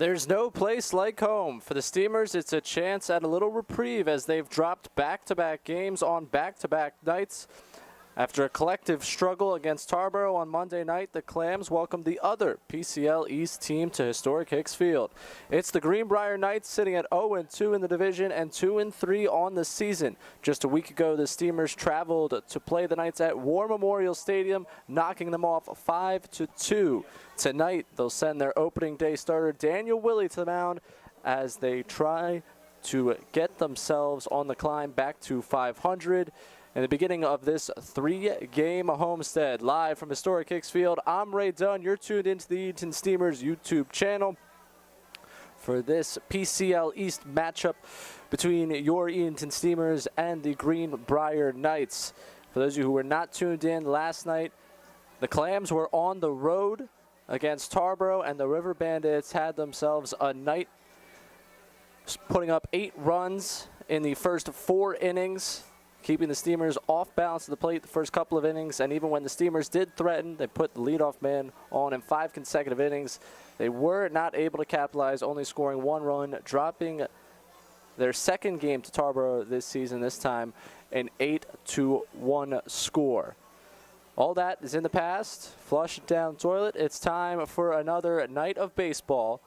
There's no place like home. For the Steamers, it's a chance at a little reprieve as they've dropped back-to-back games on back-to-back nights. After a collective struggle against Tarboro on Monday night, the Clams welcomed the other PCL East team to historic Hicks Field. It's the Greenbrier Knights sitting at 0-2 in the division and 2-3 on the season. Just a week ago, the Steamers traveled to play the Knights at War Memorial Stadium, knocking them off 5-2. Tonight, they'll send their opening day starter Daniel Willey to the mound as they try to get themselves on the climb back to 500. In the beginning of this three-game homestead, live from historic Hicks Field, I'm Ray Dunn. You're tuned into the Edenton Steamers YouTube channel for this PCL East matchup between your Edenton Steamers and the Greenbrier Knights. For those of you who were not tuned in last night, the Clams were on the road against Tarboro, and the River Bandits had themselves a night, putting up 8 runs in the first 4 innings, keeping the Steamers off balance of the plate the first couple of innings. And even when the Steamers did threaten, they put the leadoff man on in 5 consecutive innings. They were not able to capitalize, only scoring 1 run, dropping their second game to Tarboro this season, this time an 8-1 score. All that is in the past. Flush it down toilet. It's time for another night of baseball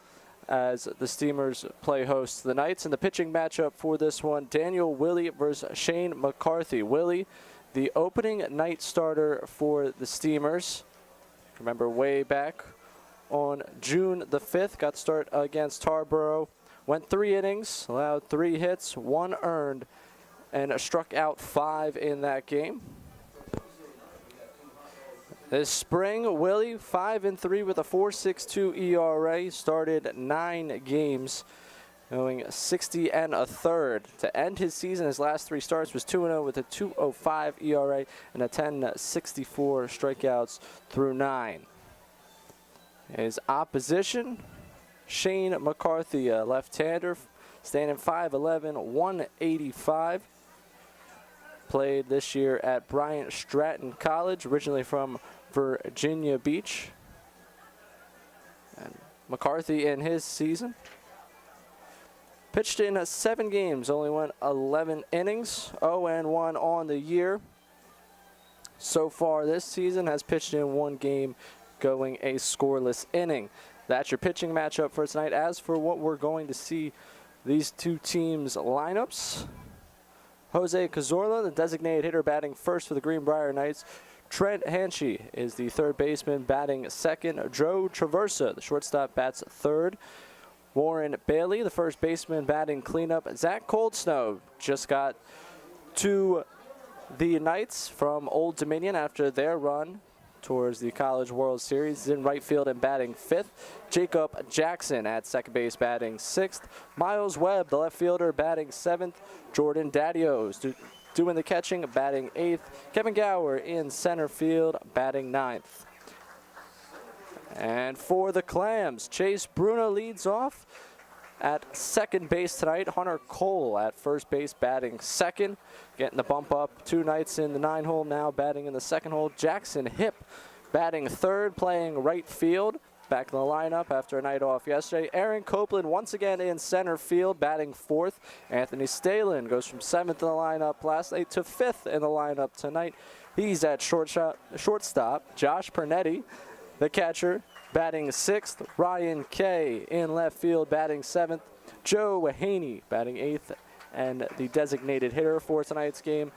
as the Steamers play host to the Knights. In the pitching matchup for this one, Daniel Willey versus Shane McCarthy. Willey, the opening night starter for the Steamers. Remember way back on June the 5th, got start against Tarboro. Went 3 innings, allowed 3 hits, 1 earned, and struck out 5 in that game. This spring, Willey, 5-3 with a 4.62 ERA, started 9 games, going 60 1/3. To end his season, his last 3 starts was 2-0 with a 2.05 ERA and a 10.64 strikeouts through 9. His opposition, Shane McCarthy, a left-hander, standing 5'11", 185. Played this year at Bryant Stratton College, originally from Virginia Beach. And McCarthy in his season pitched in 7 games, only went 11 innings, 0-1 on the year. So far this season has pitched in 1 game, going a scoreless inning. That's your pitching matchup for tonight. As for what we're going to see these 2 teams' lineups, Jose Cazorla, the designated hitter, batting first for the Greenbrier Knights. Trent Hanchey is the third baseman, batting second. Joe Traversa, the shortstop, bats third. Warren Bailey, the first baseman, batting cleanup. Zach Coldsnow just got to the Knights from Old Dominion after their run towards the College World Series. He's in right field and batting 5th. Jacob Jackson at second base, batting 6th. Miles Webb, the left fielder, batting 7th. Jordan Daddios doing the catching, batting 8th. Kevin Gower in center field, batting 9th. And for the Clams, Chase Bruno leads off at second base tonight. Hunter Cole at first base, batting 2nd. Getting the bump up. 2 Knights in the 9-hole now, batting in the 2nd hole. Jackson Hipp batting 3rd, playing right field. Back in the lineup after a night off yesterday. Aaron Copeland once again in center field, batting 4th. Anthony Stalin goes from 7th in the lineup last night to 5th in the lineup tonight. He's at shortstop. Josh Pernetti, the catcher, batting 6th. Ryan Kay in left field, batting 7th. Joe Haney batting 8th, and the designated hitter for tonight's game.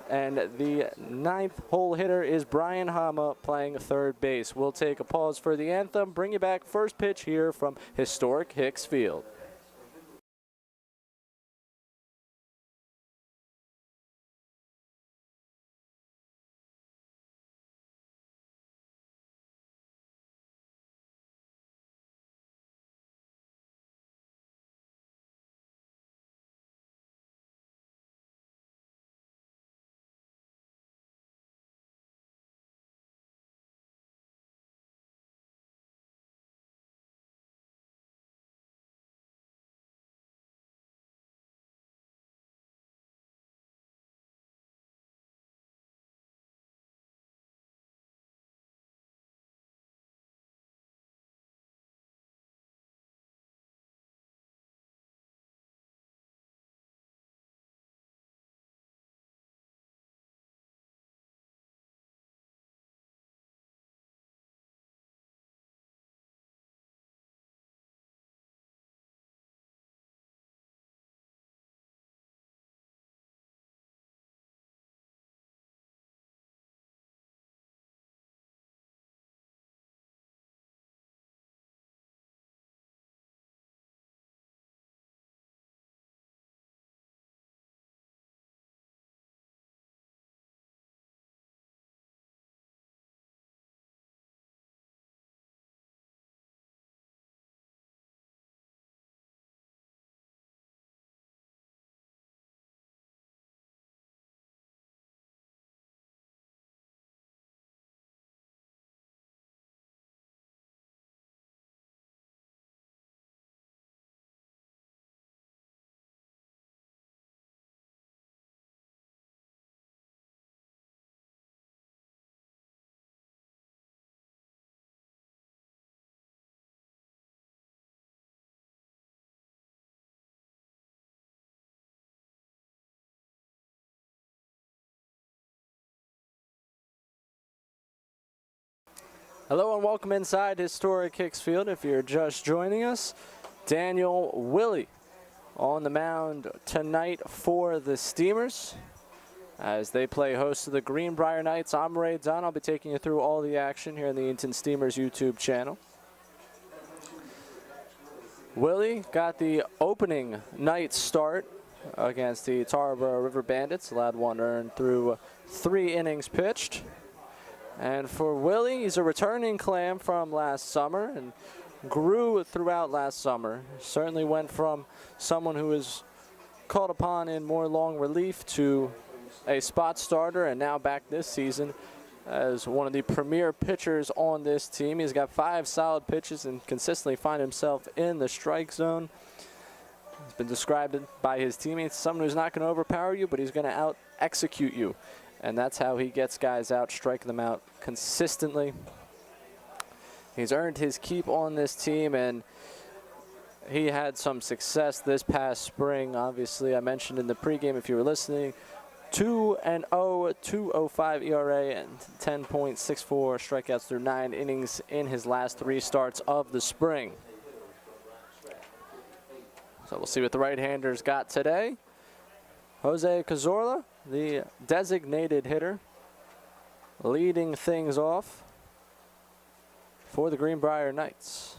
And the 9th hole hitter is Brian Hama, playing 3rd base. We'll take a pause for the anthem, bring you back first pitch here from historic Hicks Field. Hello and welcome inside historic Hicks Field. If you're just joining us, Daniel Willie on the mound tonight for the Steamers as they play host to the Greenbrier Knights. I'm Ray Dunn. I'll be taking you through all the action here on the Edenton Steamers YouTube channel. Willie got the opening night start against the Tarboro River Bandits. Allowed one earned through 3 innings pitched. And for Willie, he's a returning clam from last summer and grew throughout last summer. Certainly went from someone who was called upon in more long relief to a spot starter, and now back this season as one of the premier pitchers on this team. He's got 5 solid pitches and consistently find himself in the strike zone. He's been described by his teammates as someone who's not going to overpower you, but he's going to out-execute you. And that's how he gets guys out, striking them out consistently. He's earned his keep on this team, and he had some success this past spring. Obviously, I mentioned in the pregame, if you were listening, 2-0, 2.05 ERA, and 10.64 strikeouts through 9 innings in his last 3 starts of the spring. So we'll see what the right-handers got today. Jose Cazorla, the designated hitter, leading things off for the Greenbrier Knights.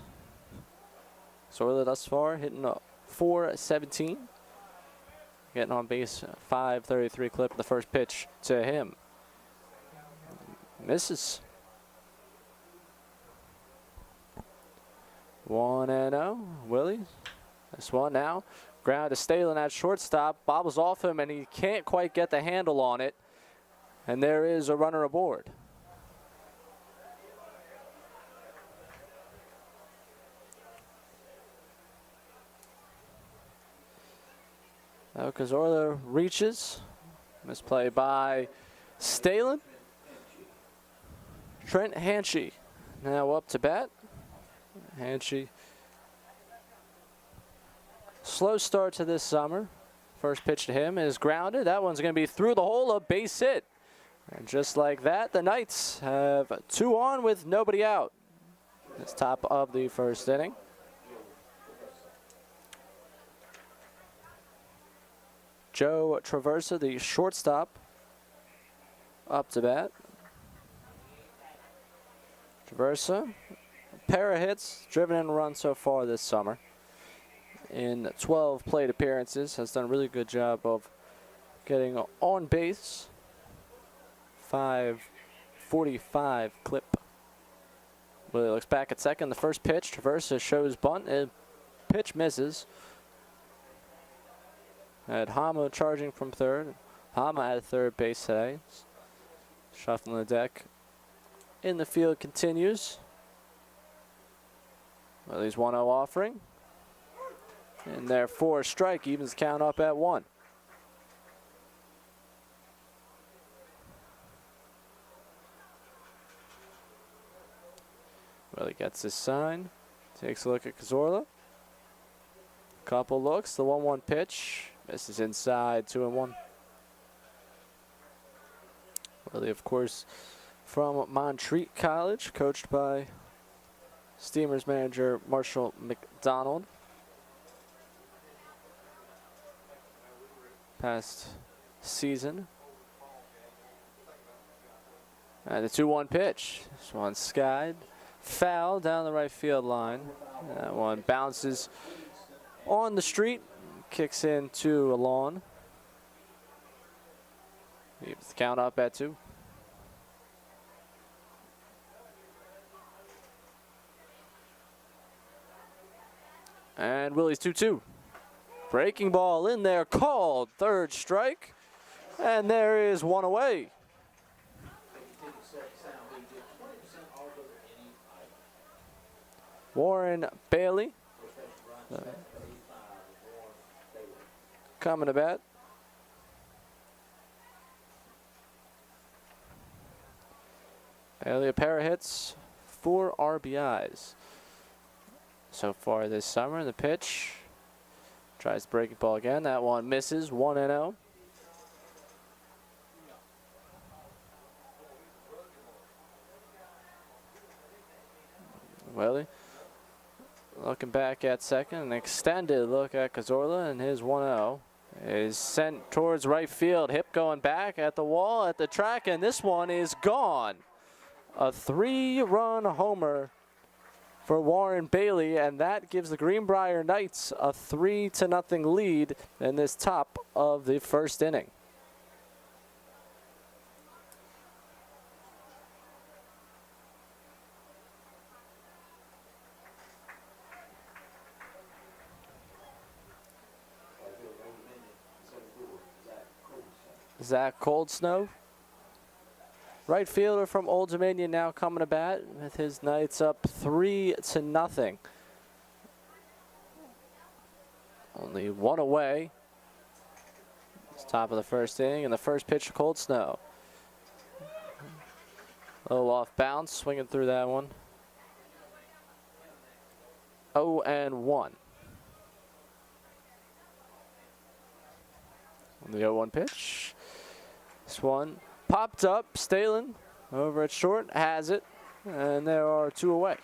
Cazorla thus far hitting a .417, getting on base, .533 clip. The first pitch to him misses. 1-0, Willie. This one now. Ground to Stalemate at shortstop, bobbles off him, and he can't quite get the handle on it. And there is a runner aboard. Now Cazorla reaches. Misplay by Stalemate. Trent Hanchey now up to bat. Hanchey. Slow start to this summer. First pitch to him is grounded. That one's going to be through the hole, a base hit. And just like that, the Knights have 2 on with nobody out. It's top of the first inning. Joe Traversa, the shortstop, up to bat. Traversa, a pair of hits, driven in a run so far this summer. In 12 plate appearances, has done a really good job of getting on base. .545 clip. Willie looks back at second. The first pitch, Traversa shows bunt, and pitch misses. Had Hama charging from third. Hama at third base today. Shuffling the deck. In the field continues. Willie's 1-0 offering. And there for a strike, evens the count up at 1. Willie gets his sign, takes a look at Cazorla. Couple looks, the 1-1 pitch, misses inside, 2-1. Willie, of course, from Montreat College, coached by Steamers manager Marshall McDonald. Past season. And the 2-1 pitch. This one's skied. Foul down the right field line. That one bounces on the street. Kicks into a lawn. Keeps the count up at 2. And Willie's 2-2. Breaking ball in there, called. Third strike. And there is one away. Warren Bailey coming to bat. Bailey, a pair of hits, 4 RBIs so far this summer. The pitch. Tries the breaking ball again. That one misses. 1-0. Looking back at second, an extended look at Cazorla, and his 1-0 is sent towards right field. Hip going back at the wall, at the track, and this one is gone. A 3-run homer for Warren Bailey, and that gives the Greenbrier Knights a 3-0 lead in this top of the first inning. Zach Cold Snow, right fielder from Old Dominion, now coming to bat with his Knights up 3-0. Only one away. It's top of the first inning, and the first pitch to Cold Snow. A little off bounce, swinging through that one. 0-1. On the 0-1 pitch. This one popped up. Stalen over at short has it, and there are 2 away.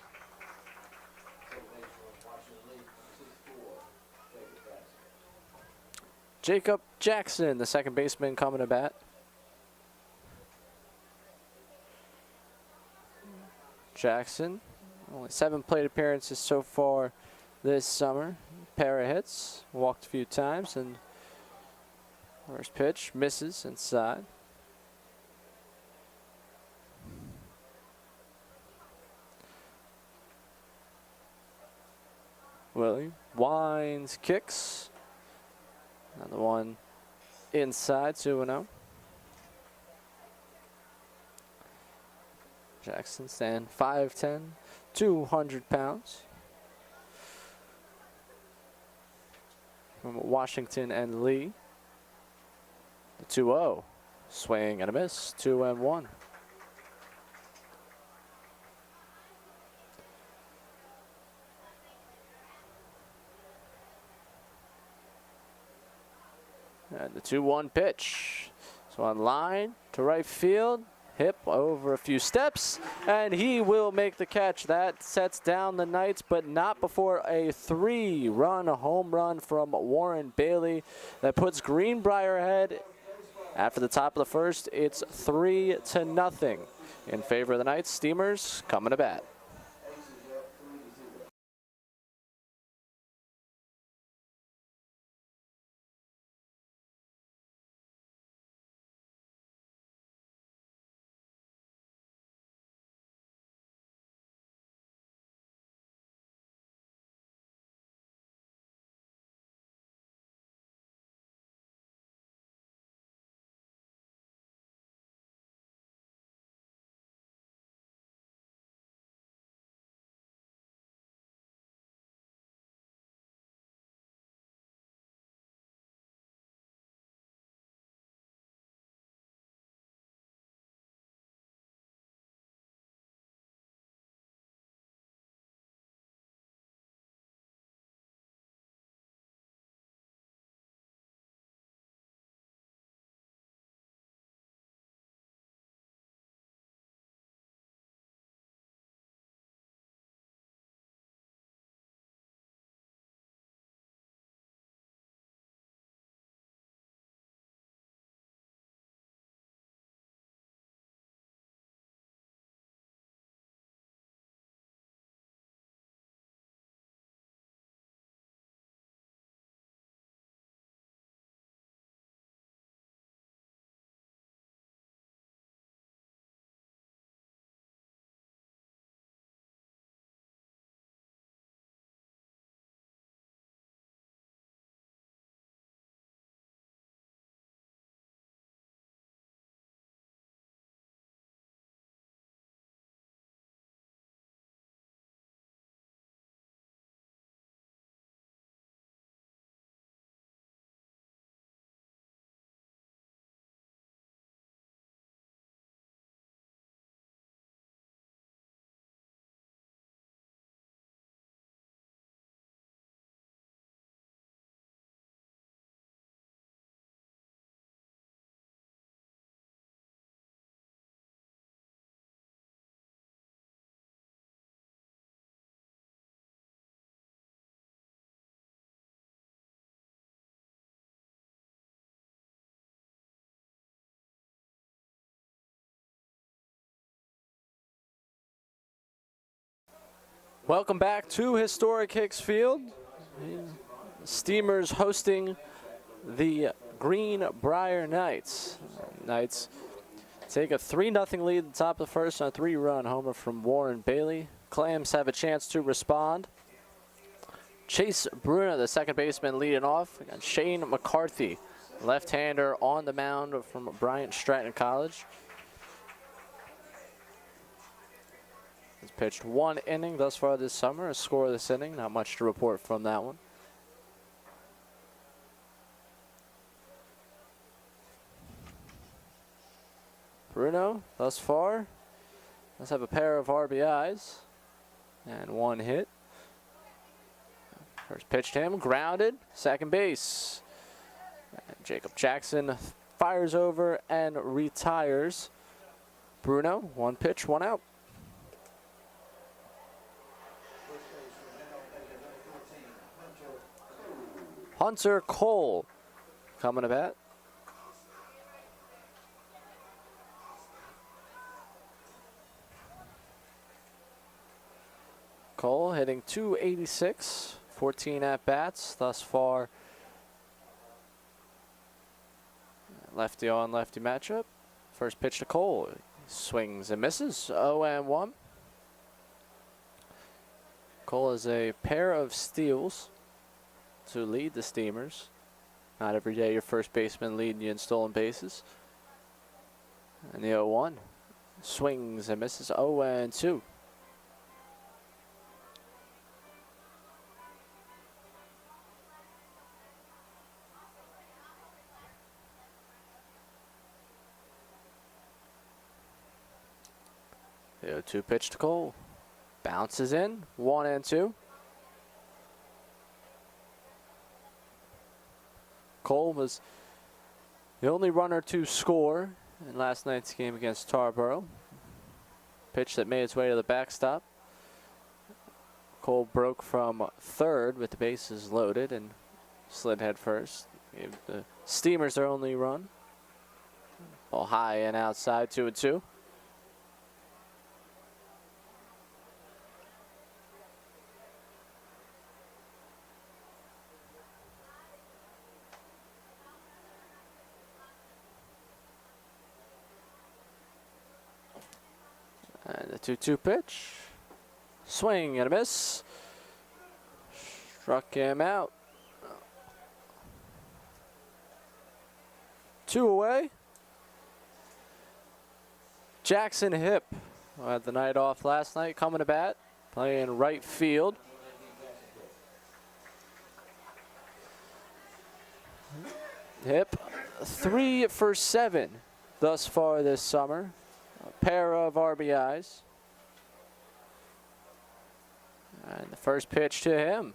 Jacob Jackson, the second baseman, coming to bat. Jackson, only 7 plate appearances so far this summer. Pair of hits, walked a few times, and first pitch misses inside. Willie winds, kicks. Another one inside, 2-0. Jackson stand 5'10", 200 pounds. From Washington and Lee. The 2-0. Swing and a miss, 2-1. And the 2-1 pitch. So on line to right field. Hip over a few steps, and he will make the catch. That sets down the Knights, but not before a 3-run home run from Warren Bailey. That puts Greenbrier ahead. After the top of the first, it's 3-0 in favor of the Knights. Steamers coming to bat. Welcome back to Historic Hicks Field. Steamers hosting the Greenbrier Knights. Knights take a 3-0 lead at the top of the first on a 3-run homer from Warren Bailey. Clams have a chance to respond. Chase Bruno, the second baseman, leading off. We got Shane McCarthy, left-hander, on the mound from Bryant Stratton College. He's pitched 1 inning thus far this summer. A score this inning, not much to report from that one. Bruno, thus far, does have a pair of RBIs and 1 hit. First pitch to him, grounded, second base. And Jacob Jackson fires over and retires. Bruno, 1 pitch, 1 out. Hunter Cole coming to bat. Cole hitting .286, 14 at-bats thus far. Lefty on lefty matchup. First pitch to Cole. Swings and misses. 0-1. Cole has a pair of steals to lead the Steamers. Not every day your first baseman leading you in stolen bases. And the 0-1. Swings and misses. 0-2. The 0-2 pitch to Cole. Bounces in. 1-2. Cole was the only runner to score in last night's game against Tarboro. Pitch that made its way to the backstop. Cole broke from third with the bases loaded and slid head first. Gave the Steamers their only run. Ball high and outside, 2-2. And the 2-2 pitch. Swing and a miss. Struck him out. 2 away. Jackson Hipp had the night off last night, coming to bat, playing right field. Hipp 3 for 7 thus far this summer. A pair of RBIs. And the first pitch to him.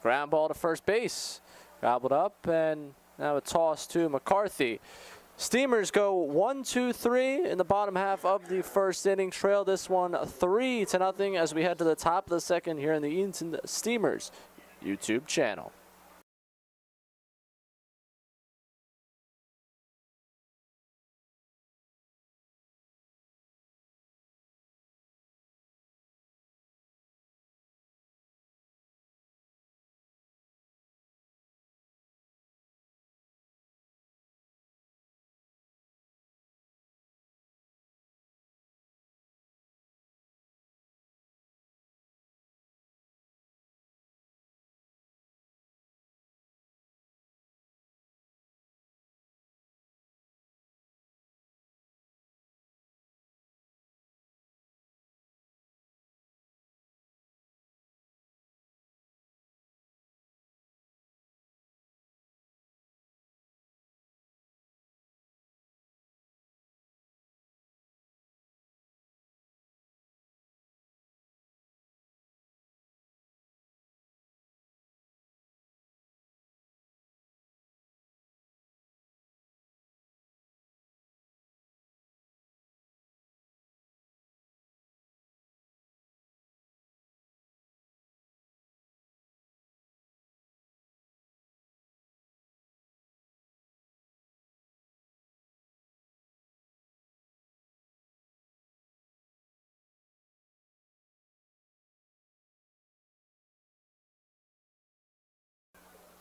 Ground ball to first base. Gobbled up, and now a toss to McCarthy. Steamers go 1-2-3 in the bottom half of the first inning. Trail this one 3-0 as we head to the top of the second here in the Edenton Steamers YouTube channel.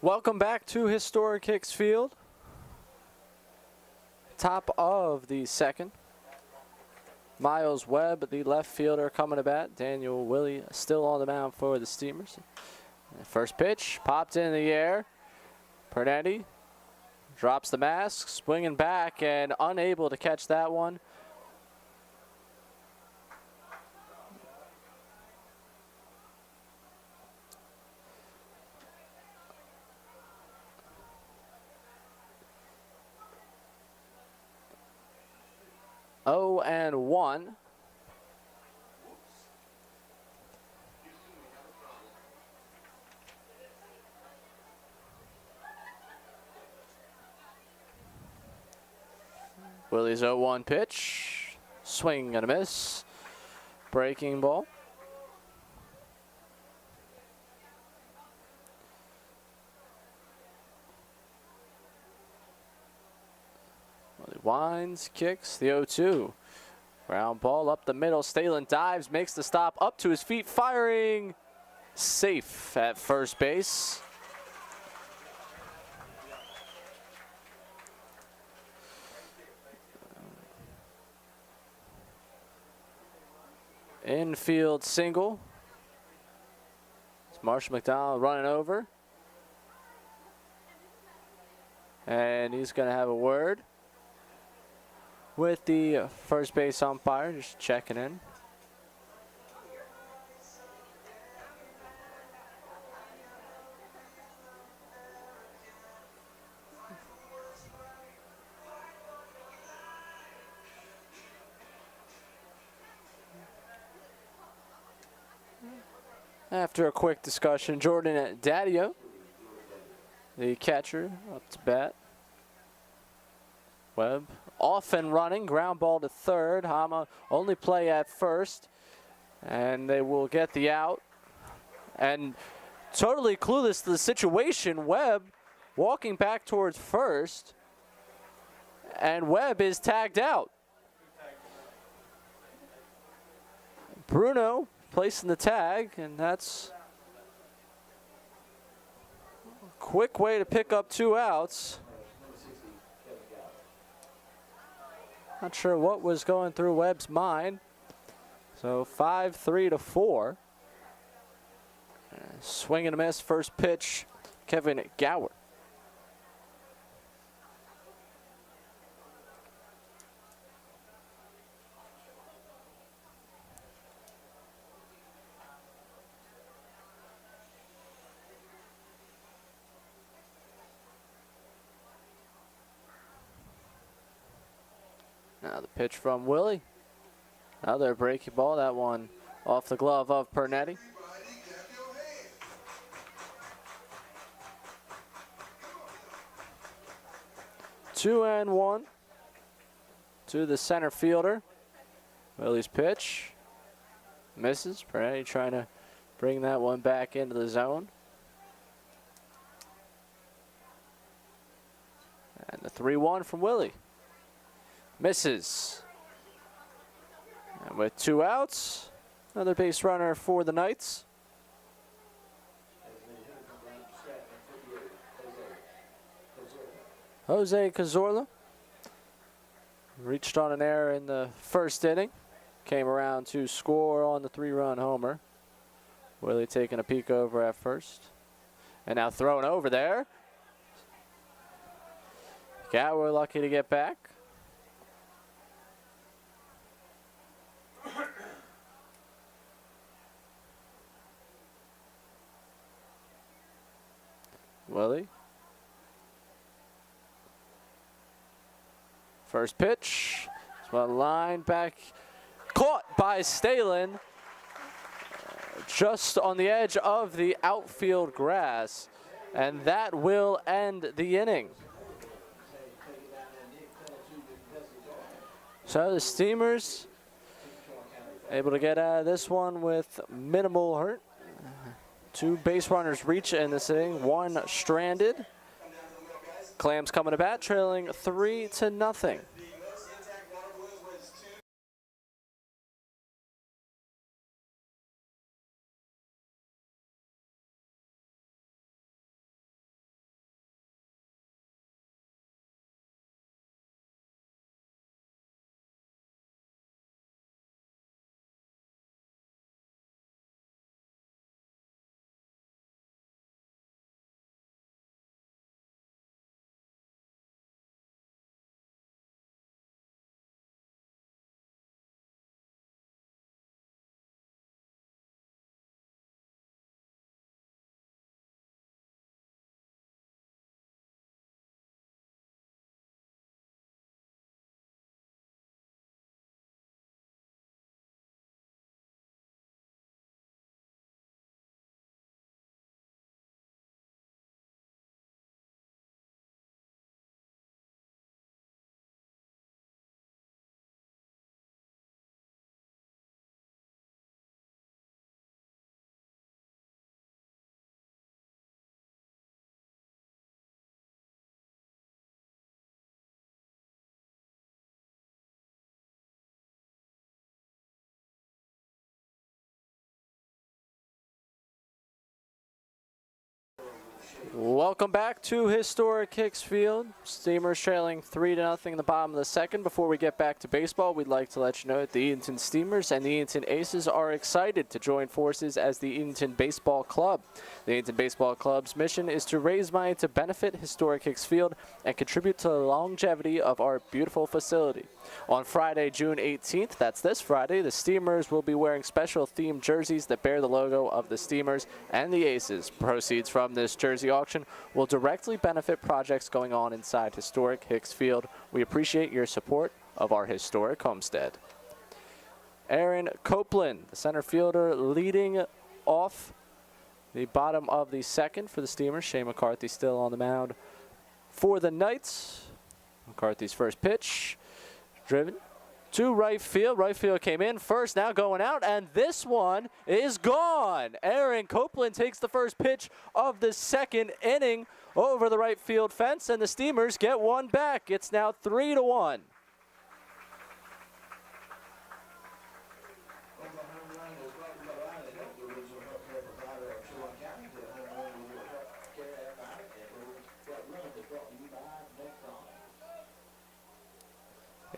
Welcome back to Historic Hicks Field. Top of the second. Miles Webb, the left fielder, coming to bat. Daniel Willie still on the mound for the Steamers. First pitch, popped in the air. Pernetti drops the mask, swinging back and unable to catch that one. Oh, and 1. Willie's 0-1 pitch. Swing and a miss. Breaking ball. Willie winds, kicks the 0-2. Ground ball up the middle. Stalin dives, makes the stop, up to his feet, firing. Safe at first base. Infield single. It's Marshall McDonald running over. And he's going to have a word with the first base umpire, just checking in. After a quick discussion, Jordan Daddio, the catcher, up to bat. Webb off and running, ground ball to third. Hama only play at first, and they will get the out. And totally clueless to the situation, Webb walking back towards first, and Webb is tagged out. Bruno placing the tag, and that's a quick way to pick up 2 outs. Not sure what was going through Webb's mind. So 5-3-4. Swing and a miss. First pitch, Kevin Gower. Now the pitch from Willie. Another breaking ball. That one off the glove of Pernetti. Two and 1 to the center fielder. Willie's pitch misses. Pernetti trying to bring that one back into the zone. And the 3-1 from Willie. Misses. And with 2 outs, another base runner for the Knights. Jose Cazorla reached on an error in the first inning. Came around to score on the 3-run homer. Willie taking a peek over at first. And now thrown over there. Gower lucky to get back. Willie. First pitch. One line back. Caught by Stalin. Just on the edge of the outfield grass. And that will end the inning. So the Steamers able to get out of this one with minimal hurt. 2 base runners reach in this inning, 1 stranded. Clams coming to bat, trailing 3-0. Welcome back to historic Hicks Field. Steamers trailing 3-0 in the bottom of the second. Before we get back to baseball, we'd like to let you know that the Edenton Steamers and the Edenton Aces are excited to join forces as the Edenton Baseball Club. The Edenton Baseball Club's mission is to raise money to benefit historic Hicks Field and contribute to the longevity of our beautiful facility. On Friday, June 18th, that's this Friday, the Steamers will be wearing special themed jerseys that bear the logo of the Steamers and the Aces. Proceeds from this jersey auction will directly benefit projects going on inside historic Hicks Field. We appreciate your support of our historic homestead. Aaron Copeland, the center fielder, leading off the bottom of the second for the Steamers. Shane McCarthy still on the mound for the Knights. McCarthy's first pitch, driven to right field. Right field came in first, now going out, and this one is gone. Aaron Copeland takes the first pitch of the second inning over the right field fence, and the Steamers get one back. It's now 3-1.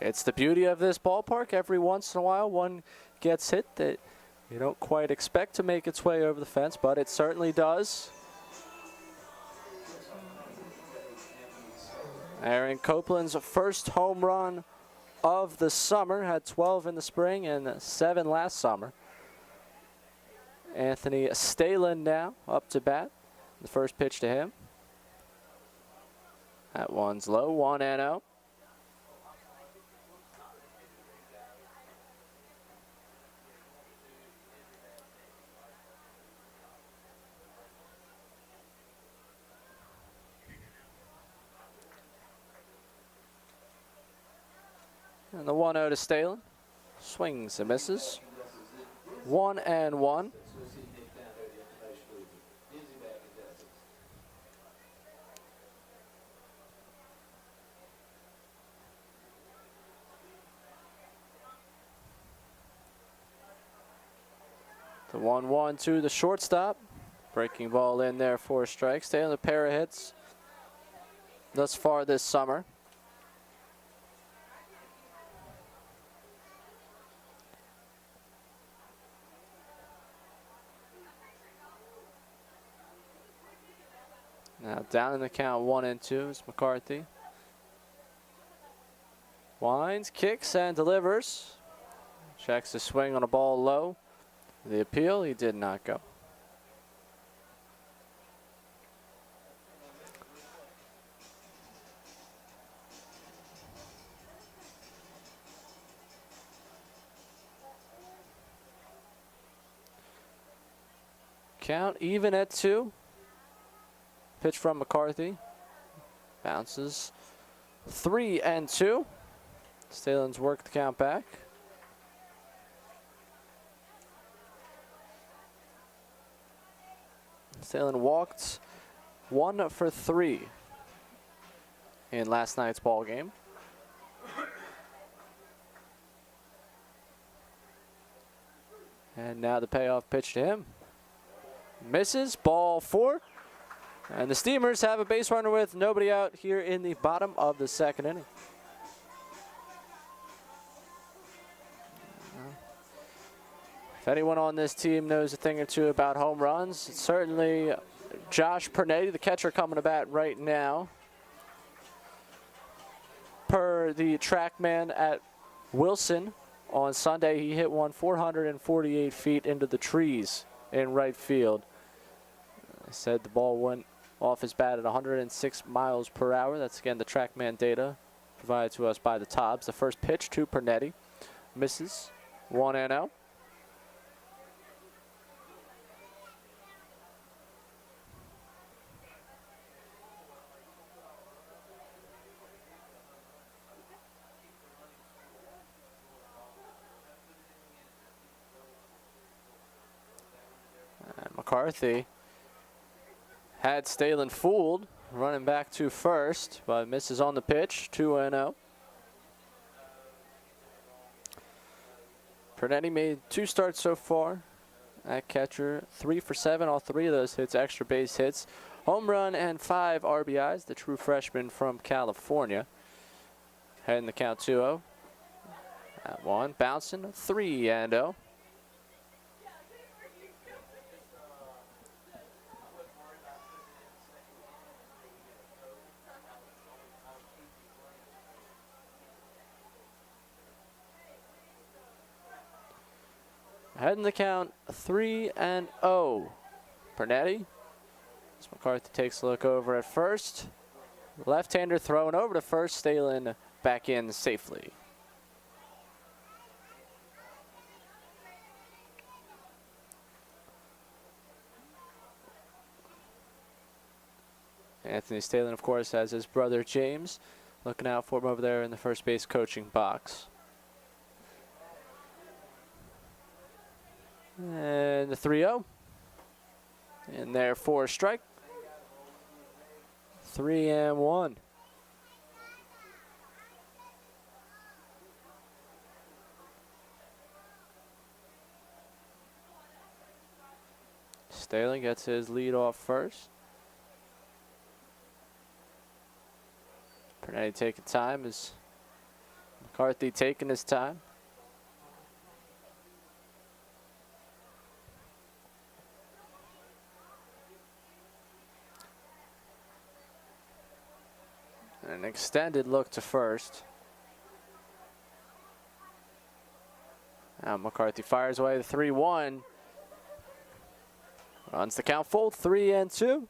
It's the beauty of this ballpark. Every once in a while, one gets hit that you don't quite expect to make its way over the fence, but it certainly does. Aaron Copeland's first home run of the summer, had 12 in the spring and 7 last summer. Anthony Stalemate now up to bat. The first pitch to him. That one's low, 1-0. And the 1-0 to Stalemate. Swings and misses. 1-1. The 1-1 to the shortstop. Breaking ball in there for a strike. Stalemate, a pair of hits thus far this summer. Now down in the count, 1-2 is McCarthy. Winds, kicks, and delivers. Checks the swing on a ball low. The appeal, he did not go. Count even at 2. Pitch from McCarthy. Bounces. 3-2. Stalemate's worked the count back. Stalemate walked 1 for 3 in last night's ball game. And now the payoff pitch to him. Misses, ball 4. And the Steamers have a base runner with nobody out here in the bottom of the second inning. If anyone on this team knows a thing or two about home runs, it's certainly Josh Pernetti, the catcher, coming to bat right now. Per the TrackMan at Wilson on Sunday, he hit one 448 feet into the trees in right field. I said the ball went off his bat at 106 miles per hour. That's, again, the TrackMan data provided to us by the Tobs. The first pitch to Pernetti. Misses. 1-0. And McCarthy had Stalemate fooled, running back to first, but misses on the pitch. 2-0. Pernetti made 2 starts so far at catcher. 3 for 7, all 3 of those hits, extra base hits. Home run and 5 RBIs, the true freshman from California. Heading the count 2-0. At 1, bouncing 3-0. Heading the count 3-0. Pernetti. As McCarthy takes a look over at first. Left-hander throwing over to first. Stalin back in safely. Anthony Stalin, of course, has his brother James looking out for him over there in the first base coaching box. And the 3-0. In there for a strike. 3-1. Stalin gets his lead off first. Pernetti taking time as McCarthy taking his time. An extended look to first. Now McCarthy fires away the 3-1. Runs the count full, 3-2.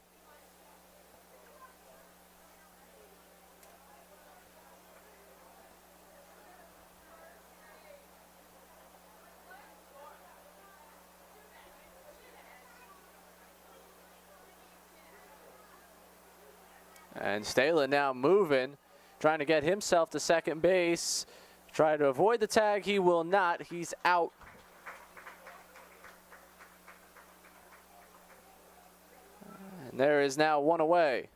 And Stalin now moving, trying to get himself to second base. Try to avoid the tag. He will not. He's out. And there is now one away.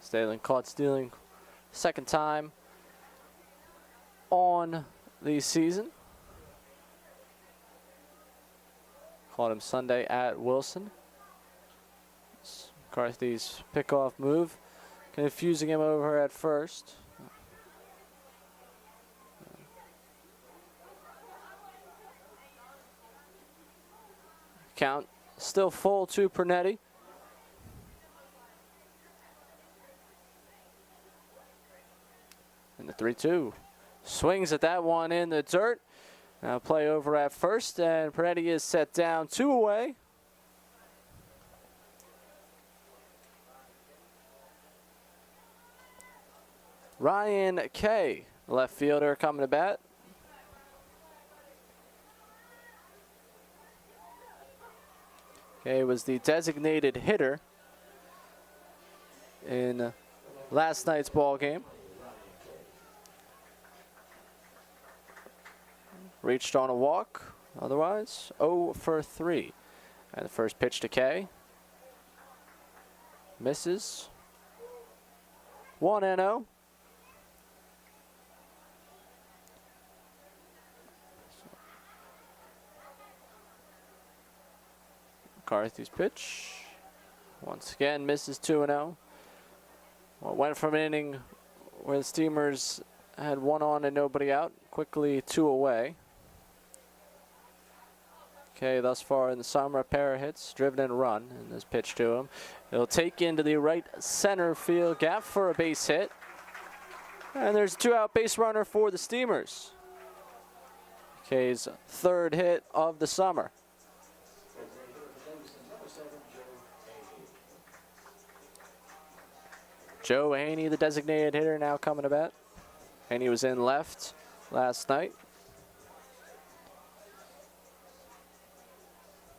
Stalin caught stealing second time on the season. Caught him Sunday at Wilson. McCarthy's pickoff move, confusing him over at first. Count still full to Pernetti. And the 3-2. Swings at that one in the dirt. Now play over at first, and Pernetti is set down 2 away. Ryan Kay, left fielder, coming to bat. Kay was the designated hitter in last night's ball game. Reached on a walk, otherwise 0 for 3. And the first pitch to Kay. Misses. 1-0. McCarthy's pitch. Once again, misses 2-0. Well, went from an inning where the Steamers had 1 on and nobody out, quickly 2 away. Okay, thus far in the summer, a pair of hits, driven in a run, and this pitch to him. He'll take into the right center field gap for a base hit. And there's a 2-out base runner for the Steamers. Kay's 3rd hit of the summer. Joe Haney, the designated hitter, now coming to bat. Haney was in left last night.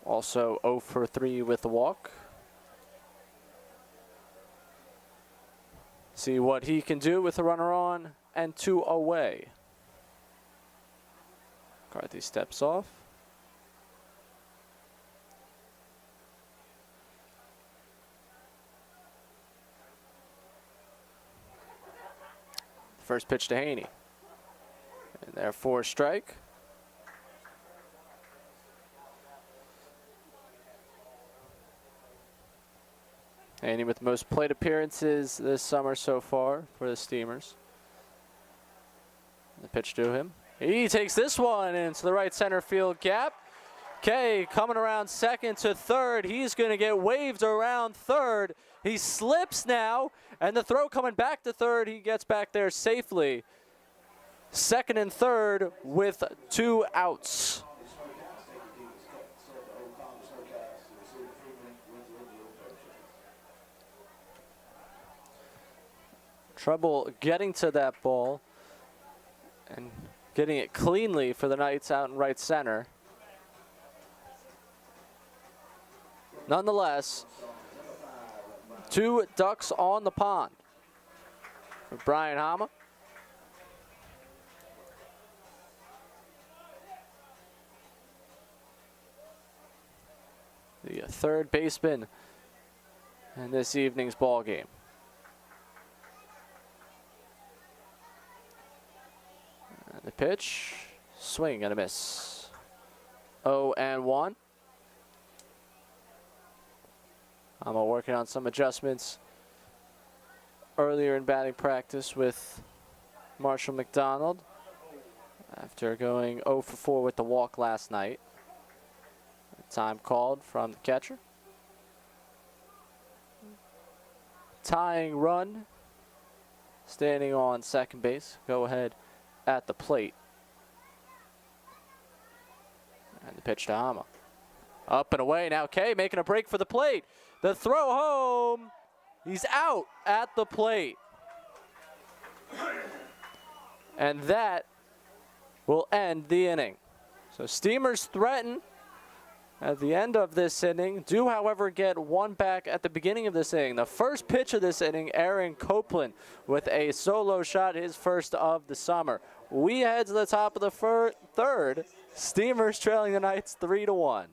Also 0 for 3 with the walk. See what he can do with a runner on and 2 away. McCarthy steps off. First pitch to Haney. And there for a strike. Haney with the most plate appearances this summer so far for the Steamers. The pitch to him. He takes this one into the right center field gap. Kay coming around second to third. He's going to get waved around third. He slips now, and the throw coming back to third. He gets back there safely. Second and third with 2 outs. Trouble getting to that ball and getting it cleanly for the Knights out in right center. Nonetheless, 2 ducks on the pond for Brian Hama. The third baseman in this evening's ball game. And the pitch, swing and a miss. 0-1. I'm working on some adjustments earlier in batting practice with Marshall McDonald after going 0 for 4 with the walk last night. Time called from the catcher. Tying run, standing on second base. Go ahead at the plate. And the pitch to Hama. Up and away now. Kay making a break for the plate. The throw home. He's out at the plate. And that will end the inning. So Steamers threaten at the end of this inning, do however get one back at the beginning of this inning. The first pitch of this inning, Aaron Copeland with a solo shot, his first of the summer. We head to the top of the third. Steamers trailing the Knights 3-1.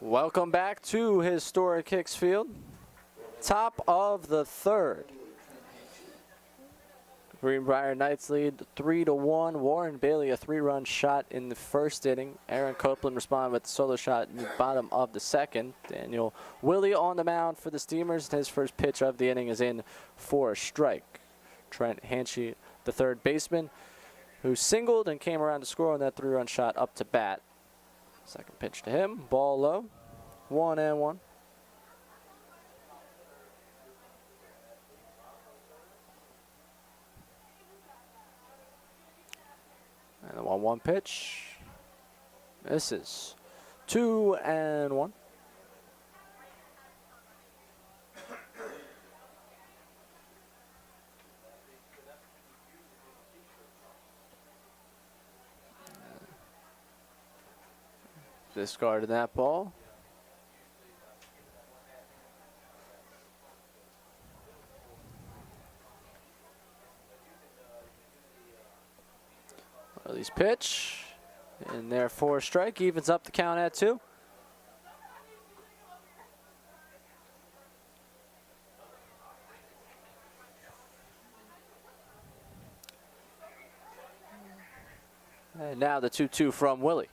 Welcome back to historic Hicks Field. Top of the third. Greenbrier Knights lead 3-1. Warren Bailey a 3-run shot in the first inning. Aaron Copeland responded with a solo shot in the bottom of the second. Daniel Willie on the mound for the Steamers. His first pitch of the inning is in for a strike. Trent Hanchy, the third baseman, who singled and came around to score on that 3-run shot up to bat. Second pitch to him, ball low, 1-1. And the 1-1 pitch misses. 2-1. Discarded that ball. Release pitch. And there for a strike. Evens up the count at 2. And now the 2-2 from Willie.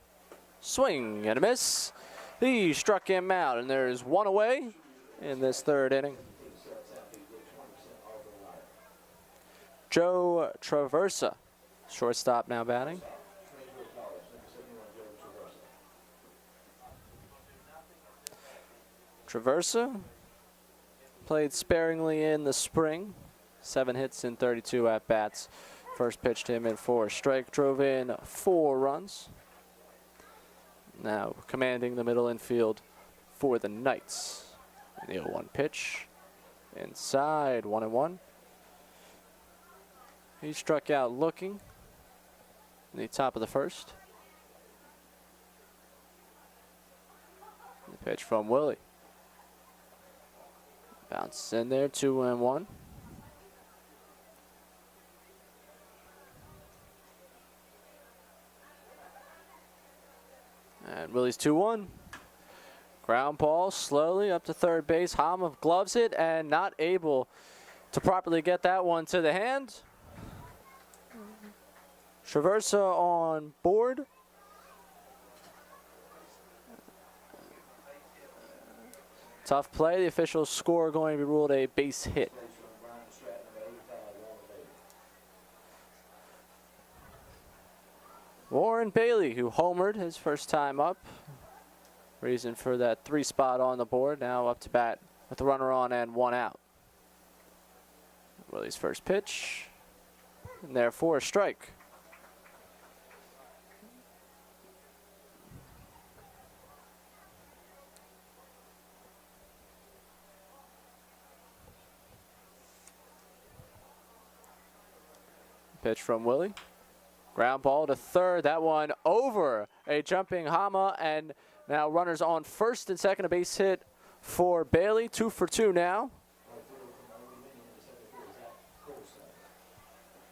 Swing and a miss. He struck him out, and there's one away in this third inning. Joe Traversa, shortstop, now batting. Traversa played sparingly in the spring. 7 hits in 32 at-bats. First pitch to him in for a strike, drove in 4 runs. Now commanding the middle infield for the Knights. The 0-1 pitch. Inside, 1-1. He struck out looking in the top of the first. The pitch from Willie. Bounces in there, 2-1. And Willie's 2-1. Ground ball slowly up to third base. Hama gloves it and not able to properly get that one to the hand. Traversa on board. Tough play. The official score going to be ruled a base hit. Warren Bailey, who homered his first time up. Reason for that 3 spot on the board. Now up to bat with a runner on and 1 out. Willie's first pitch. And therefore a strike. Pitch from Willie. Ground ball to third. That one over a jumping Hama, and now runners on first and second. A base hit for Bailey. 2 for 2 now.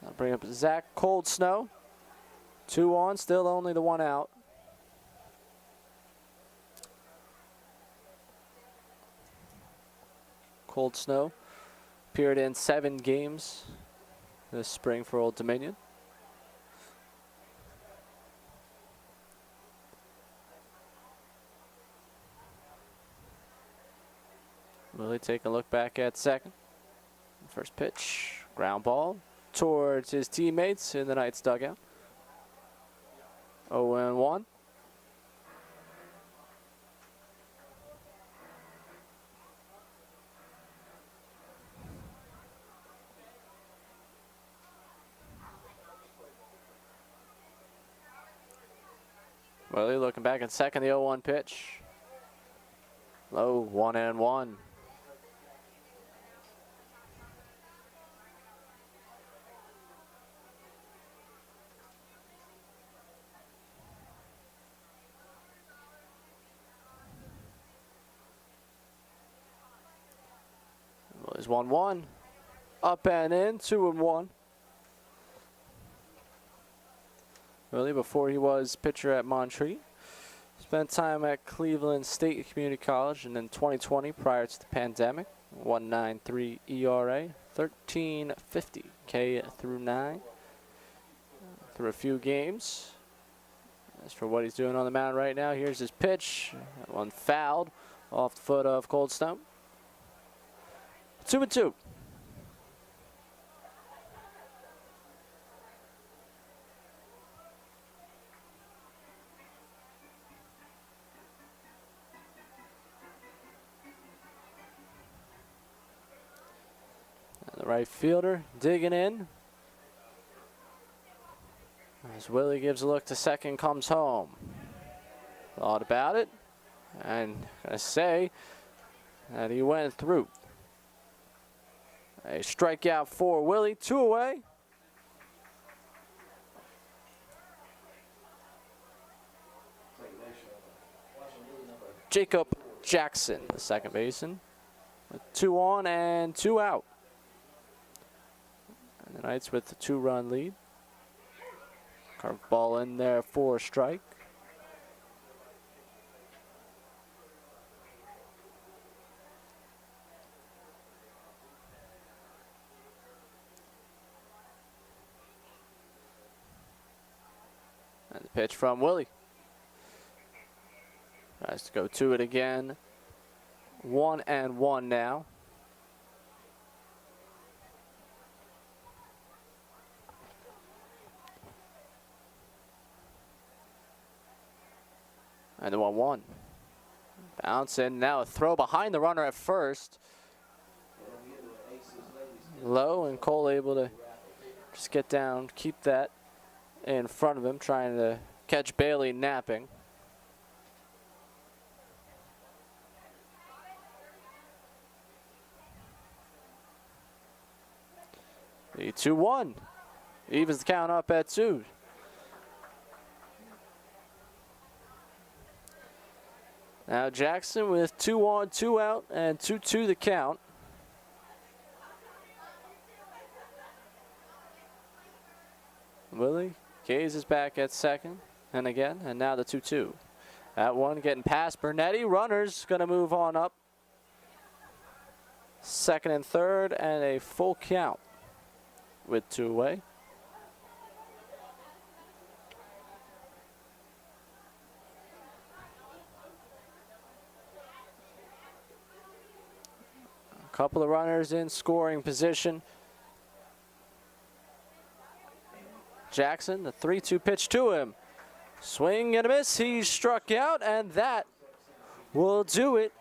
I'll bring up Zach Cold Snow. 2 on, still only the 1 out. Cold Snow appeared in 7 games this spring for Old Dominion. Willie take a look back at second. First pitch, ground ball towards his teammates in the Knights dugout. 0-1. Willie looking back at second, the 0-1 pitch. Low, 1-1. Willie's 1-1. Up and in, 2-1. Willie, before he was pitcher at Montreat, spent time at Cleveland State Community College, and in 2020, prior to the pandemic, 1.93 ERA, 1350 K through 9, through a few games. As for what he's doing on the mound right now, here's his pitch. That one fouled off the foot of Cold Stone. 2-2. The right fielder digging in. As Willie gives a look to second, comes home. Thought about it, and gonna say that he went through. A strikeout for Willie, 2 away. Jacob Jackson, the second baseman, with 2 on and 2 out. And the Knights with the 2-run lead. Carved ball in there for a strike. And Pitch from Willie. Tries to go to it again. 1-1 now. And the 1-1. Bounce in. Now a throw behind the runner at first. Low, and Cole able to just get down, keep that in front of him, trying to catch Bailey napping. The 2-1 evens the count up at 2. Now Jackson with 2 on, 2 out, and 2-2 the count. Willie Kays is back at second, and again, and now the 2-2. That one getting past Bernetti. Runners going to move on up. Second and third, and a full count with 2 away. A couple of runners in scoring position. Jackson, the 3-2 pitch to him. Swing and a miss. He's struck out, and that will do it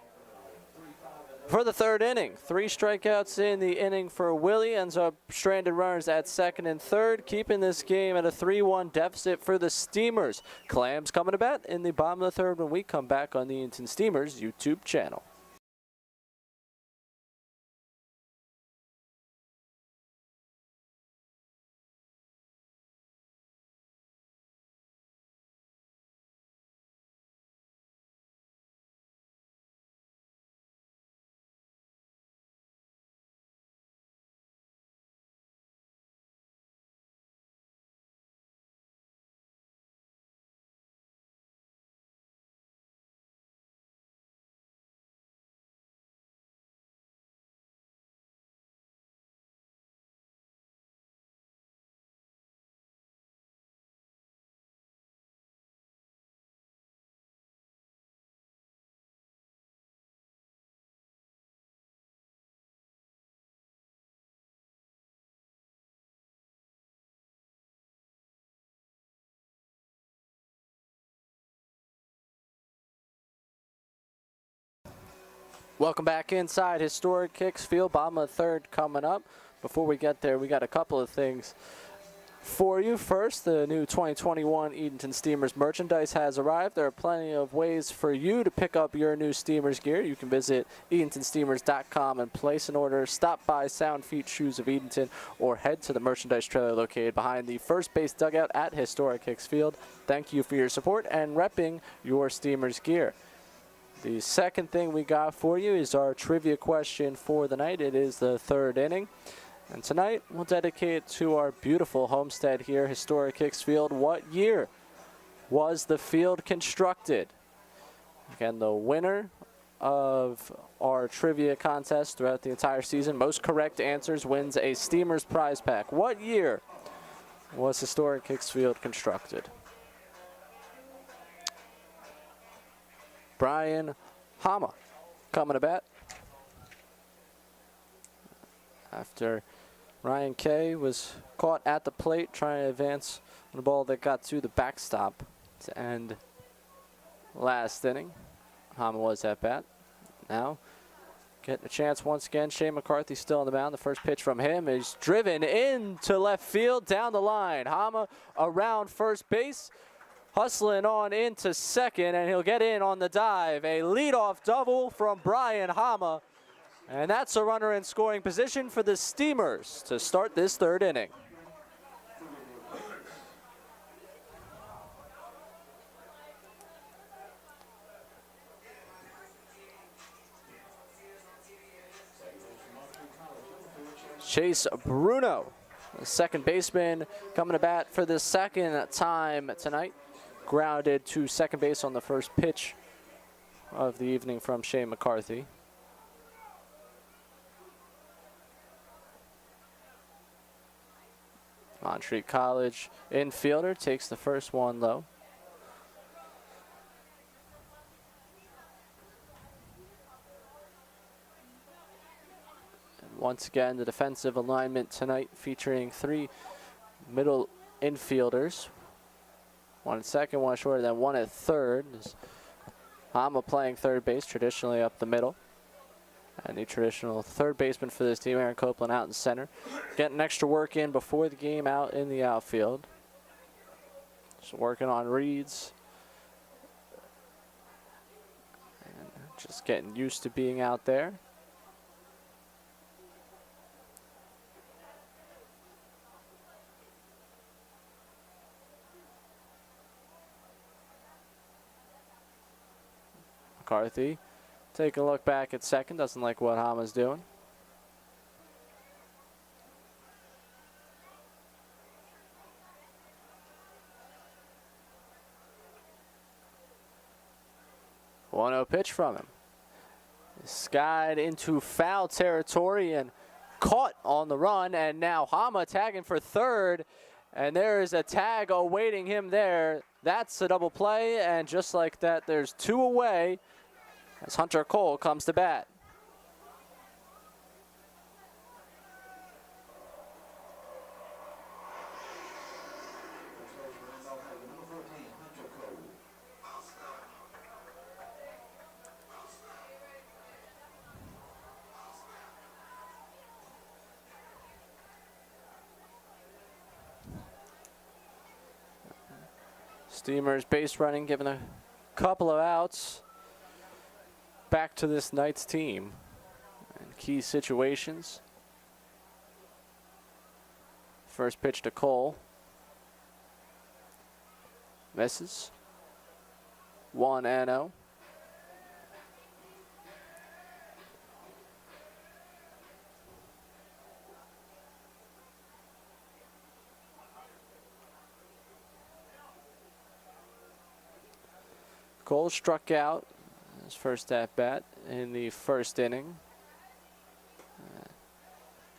for the third inning. 3 strikeouts in the inning for Willie. Ends up stranded runners at second and third, keeping this game at a 3-1 deficit for the Steamers. Clams coming to bat in the bottom of the third when we come back on the Edenton Steamers YouTube channel. Welcome back inside Historic Kicks Field. Bottom of the third coming up. Before we get there, we got a couple of things for you. First, the new 2021 Edenton Steamers merchandise has arrived. There are plenty of ways for you to pick up your new Steamers gear. You can visit EdentonSteamers.com and place an order. Stop by Sound Feet Shoes of Edenton or head to the merchandise trailer located behind the first base dugout at Historic Kicks Field. Thank you for your support and repping your Steamers gear. The second thing we got for you is our trivia question for the night. It is the third inning. And tonight, we'll dedicate it to our beautiful homestead here, Historic Kicks Field. What year was the field constructed? Again, the winner of our trivia contest throughout the entire season, most correct answers, wins a Steamers prize pack. What year was Historic Kicks Field constructed? Brian Hama coming to bat. After Ryan Kay was caught at the plate trying to advance on a ball that got to the backstop to end last inning. Hama was at bat. Now getting a chance once again. Shane McCarthy still on the mound. The first pitch from him is driven into left field down the line. Hama around first base, hustling on into second, and he'll get in on the dive. A leadoff double from Brian Hama. And that's a runner in scoring position for the Steamers to start this third inning. Chase Bruno, the second baseman, coming to bat for the second time tonight. Grounded to second base on the first pitch of the evening from Shane McCarthy. Montreat College infielder takes the first one low. Once again, the defensive alignment tonight featuring 3 middle infielders. 1 at second, 1 short, then 1 at third. Hama playing third base, traditionally up the middle. And the traditional third baseman for this team, Aaron Copeland, out in center. Getting extra work in before the game out in the outfield. Just working on reads. And just getting used to being out there. McCarthy taking a look back at second. Doesn't like what Hama's doing. One-0 pitch from him. Skied into foul territory and caught on the run. And now Hama tagging for third. And there is a tag awaiting him there. That's a double play. And just like that, there's 2 away as Hunter Cole comes to bat. Steamers base running, giving a couple of outs back to this Knights team in key situations. First pitch to Cole. Misses. 1-0. Cole struck out his first at bat in the first inning.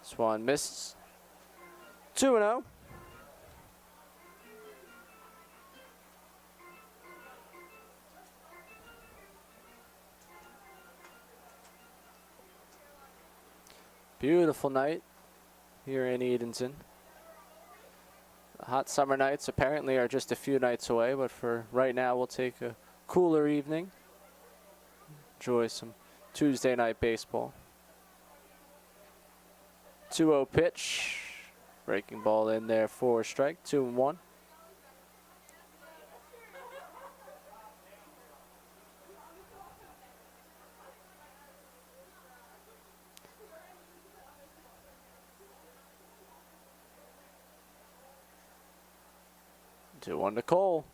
This one misses. 2-0. Beautiful night here in Edenton. The hot summer nights apparently are just a few nights away, but for right now we'll take a cooler evening. Enjoy some Tuesday night baseball. 2-0 pitch. Breaking ball in there for a strike. 2-1. Two one to Cole.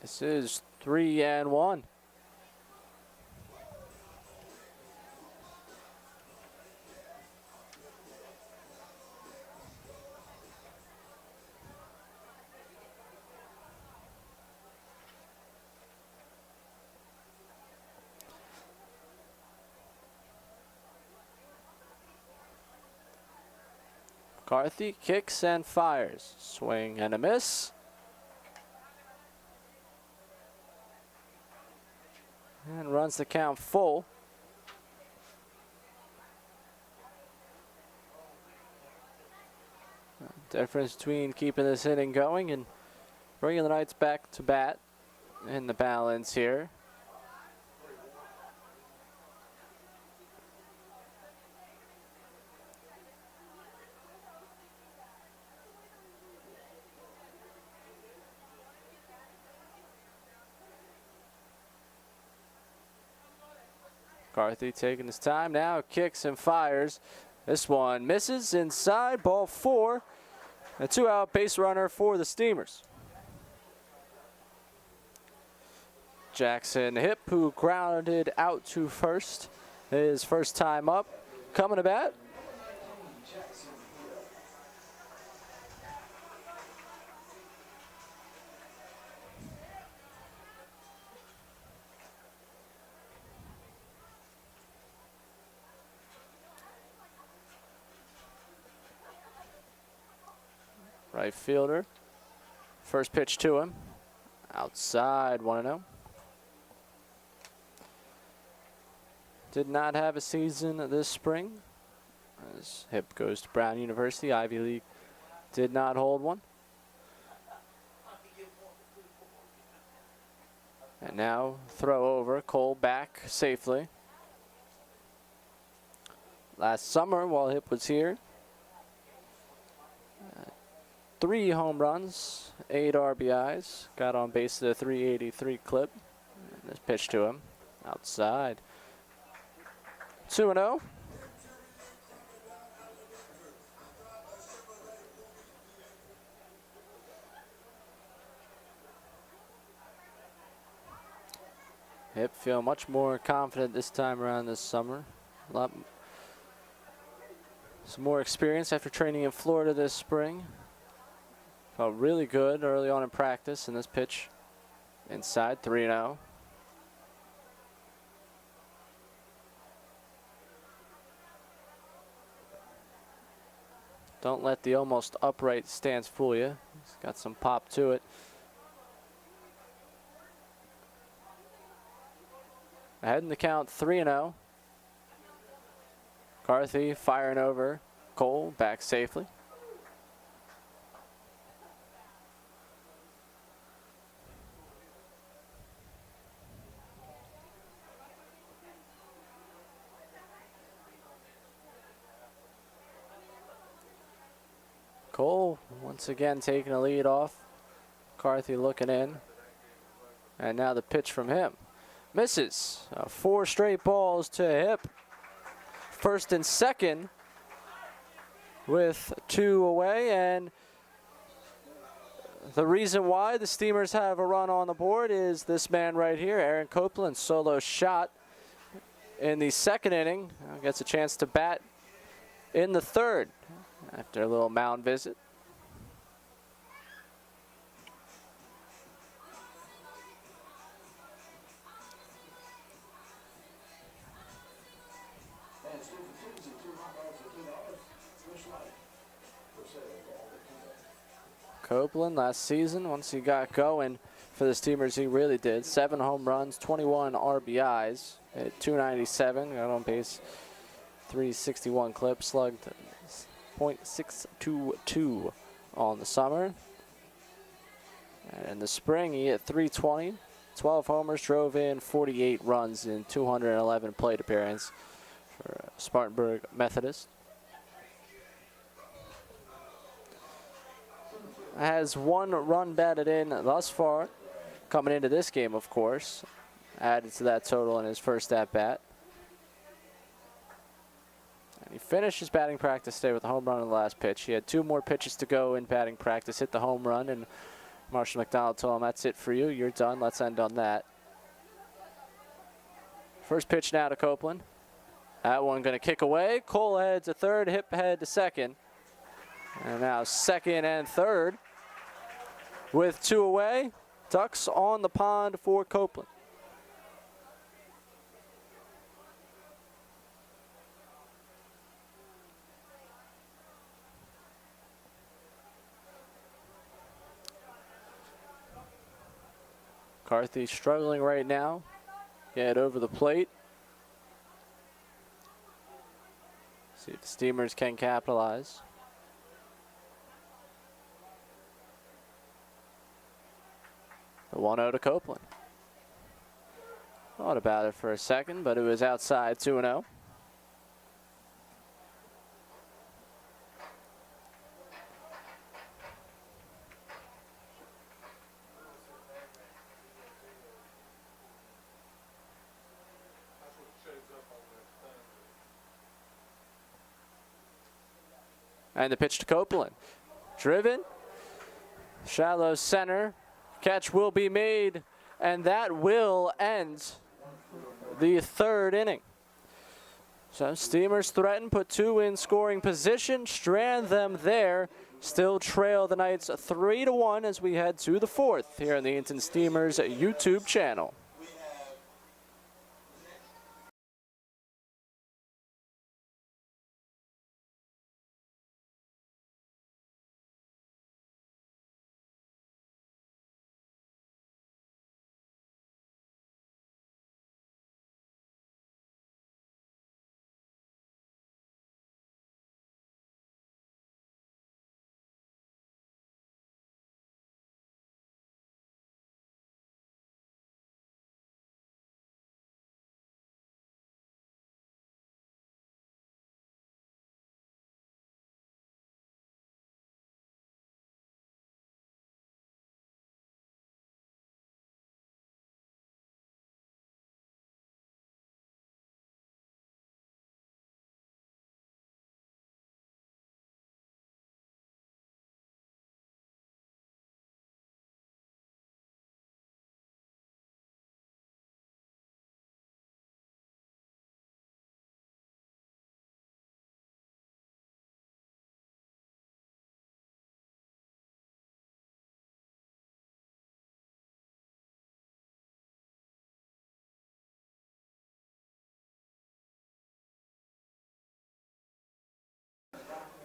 This is 3-1. McCarthy kicks and fires. Swing and a miss. And runs the count full. Difference between keeping this inning going and bringing the Knights back to bat in the balance here. McCarthy taking his time now, kicks and fires. This one misses inside, ball 4. A 2-out base runner for the Steamers. Jackson Hipp, who grounded out to first, his first time up, coming to bat. Right fielder. First pitch to him. Outside, 1-0. Did not have a season this spring. As Hip goes to Brown University, Ivy League did not hold one. And now throw over, Cole back safely. Last summer while Hip was here, 3 home runs, 8 RBIs, got on base at a 383 clip. And this pitch to him, outside. 2-0. Hip feel much more confident this time around this summer. Some more experience after training in Florida this spring. Felt really good early on in practice, and this pitch inside, 3-0. Don't let the almost upright stance fool you. It's got some pop to it. Ahead in the count, 3-0. Carthy firing over. Cole back safely. Cole once again taking a lead off. Carthy looking in. And now the pitch from him. Misses. 4 straight balls to Hip. First and second with 2 away. And the reason why the Steamers have a run on the board is this man right here, Aaron Copeland, solo shot in the second inning. Gets a chance to bat in the third after a little mound visit. Copeland last season, once he got going for the Steamers, he really did. 7 home runs, 21 RBIs at 297. Got on base, 361 clip, slugged .622 on the summer. And in the spring, he hit 320, 12 homers, drove in 48 runs in 211 plate appearances for Spartanburg Methodist. Has 1 run batted in thus far, coming into this game, of course. Added to that total in his first at-bat. And he finished his batting practice today with a home run on the last pitch. He had 2 more pitches to go in batting practice, hit the home run, and Marshall McDonald told him, that's it for you, you're done, let's end on that. First pitch now to Copeland. That one going to kick away. Cole heads to third, Hip head to second. And now second and third. With 2 away, Ducks on the pond for Copeland. Carthy struggling right now. Get over the plate. See if the Steamers can capitalize. The 1-0 to Copeland. Thought about it for a second, but it was outside, 2-0. And the pitch to Copeland. Driven. Shallow center. Catch will be made, and that will end the third inning. So Steamers threaten, put 2 in scoring position, strand them there, still trail the Knights 3-1 as we head to the 4th here on the Edenton Steamers YouTube channel.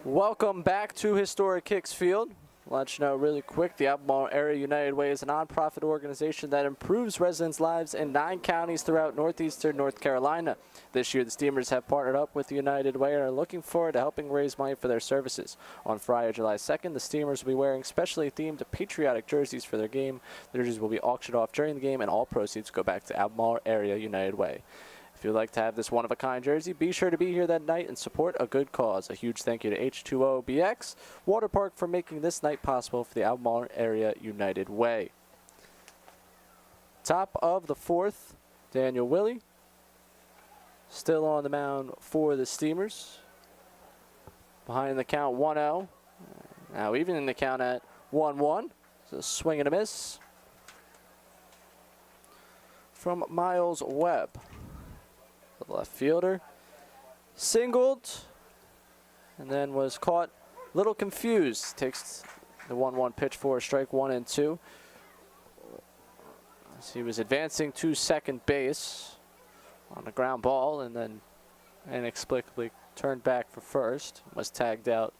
Welcome back to Historic Kicks Field. Let you know really quick, the Albemarle Area United Way is a nonprofit organization that improves residents' lives in 9 counties throughout northeastern North Carolina. This year, the Steamers have partnered up with the United Way and are looking forward to helping raise money for their services. On Friday, July 2nd, the Steamers will be wearing specially themed patriotic jerseys for their game. The jerseys will be auctioned off during the game, and all proceeds go back to Albemarle Area United Way. If you'd like to have this one-of-a-kind jersey, be sure to be here that night and support a good cause. A huge thank you to H2OBX Water Park for making this night possible for the Albemarle Area United Way. Top of the 4th, Daniel Willey. Still on the mound for the Steamers. Behind the count 1-0. Now even in the count at 1-1. So swing and a miss from Miles Webb. The left fielder singled and then was caught a little confused. Takes the 1-1 pitch for a strike, 1-2. As he was advancing to second base on a ground ball and then inexplicably turned back for first. Was tagged out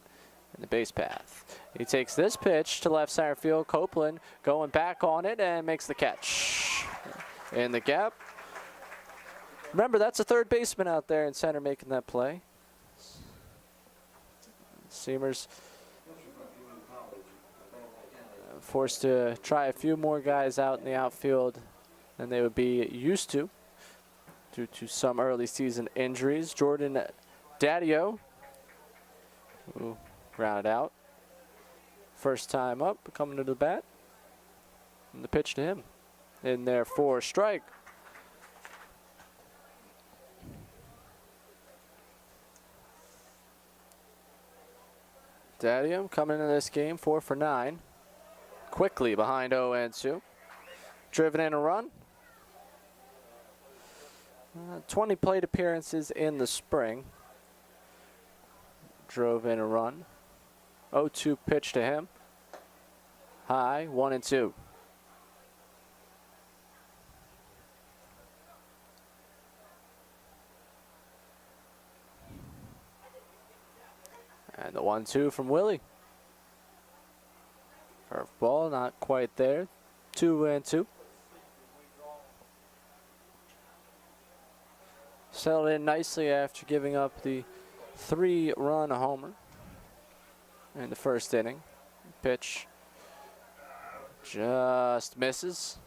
in the base path. He takes this pitch to left center field. Copeland going back on it and makes the catch in the gap. Remember, that's a third baseman out there in center making that play. Steamers forced to try a few more guys out in the outfield than they would be used to due to some early season injuries. Jordan Daddio, who grounded out. First time up, coming to the bat. And the pitch to him. In there for a strike. Daddio coming into this game 4 for 9. Quickly behind 0-2. Driven in a run. 20 plate appearances in the spring. Drove in a run. 0-2 pitch to him. High, 1-2. And the 1-2 from Willie. Curveball, not quite there. 2-2. Settled in nicely after giving up the 3-run homer in the first inning. Pitch just misses.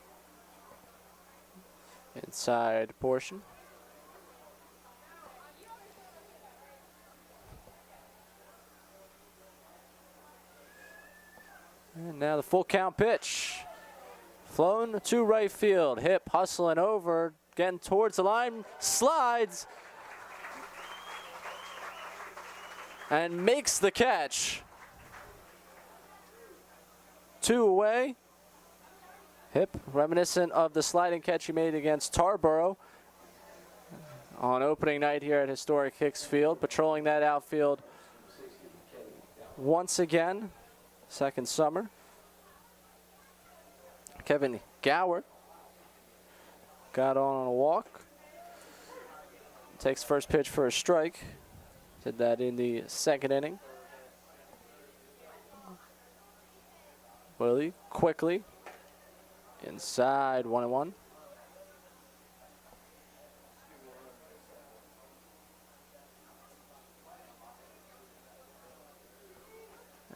Inside portion. And now the full count pitch. Flown to right field. Hip hustling over. Getting towards the line. Slides. And makes the catch. 2 away. Hip, reminiscent of the sliding catch he made against Tarboro on opening night here at Historic Kicks Field. Patrolling that outfield once again. Second summer. Kevin Gower got on a walk. Takes first pitch for a strike. Did that in the second inning. Willie quickly inside 1-1.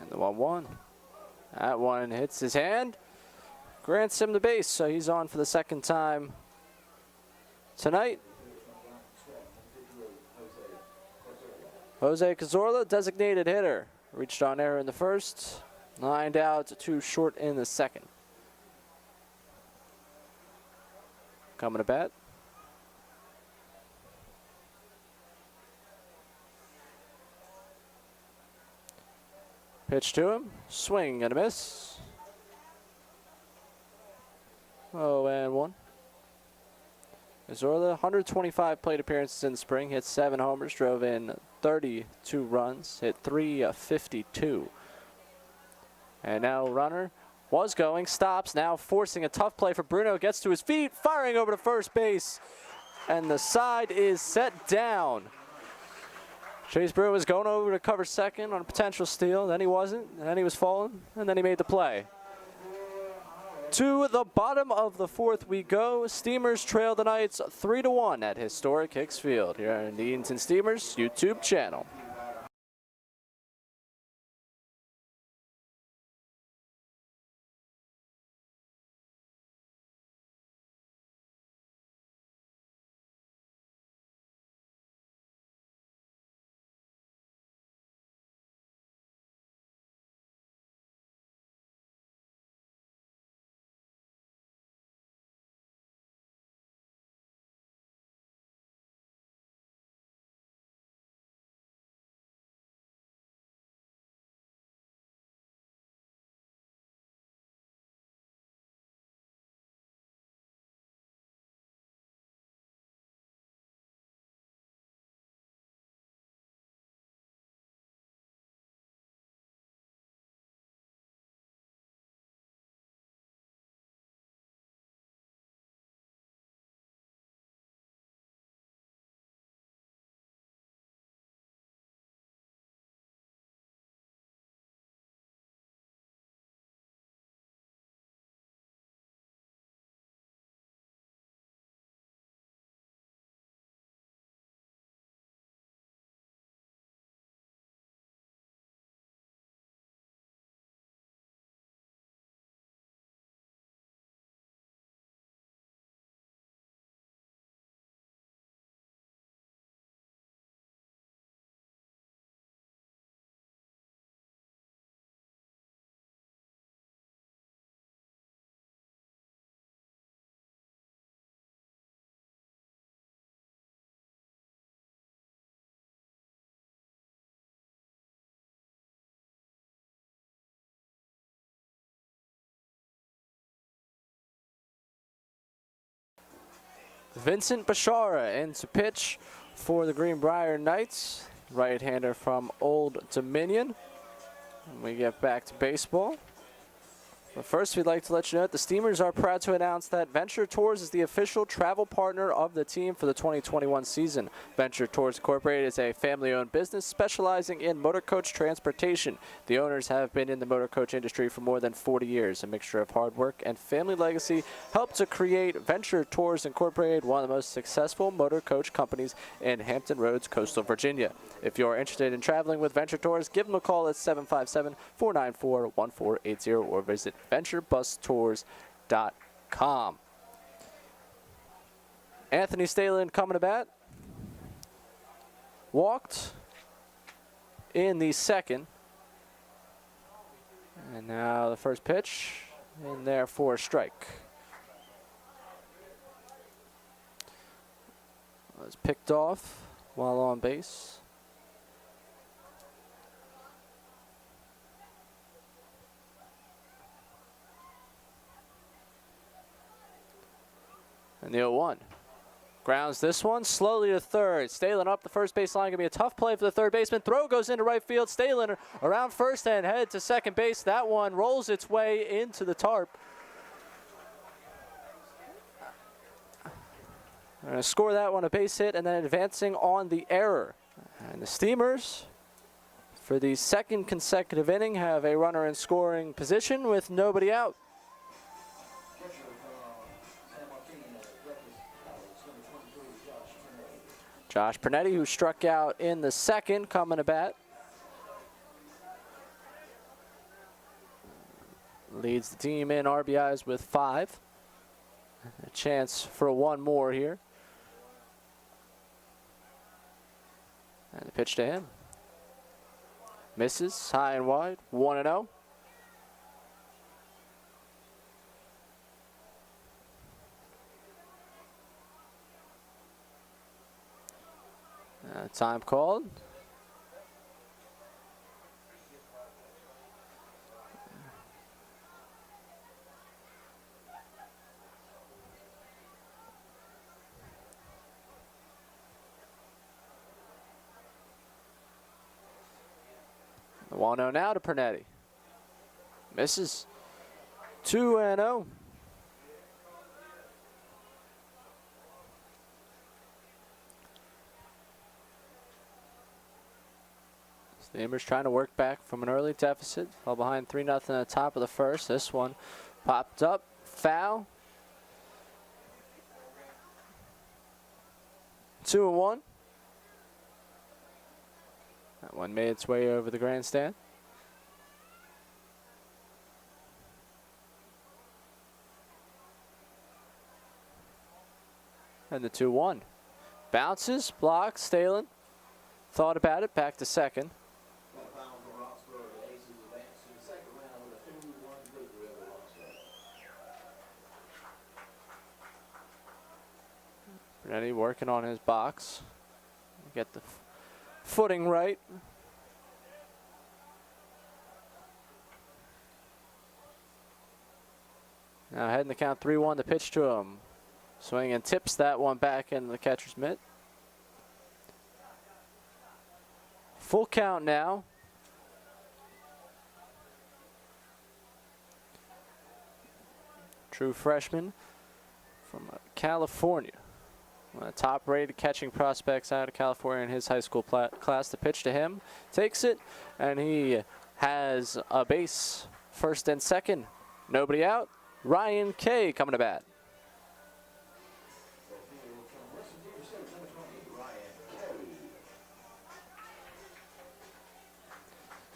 And the 1-1. That one hits his hand. Grants him the base, so he's on for the second time tonight. Jose Cazorla, designated hitter. Reached on error in the first. Lined out, 2 short in the second. Coming to bat. Pitch to him. Swing and a miss. 0-1. Cazorla, 125 plate appearances in the spring. Hit 7 homers. Drove in 32 runs. Hit 352. And now runner was going, stops, now forcing a tough play for Bruno, gets to his feet, firing over to first base, and the side is set down. Chase Brewer was going over to cover second on a potential steal. Then he wasn't. And then he was falling. And then he made the play. To the bottom of the fourth we go. Steamers trail the Knights 3-1 at historic Hicks Field here in the Edenton Steamers YouTube channel. Vincent Bashara in to pitch for the Greenbrier Knights. Right-hander from Old Dominion. And we get back to baseball. But first, we'd like to let you know that the Steamers are proud to announce that Venture Tours is the official travel partner of the team for the 2021 season. Venture Tours Incorporated is a family-owned business specializing in motor coach transportation. The owners have been in the motor coach industry for more than 40 years. A mixture of hard work and family legacy helped to create Venture Tours Incorporated, one of the most successful motor coach companies in Hampton Roads, coastal Virginia. If you're interested in traveling with Venture Tours, give them a call at 757-494-1480 or visit VentureBusTours.com. Anthony Stalemate coming to bat. Walked in the second. And now the first pitch in there for a strike. Was picked off while on base. And the 0-1. Grounds this one slowly to third. Stalemate up the first base line. Going to be a tough play for the third baseman. Throw goes into right field. Stalemate around first and head to second base. That one rolls its way into the tarp. They're going to score that one a base hit and then advancing on the error. And the Steamers, for the second consecutive inning, have a runner in scoring position with nobody out. Josh Pernetti, who struck out in the second, coming to bat. Leads the team in RBIs with 5. A chance for one more here. And the pitch to him. Misses, high and wide, 1-0. Time called. The 1-0 now to Pernetti. Misses. 2-0. Steamers trying to work back from an early deficit. Fell behind 3-0 at the top of the first. This one popped up. Foul. 2-1. That one made its way over the grandstand. And the 2-1. Bounces, blocks, Stalen. Thought about it, back to second. Ready, working on his box. Get the footing right. Now heading the count 3-1, the pitch to him. Swing and tips that one back in the catcher's mitt. Full count now. True freshman from California. One of the top-rated catching prospects out of California in his high school class. The pitch to him, takes it, and he has a base, first and second. Nobody out. Ryan Kay coming to bat.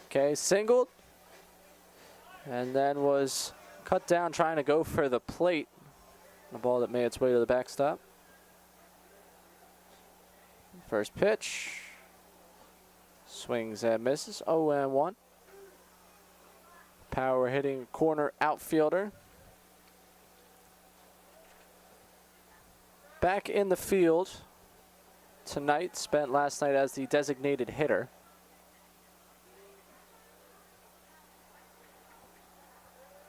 Kay singled, and then was cut down trying to go for the plate. The ball that made its way to the backstop. First pitch, swings and misses, 0-1. Power hitting corner outfielder. Back in the field tonight, spent last night as the designated hitter.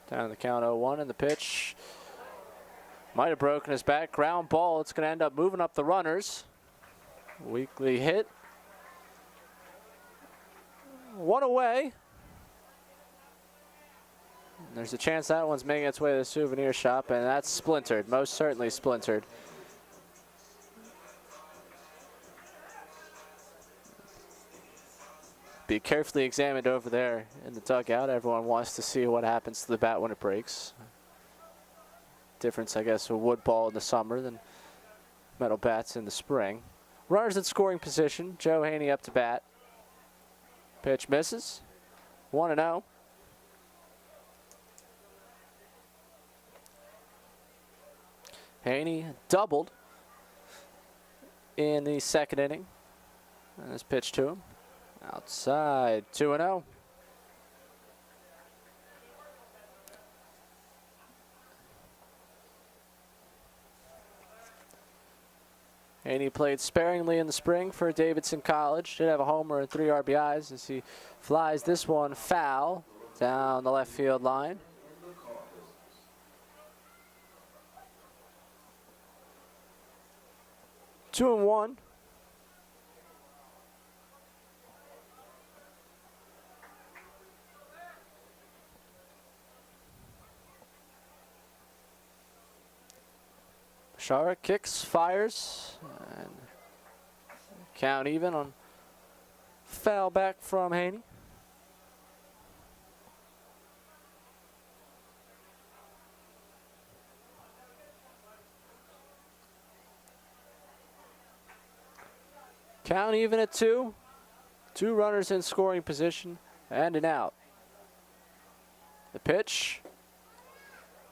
Down the count 0-1, and the pitch might have broken his back. Ground ball, it's going to end up moving up the runners. Weakly hit. One away. And there's a chance that one's making its way to the souvenir shop, and that's splintered, most certainly splintered. Be carefully examined over there in the dugout. Everyone wants to see what happens to the bat when it breaks. Difference, I guess, a wood ball in the summer than metal bats in the spring. Runners in scoring position. Joe Haney up to bat. Pitch misses. 1-0. Haney doubled in the second inning. And this pitch to him. Outside. 2-0. Haney played sparingly in the spring for Davidson College. Did have a homer and 3 RBIs as he flies this one foul down the left field line. Two and one. Bashara kicks, fires, and count even on foul back from Haney. Count even at 2. 2 runners in scoring position and an out. The pitch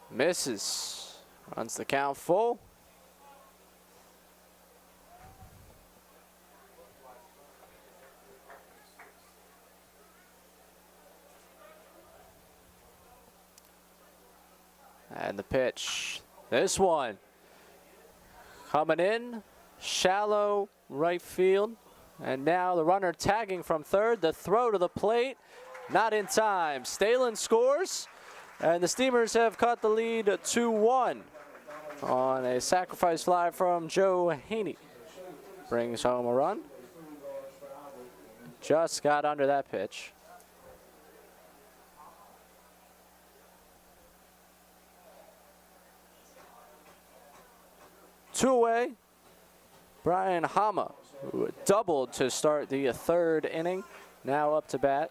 misses. Runs the count full. And the pitch. This one coming in, shallow right field. And now the runner tagging from third. The throw to the plate, not in time. Stalen scores, and the Steamers have cut the lead 2-1 on a sacrifice fly from Joe Haney. Brings home a run. Just got under that pitch. Two away. Brian Hama, who doubled to start the third inning. now up to bat.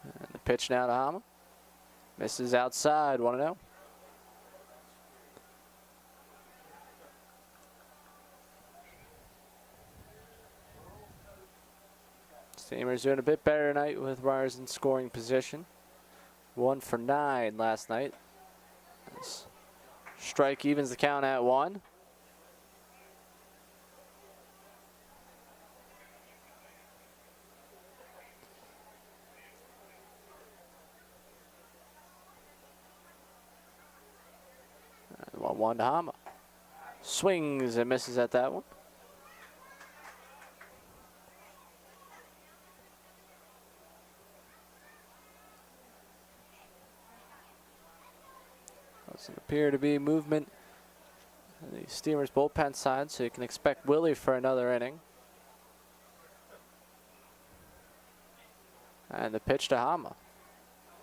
And the pitch now to Hama. Misses outside, 1-0. Steamers doing a bit better tonight with runners in scoring position. 1 for 9 last night. Strike evens the count at 1. And 1-1 to Hama. Swings and misses at that one. Doesn't appear to be movement on the Steamers bullpen side, so you can expect Willie for another inning. And the pitch to Hama.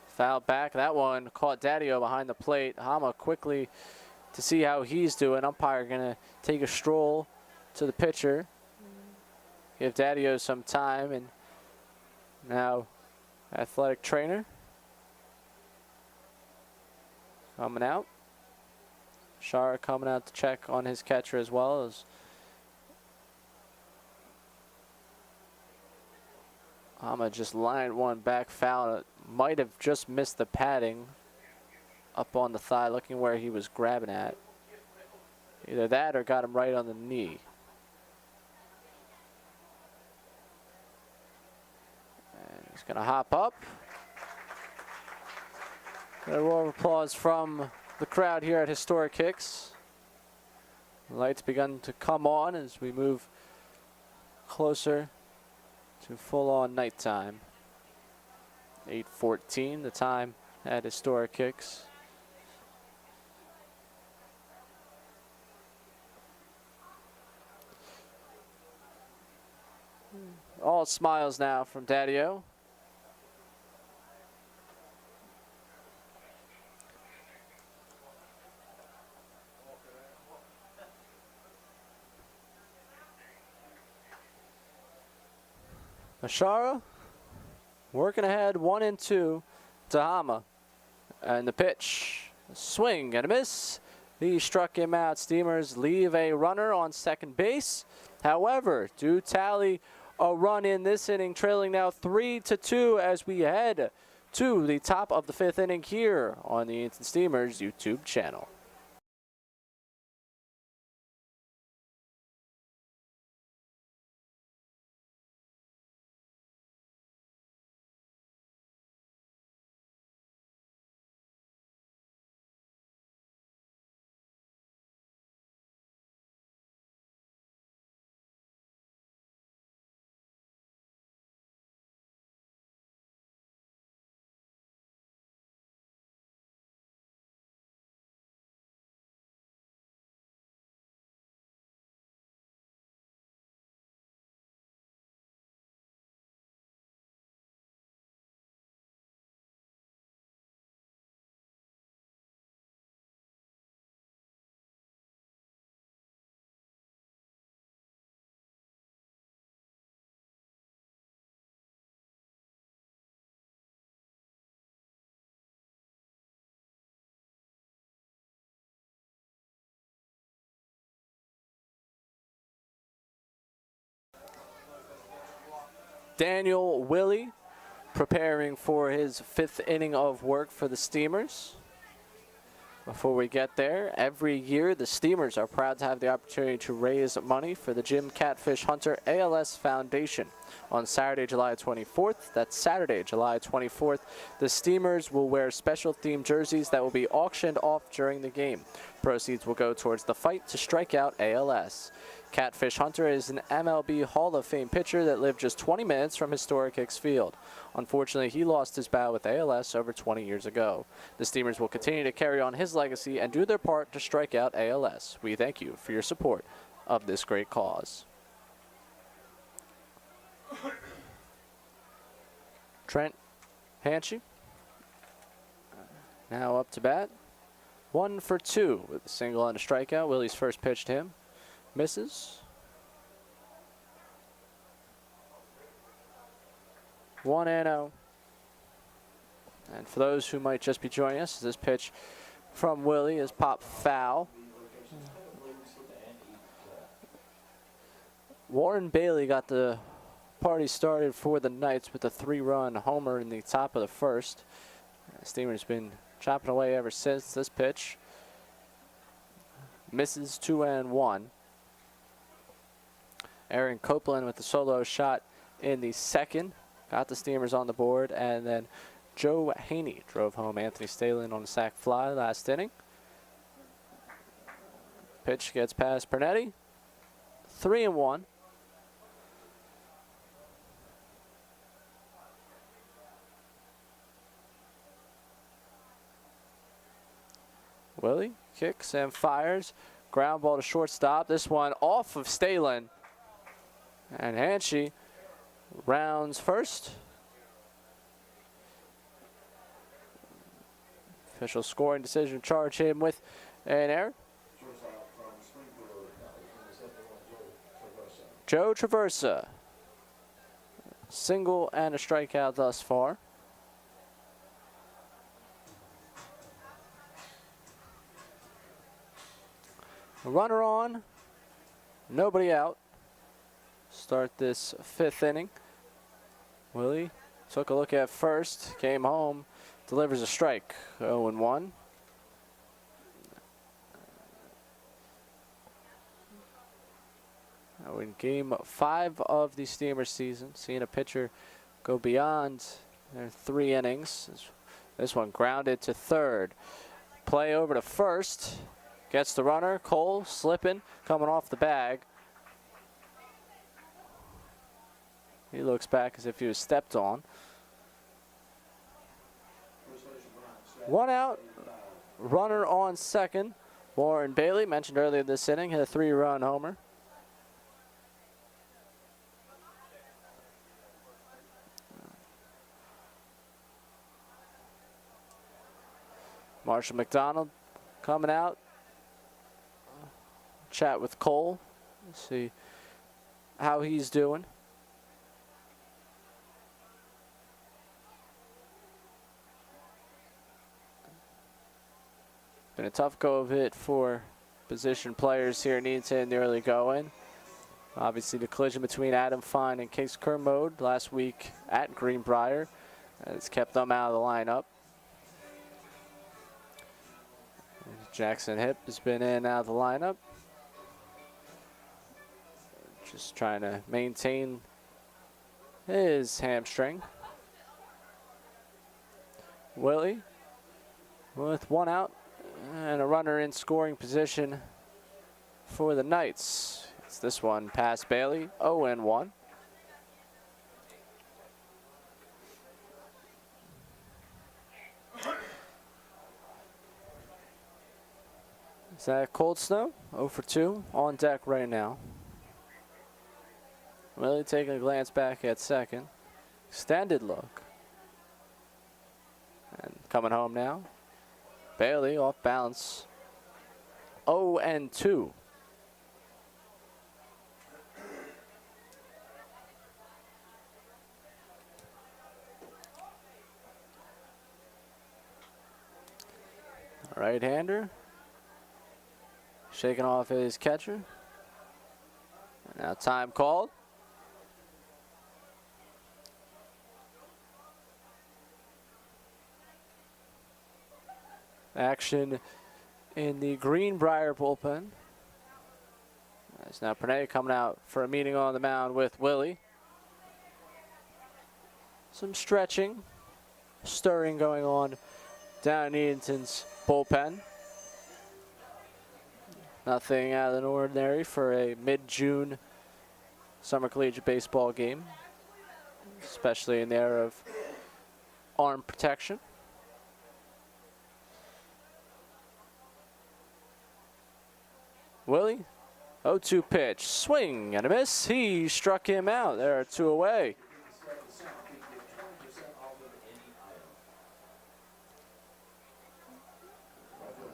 Foul back. That one caught Daddio behind the plate. Hama quickly to see how he's doing. Umpire going to take a stroll to the pitcher. Give Daddio some time. And now athletic trainer coming out. Shara coming out to check on his catcher as well. As Hama just lined one back foul. It might have just missed the padding up on the thigh, looking where he was grabbing at. Either that or got him right on the knee. And he's going to hop up. A roar of applause from the crowd here at Historic Kicks. The lights begun to come on as we move closer to full-on nighttime. 8:14 the time at Historic Kicks. All smiles now from Daddio. Ashara working ahead 1-2 to Hama. And the pitch, a swing and a miss. He struck him out. Steamers leave a runner on second base. However, do tally a run in this inning, trailing now 3-2 as we head to the top of the 5th inning here on the Edenton Steamers YouTube channel. Daniel Willie preparing for his 5th inning of work for the Steamers. Before we get there, every year the Steamers are proud to have the opportunity to raise money for the Jim Catfish Hunter ALS Foundation. On Saturday, July 24th, that's Saturday, July 24th, the Steamers will wear special themed jerseys that will be auctioned off during the game. Proceeds will go towards the fight to strike out ALS. Catfish Hunter is an MLB Hall of Fame pitcher that lived just 20 minutes from Historic Hicks Field. Unfortunately, he lost his battle with ALS over 20 years ago. The Steamers will continue to carry on his legacy and do their part to strike out ALS. We thank you for your support of this great cause. Trent Hanchy now up to bat. 1 for 2 with a single and a strikeout. Willie's first pitch to him misses. 1-0. And for those who might just be joining us, this pitch from Willie is popped foul. Warren Bailey got the party started for the Knights with a 3-run homer in the top of the first. Steamer's been chopping away ever since. This pitch misses. 2-1. Aaron Copeland with the solo shot in the second. Got the Steamers on the board, and then Joe Haney drove home Anthony Stalin on a sac fly last inning. Pitch gets past Pernetti. 3-1. Willie kicks and fires. Ground ball to shortstop. This one off of Stalin. And Hanchy rounds first. Official scoring decision, charge him with an error. Joe Traversa. Single and a strikeout thus far. A runner on, nobody out. Start this 5th inning. Willie took a look at first, came home, delivers a strike. 0-1. Now in game 5 of the Steamer season, seeing a pitcher go beyond their 3 innings. This one grounded to third. Play over to first. Gets the runner. Cole slipping, coming off the bag. He looks back as if he was stepped on. 1 out. Runner on second. Warren Bailey, mentioned earlier this inning, hit a 3-run homer. Marshall McDonald coming out. Chat with Cole. See how he's doing. Been a tough go of it for position players here in Edenton in the early going. Obviously the collision between Adam Fine and Case Kermode last week at Greenbrier has kept them out of the lineup. Jackson Hip has been in and out of the lineup. Just trying to maintain his hamstring. Willie with 1 out and a runner in scoring position for the Knights. It's this one past Bailey. 0-1. Zach Cold Snow, 0 for 2 on deck right now. Willie taking a glance back at second. Extended look. And coming home now. Bailey off balance. 0-2. Right-hander. Shaking off his catcher. Now time called. Action in the Greenbrier bullpen. It's now Pernetti coming out for a meeting on the mound with Willie. Some stretching, stirring going on down in Edenton's bullpen. Nothing out of the ordinary for a mid-June summer collegiate baseball game, especially in the era of arm protection. Willie, 0-2 pitch, swing and a miss. He struck him out. There are 2 away.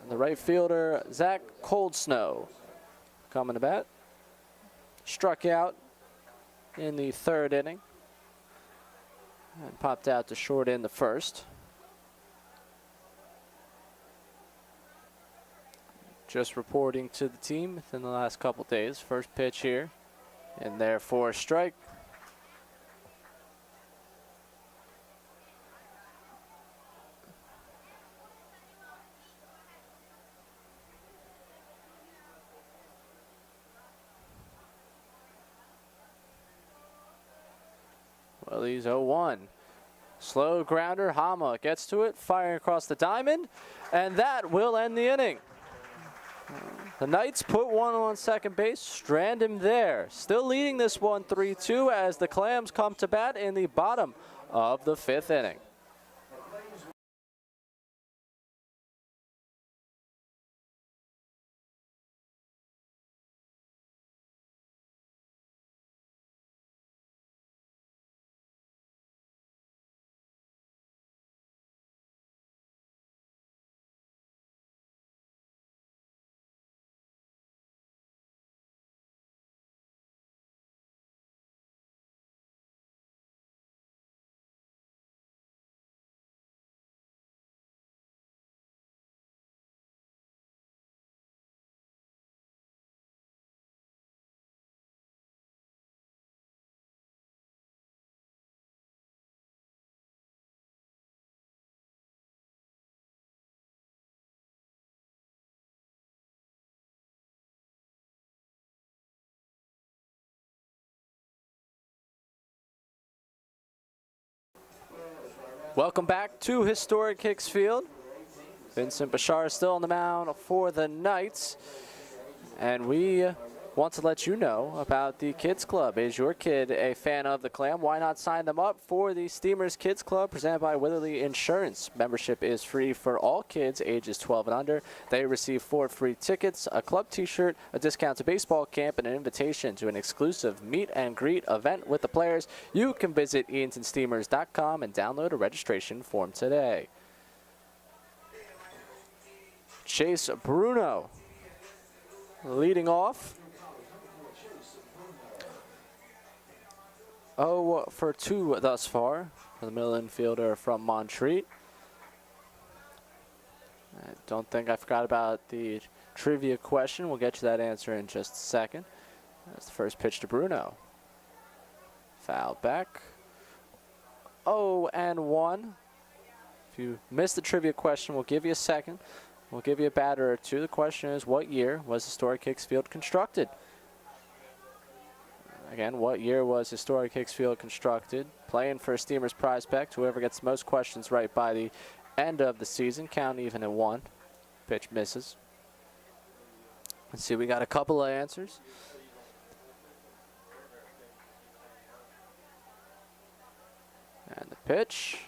The right fielder, Zach Coldsnow, coming to bat. Struck out in the 3rd inning and popped out to short in the 1st. Just reporting to the team within the last couple days. First pitch here, and there for a strike. Well, he's 0-1. Slow grounder, Hama gets to it, firing across the diamond, and that will end the inning. The Knights put one on second base, strand him there. Still leading this one 3-2 as the Clams come to bat in the bottom of the 5th inning. Welcome back to Historic Hicks Field. Vincent Bashar is still on the mound for the Knights. And we want to let you know about the Kids Club. Is your kid a fan of the Clam? Why not sign them up for the Steamers Kids Club presented by Witherly Insurance? Membership is free for all kids ages 12 and under. They receive 4 free tickets, a club t-shirt, a discount to baseball camp, and an invitation to an exclusive meet and greet event with the players. You can visit edentonsteamers.com and download a registration form today. Chase Bruno leading off. 0 for 2 thus far for the middle infielder from Montreat. I don't think I forgot about the trivia question. We'll get you that answer in just a second. That's the first pitch to Bruno. Foul back. 0-1. If you missed the trivia question, we'll give you a second. We'll give you a batter or two. The question is, what year was Historic Hicks Field constructed? Again, what year was Historic Hicks Field constructed? Playing for Steamers Prospect. Whoever gets the most questions right by the end of the season, count even at 1. Pitch misses. Let's see, we got a couple of answers. And the pitch.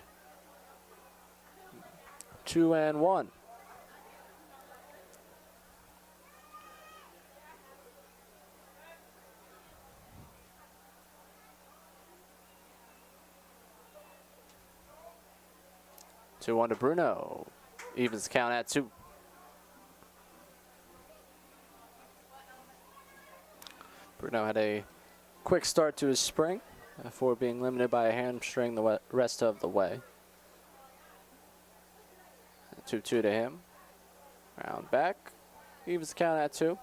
2-1. Two one to Bruno. Evens the count at 2. Bruno had a quick start to his spring before being limited by a hamstring the rest of the way. 2-2 to him. Round back. Evens the count at 2.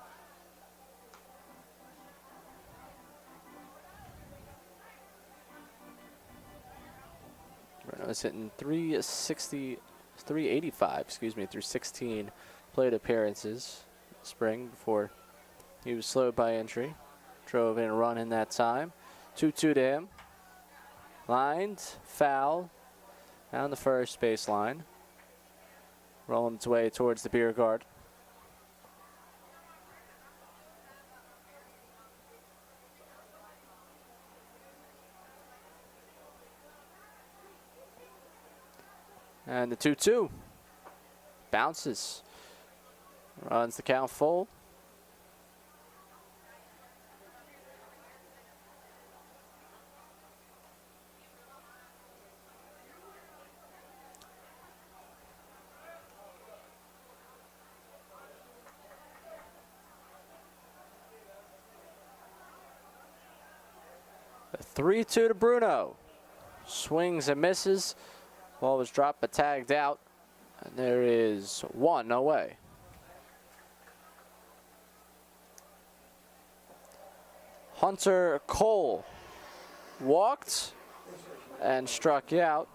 Bruno is hitting 385, through 16 plate appearances spring before he was slowed by injury. Drove in a run in that time. 2-2 to him. Lined, foul, down the first baseline. Rolling its way towards the beer guard. And the 2-2 bounces, runs the count full. 3-2 to Bruno. Swings and misses. Ball was dropped but tagged out. And there is one away. Hunter Cole walked and struck out.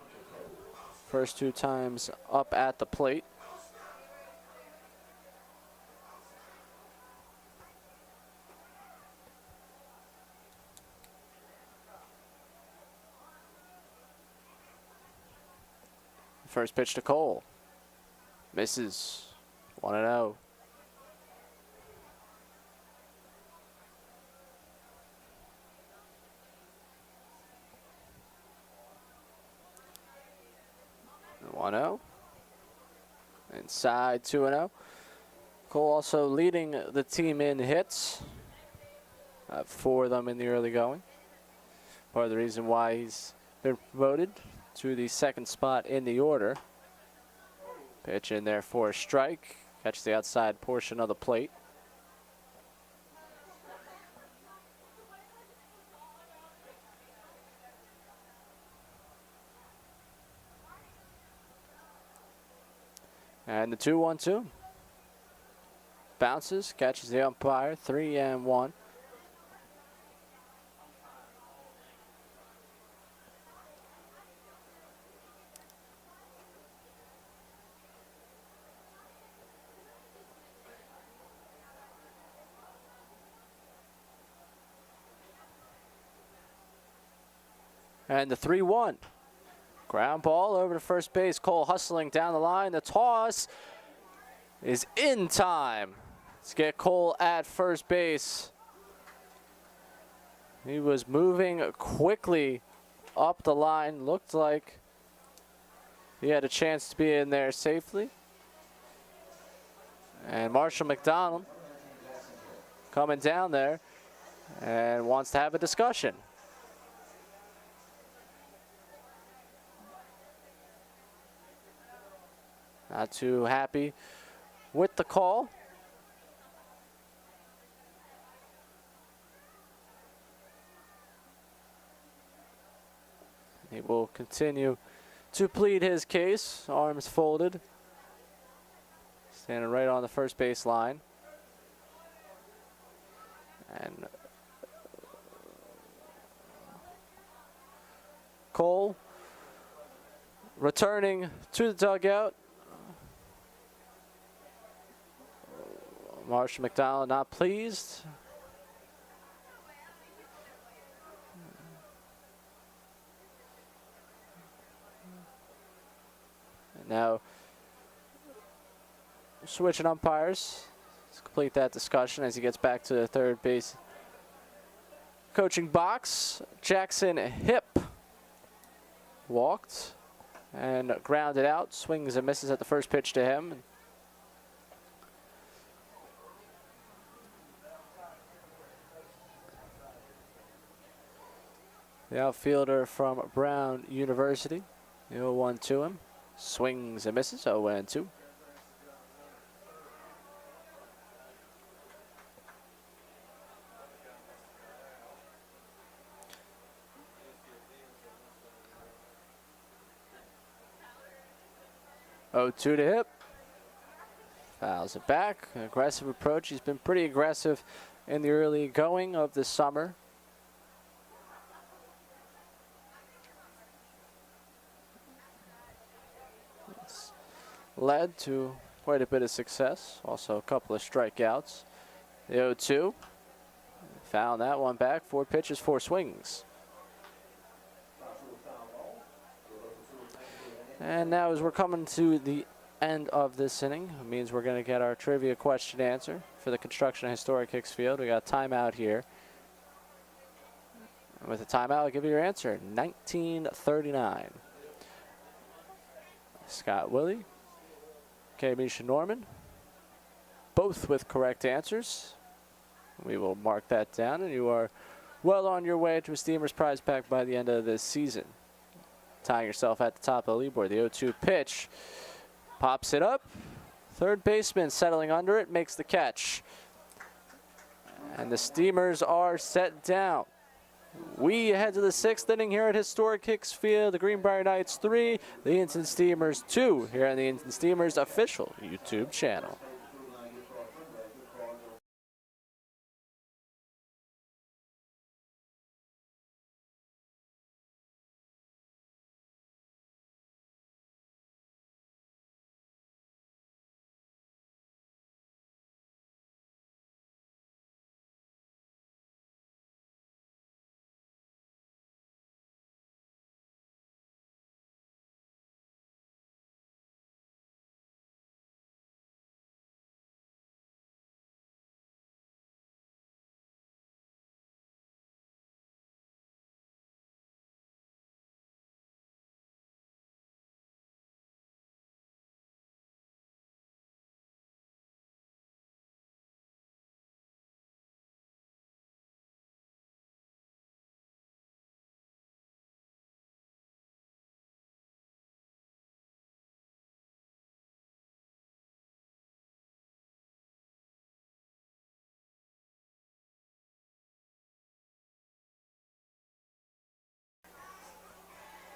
First 2 times up at the plate. First pitch to Cole. Misses. 1-0. Inside 2-0. Cole also leading the team in hits. 4 of them in the early going. Part of the reason why he's been promoted to the 2nd spot in the order. Pitch in there for a strike. Catch the outside portion of the plate. And the 2-1-2. Bounces, catches the umpire, 3-1. And the 3-1. Ground ball over to first base. Cole hustling down the line. The toss is in time. Let's get Cole at first base. He was moving quickly up the line. Looked like he had a chance to be in there safely. And Marshall McDonald coming down there and wants to have a discussion. Not too happy with the call. He will continue to plead his case, arms folded. Standing right on the first base line. And Cole returning to the dugout. Marshall McDonald not pleased. And now switching umpires to complete that discussion as he gets back to the third base coaching box. Jackson Hip walked and grounded out. Swings and misses at the first pitch to him. The outfielder from Brown University, the 0-1 to him. Swings and misses, 0-2. To Hip. Fouls it back. Aggressive approach. He's been pretty aggressive in the early going of the summer. Led to quite a bit of success. Also a couple of strikeouts. The 0-2. Found that one back. 4 pitches, 4 swings. And now as we're coming to the end of this inning, it means we're going to get our trivia question answer for the construction of historic Hicks Field. We got a timeout here. And with a timeout, I'll give you your answer. 1939. Scott Willie. Okay, Misha Norman, both with correct answers. We will mark that down, and you are well on your way to a Steamers prize pack by the end of this season. Tying yourself at the top of the leaderboard. The 0-2 pitch pops it up. Third baseman settling under it, makes the catch. And the Steamers are set down. We head to the 6th inning here at Historic Hicks Field. The Greenbrier Knights 3, the Edenton Steamers 2 here on the Edenton Steamers official YouTube channel.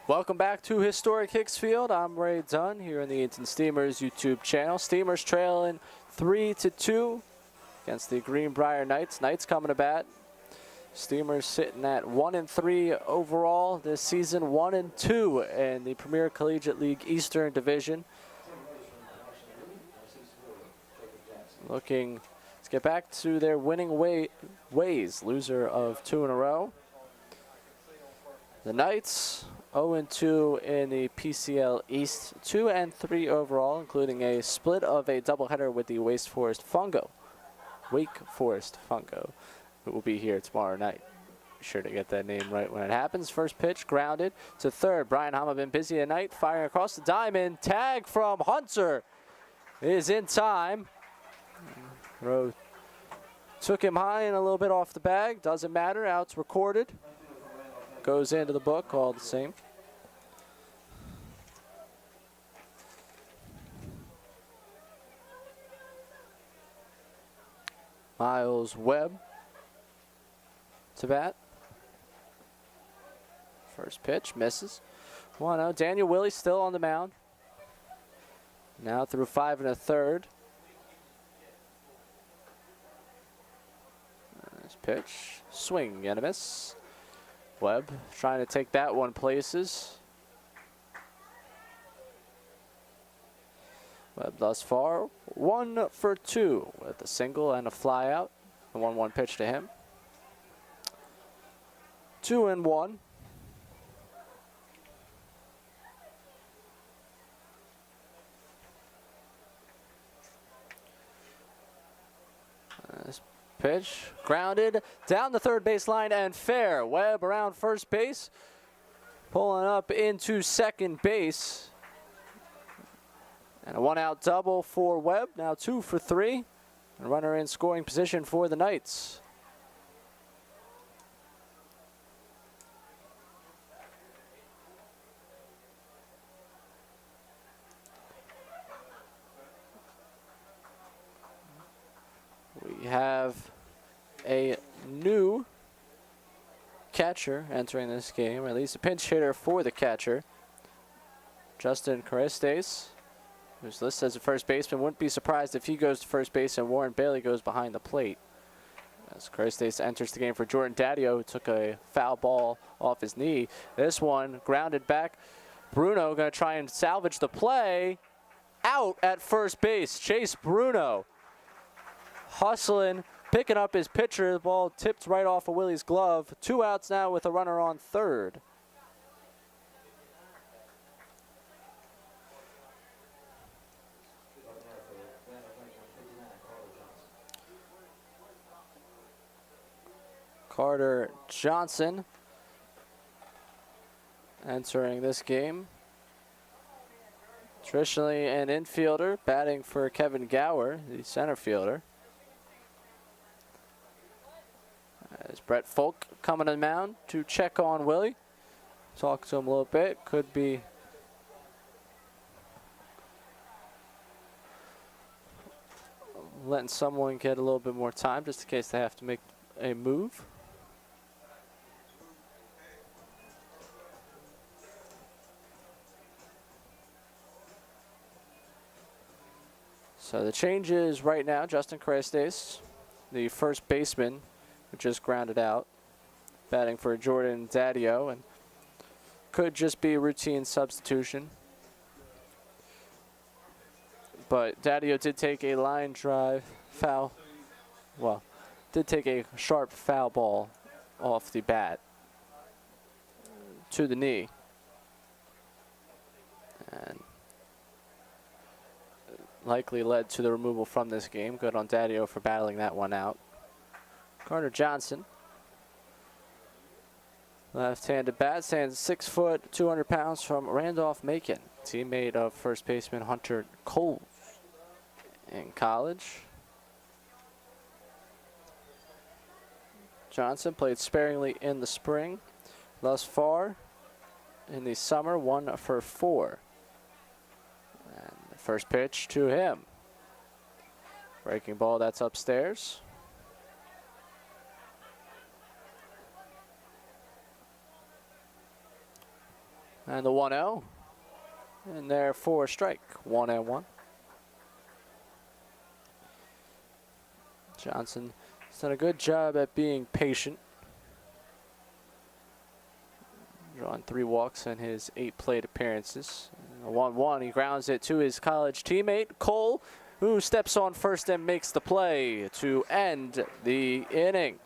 Welcome back to Historic Hicks Field. I'm Ray Dunn here on the Edenton Steamers YouTube channel. Steamers trailing 3-2 against the Greenbrier Knights. Knights coming to bat. Steamers sitting at 1-3 overall this season, 1-2 in the Premier Collegiate League Eastern Division. Looking to get back to their winning ways. Loser of 2 in a row. The Knights 0-2 in the PCL East, 2-3 overall, including a split of a doubleheader with the Wake Forest Fungo, who will be here tomorrow night. Be sure to get that name right when it happens. First pitch grounded to third. Brian Hama been busy tonight, firing across the diamond. Tag from Hunter is in time. Rowe took him high and a little bit off the bag. Doesn't matter. Outs recorded. Goes into the book all the same. Miles Webb to bat. First pitch misses. 1-0. Daniel Willey still on the mound. Now through 5 1/3. Nice pitch. Swing and a miss. Webb trying to take that one places. Webb thus far 1 for 2 with a single and a fly out. The 1-1 pitch to him. 2-1. This pitch grounded down the third baseline and fair. Webb around first base, pulling up into second base. And a 1-out double for Webb, now 2 for 3. A runner in scoring position for the Knights. We have a new catcher entering this game, or at least a pinch hitter for the catcher. Justin Carestes, who's listed as a first baseman. Wouldn't be surprised if he goes to first base and Warren Bailey goes behind the plate. As Carestes enters the game for Jordan Daddio, who took a foul ball off his knee. This one grounded back. Bruno going to try and salvage the play. Out at first base. Chase Bruno hustling, picking up his pitcher. The ball tipped right off of Willie's glove. 2 outs now with a runner on third. Carter Johnson entering this game. Traditionally an infielder, batting for Kevin Gower, the center fielder. As Brett Folk coming to the mound to check on Willie. Talk to him a little bit. Could be letting someone get a little bit more time just in case they have to make a move. So the changes right now, Justin Crestes, the first baseman, who just grounded out, batting for Jordan Daddio, and could just be a routine substitution. But Daddio did take a line drive foul. Well, did take a sharp foul ball off the bat to the knee. And likely led to the removal from this game. Good on Daddio for battling that one out. Carter Johnson, left-handed bat, stands 6 foot, 200 pounds from Randolph-Macon, teammate of first baseman Hunter Cole in college. Johnson played sparingly in the spring. Thus far, in the summer, 1 for 4. And the first pitch to him. Breaking ball, that's upstairs. And the 1-0. And there for a strike. 1-1. Johnson has done a good job at being patient. Drawn 3 walks in his 8 plate appearances. 1-1, he grounds it to his college teammate, Cole, who steps on first and makes the play to end the inning.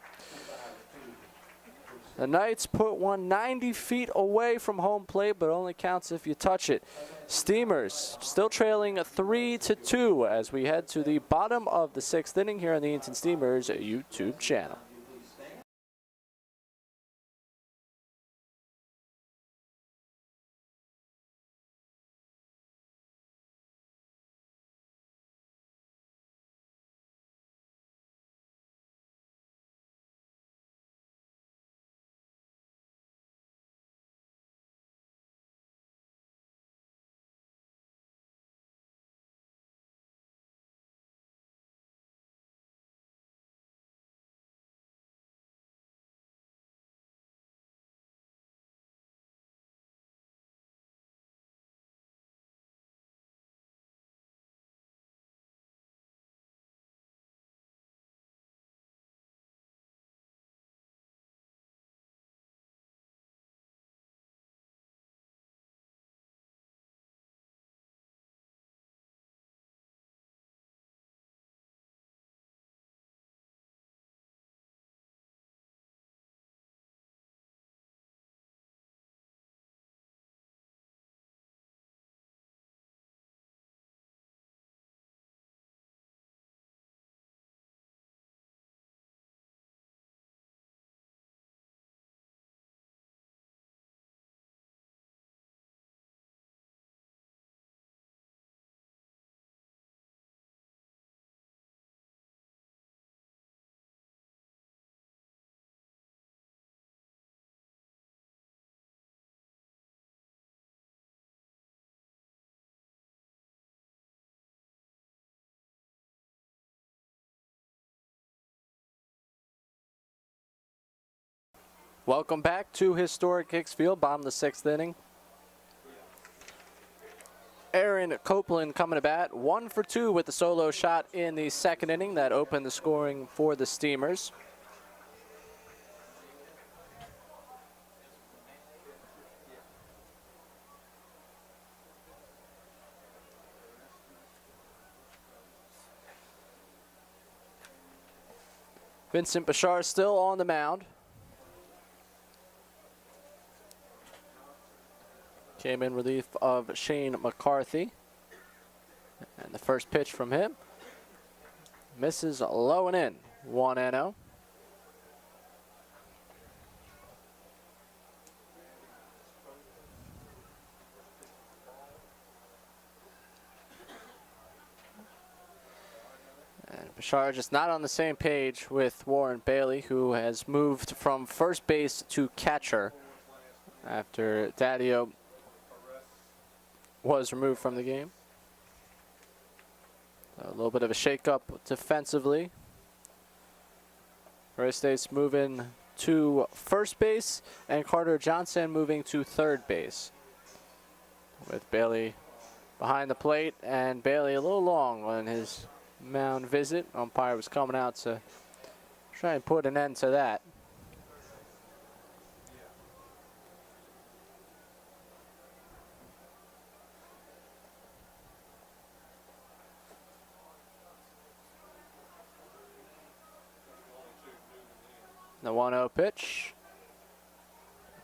The Knights put one 90 feet away from home plate, but only counts if you touch it. Steamers still trailing 3-2 as we head to the bottom of the 6th inning here on the Edenton Steamers YouTube channel. Welcome back to historic Hicks Field, bottom of the 6th inning. Aaron Copeland coming to bat, 1 for 2 with the solo shot in the 2nd inning that opened the scoring for the Steamers. Vincent Bashar still on the mound. Came in relief of Shane McCarthy. And the first pitch from him misses low and in. 1-0. And Bashar just not on the same page with Warren Bailey, who has moved from first base to catcher after Daddio was removed from the game. A little bit of a shake-up defensively. Crestes moving to first base, and Carter Johnson moving to third base, with Bailey behind the plate, and Bailey a little long on his mound visit. Umpire was coming out to try and put an end to that. The 1-0 pitch.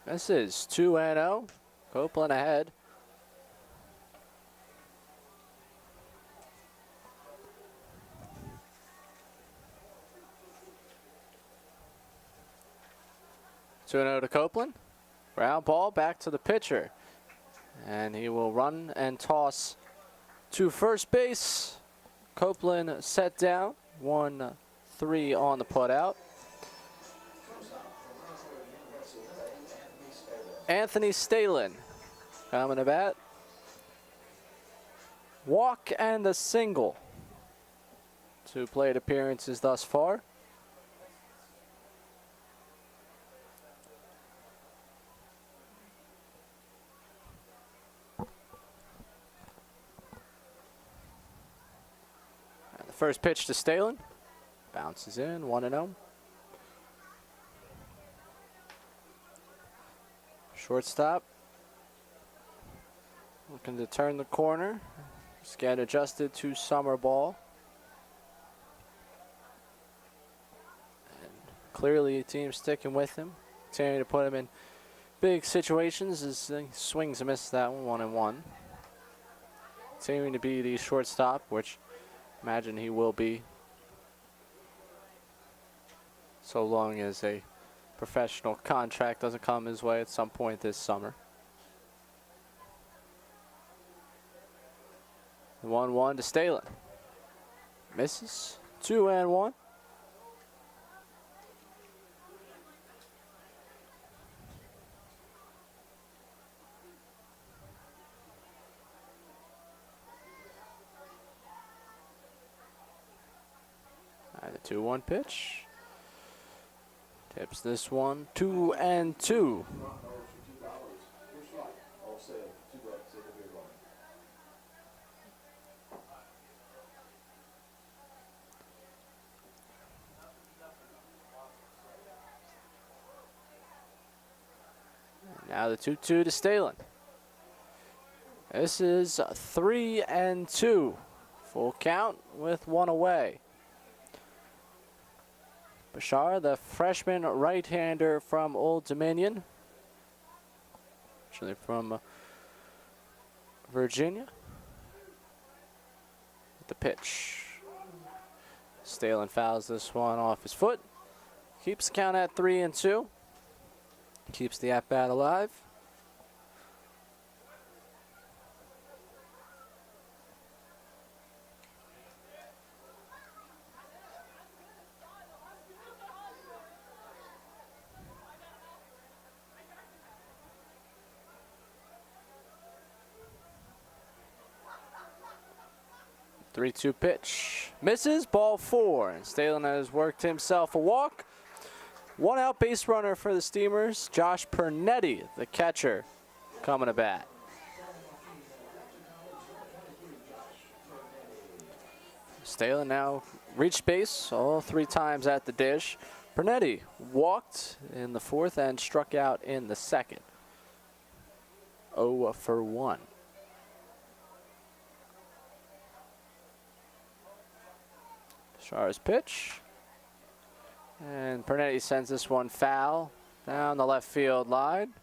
This is 2-0. Copeland ahead. Two 2-0 to Copeland. Ground ball back to the pitcher. And he will run and toss to first base. Copeland set down. 1-3 on the putout. Anthony Stalin coming to bat. Walk and a single. 2 plate appearances thus far. And the first pitch to Stalin. Bounces in, 1-0. Shortstop looking to turn the corner. Just get adjusted to summer ball. And clearly a team sticking with him. Continuing to put him in big situations as he swings and misses that one, 1-1. Continuing to be the shortstop, which I imagine he will be so long as a professional contract doesn't come his way at some point this summer. 1-1 to Stalin. Misses. 2-1. And the 2-1 pitch. Tips this one, 2-2. Now the 2-2 to Stalin. This is 3-2. Full count with 1 away. Bashar, the freshman right-hander from Old Dominion. Actually from Virginia. The pitch. Stalin fouls this one off his foot. Keeps the count at 3-2. Keeps the at-bat alive. Three-two pitch. Misses, ball 4. And Stalin has worked himself a walk. 1 out base runner for the Steamers. Josh Pernetti, the catcher, coming to bat. Stalin now reached base all 3 times at the dish. Pernetti walked in the 4th and struck out in the 2nd. 0 for 1. Shar's pitch. And Pernetti sends this one foul down the left field line.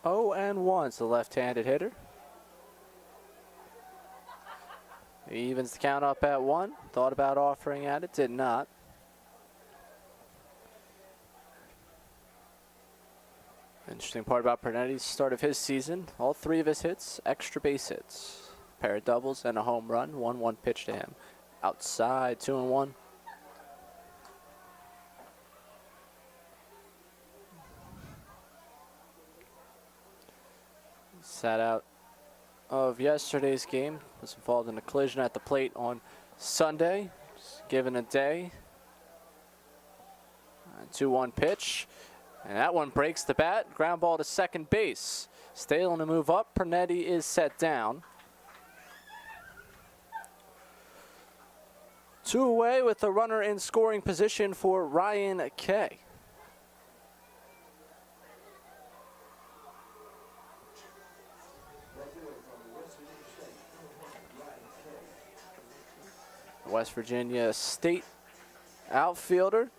Oh, and 1's the left-handed hitter. He evens the count up at 1. Thought about offering at it, did not. Interesting part about Pernetti's start of his season, all 3 of his hits, extra base hits. A pair of doubles and a home run, 1-1 pitch to him. Outside, 2-1. Sat out of yesterday's game. Was involved in a collision at the plate on Sunday. Just given a day. 2-1 pitch. And that one breaks the bat. Ground ball to second base. Stalemate to move up. Pernetti is set down. 2 away with the runner in scoring position for Ryan Kay. West Virginia State outfielder,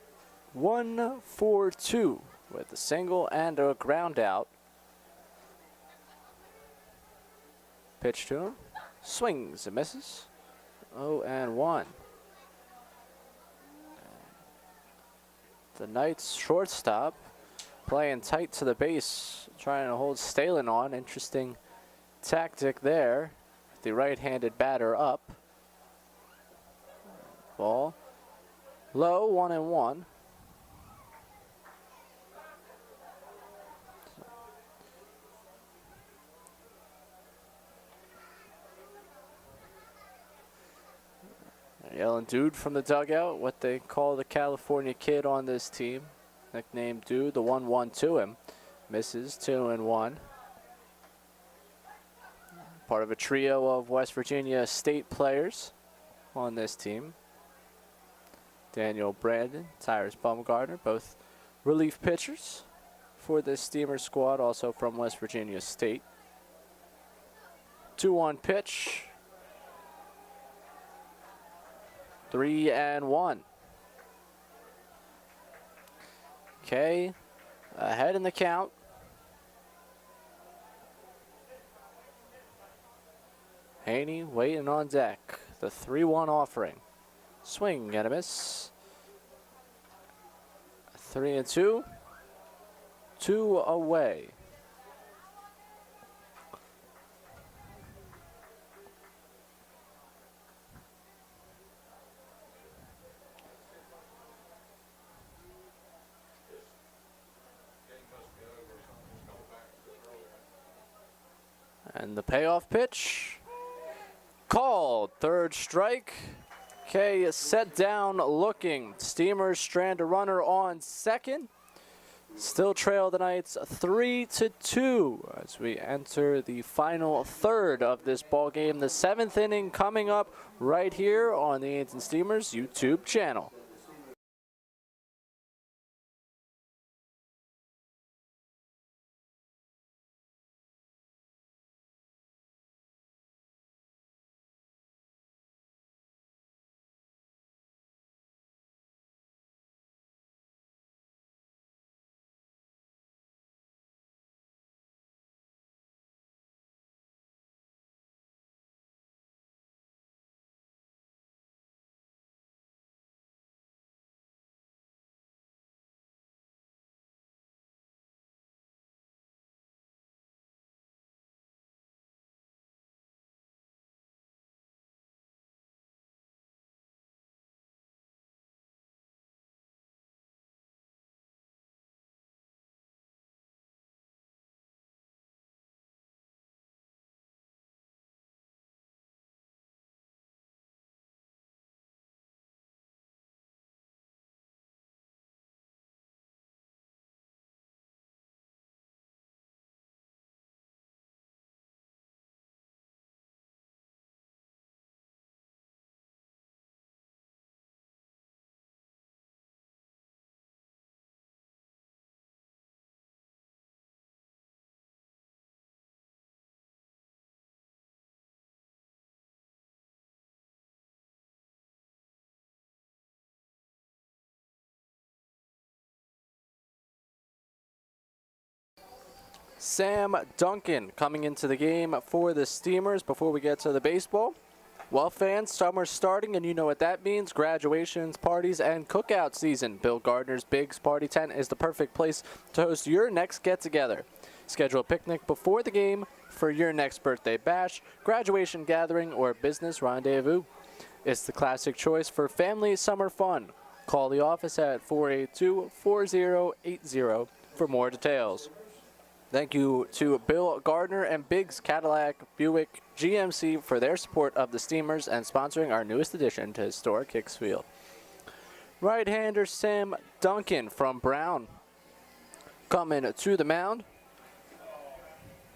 1-for-2 with a single and a ground out. Pitch to him, swings and misses, 0-1. The Knights shortstop playing tight to the base, trying to hold Stalemate on. Interesting tactic there. The right-handed batter up. Ball low, 1-1. Yelling dude from the dugout, what they call the California kid on this team. Nicknamed Dude, the 1-1 to him. Misses, 2-1. Part of a trio of West Virginia State players on this team. Daniel Brandon, Tyrus Baumgartner, both relief pitchers for this Steamer squad, also from West Virginia State. 2-1 pitch. 3-1. Okay, ahead in the count. Haney waiting on deck. The 3-1 offering. Swing and a miss. 3-2. 2 away. And the payoff pitch. Called. Third strike. Kay is set down looking. Steamers strand a runner on second. Still trail the Knights 3-2 as we enter the final third of this ball game. The 7th inning coming up right here on the Edenton Steamers YouTube channel. Sam Duncan coming into the game for the Steamers. Before we get to the baseball, well, fans, summer's starting, and you know what that means. Graduations, parties, and cookout season. Bill Gardner's Biggs Party Tent is the perfect place to host your next get-together. Schedule a picnic before the game for your next birthday bash, graduation gathering, or business rendezvous. It's the classic choice for family summer fun. Call the office at 482-4080 for more details. Thank you to Bill Gardner and Biggs Cadillac Buick GMC for their support of the Steamers and sponsoring our newest addition to historic Hicks Field. Right-hander Sam Duncan from Brown coming to the mound.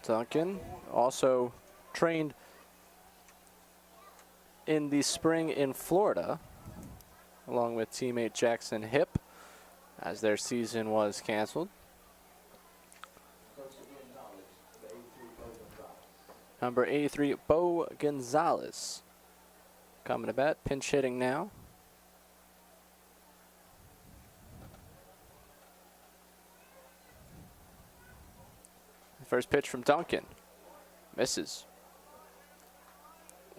Duncan also trained in the spring in Florida, along with teammate Jackson Hipp, as their season was canceled. Number 83, Bo Gonzalez, coming to bat, pinch hitting now. First pitch from Duncan, misses.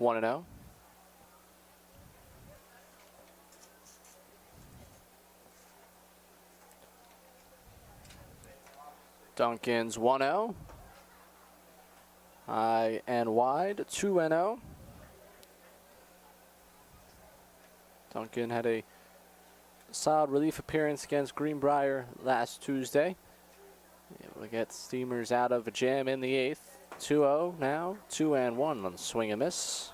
1-0. Duncan's 1-0. High and wide, 2-0. Duncan had a solid relief appearance against Greenbrier last Tuesday. Able to get Steamers out of a jam in the 8th. 2-0 now, 2-1 on swing and miss.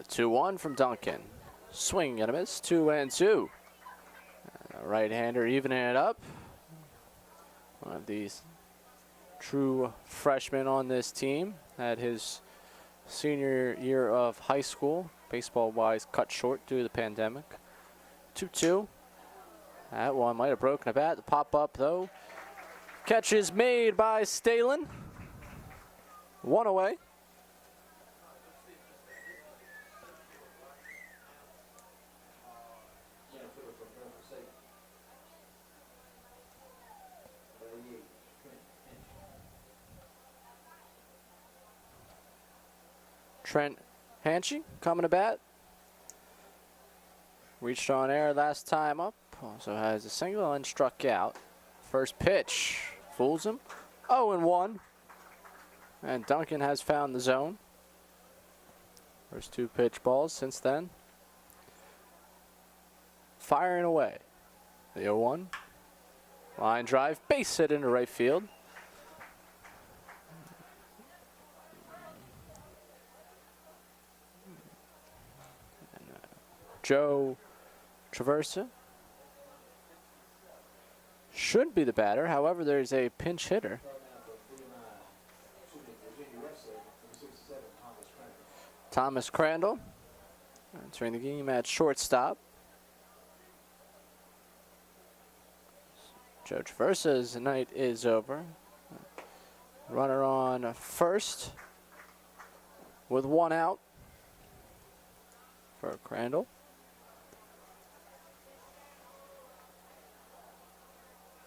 2-1 from Duncan. Swing and a miss, 2-2. Right-hander evening it up. One of these true freshmen on this team. Had his senior year of high school, baseball-wise, cut short due to the pandemic. 2-2. That one might have broken a bat. The pop-up, though. Catch is made by Stalin. 1 away. Trent Hanchy coming to bat. Reached on air last time up. Also has a single and struck out. First pitch fools him. 0-1. And Duncan has found the zone. First 2 pitch balls since then. Firing away. The 0-1. Line drive. Base hit into right field. Joe Traversa should be the batter. However, there's a pinch hitter. Thomas Crandall entering the game at shortstop. Joe Traversa's night is over. Runner on first with 1 out for Crandall.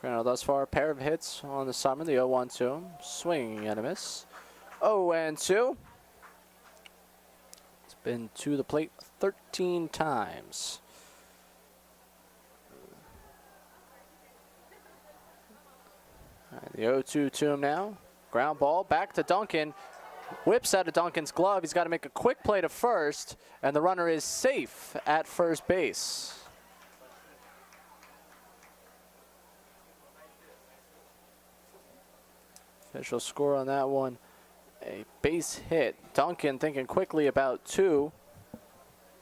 Crandall thus far, a pair of hits on the summer. The 0-1 to him. Swing and a miss. 0-2. It's been to the plate 13 times. Right, the 0-2 to him now. Ground ball back to Duncan. Whips out of Duncan's glove. He's got to make a quick play to first, and the runner is safe at first base. Official score on that one, a base hit. Duncan thinking quickly about 2,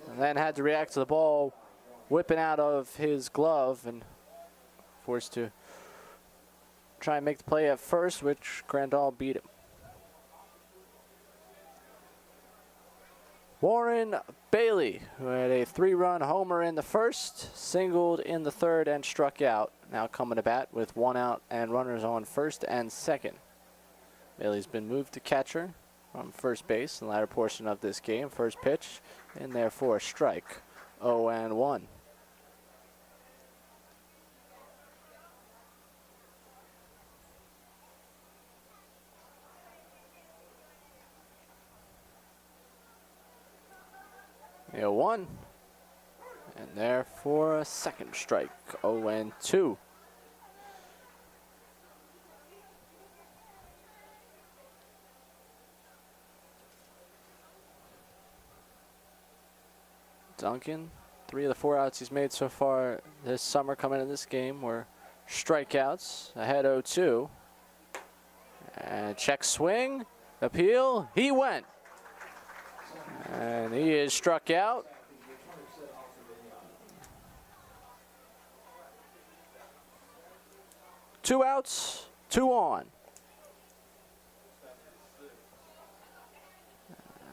and then had to react to the ball whipping out of his glove and forced to try and make the play at first, which Crandall beat him. Warren Bailey, who had a 3-run homer in the first, singled in the third and struck out. Now coming to bat with 1 out and runners on first and second. Bailey's been moved to catcher from first base in the latter portion of this game. First pitch in there for a strike. 0-1. The 0-1. And there for a second strike. 0-2. Duncan, 3 of the 4 outs he's made so far this summer coming in this game were strikeouts. Ahead 0-2. And check swing, appeal, he went. And he is struck out. Two outs, 2 on.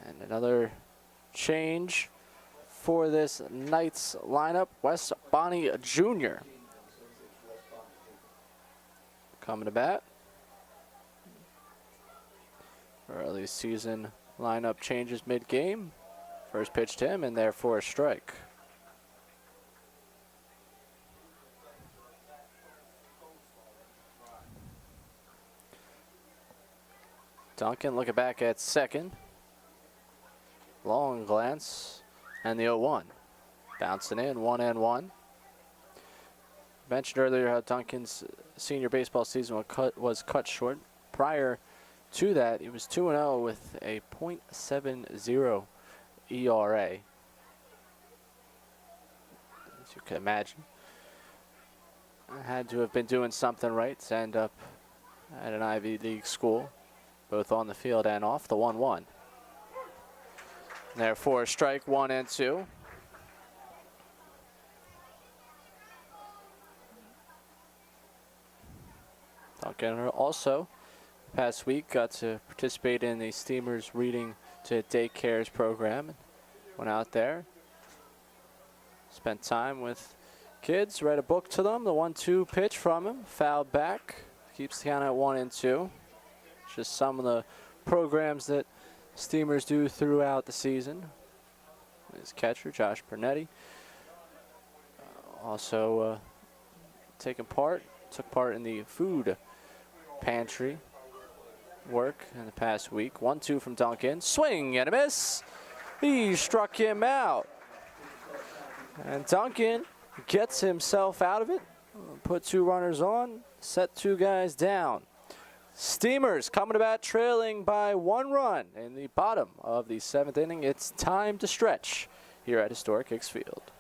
And another change for this Knights lineup. Wes Bonnie Jr. coming to bat. Early season lineup changes mid-game. First pitch to him, and therefore a strike. Duncan looking back at second. Long glance, and the 0-1. Bouncing in, 1-1. Mentioned earlier how Duncan's senior baseball season was cut short. Prior to that, he was 2-0 with a .70 ERA. As you can imagine. Had to have been doing something right to end up at an Ivy League school, both on the field and off. The 1-1. Therefore, a strike, 1-2. Duncan also, past week, got to participate in the Steamers Reading to Daycares program. Went out there, spent time with kids, read a book to them. The 1-2 pitch from him, fouled back, keeps the count at 1-2. Just some of the programs that Steamers do throughout the season. His catcher, Josh Pernetti, also took part in the food pantry work in the past week. 1-2 from Duncan. Swing and a miss. He struck him out. And Duncan gets himself out of it. Put 2 runners on, set 2 guys down. Steamers coming to bat trailing by 1 run in the bottom of the 7th inning. It's time to stretch here at Historic Hicks Field.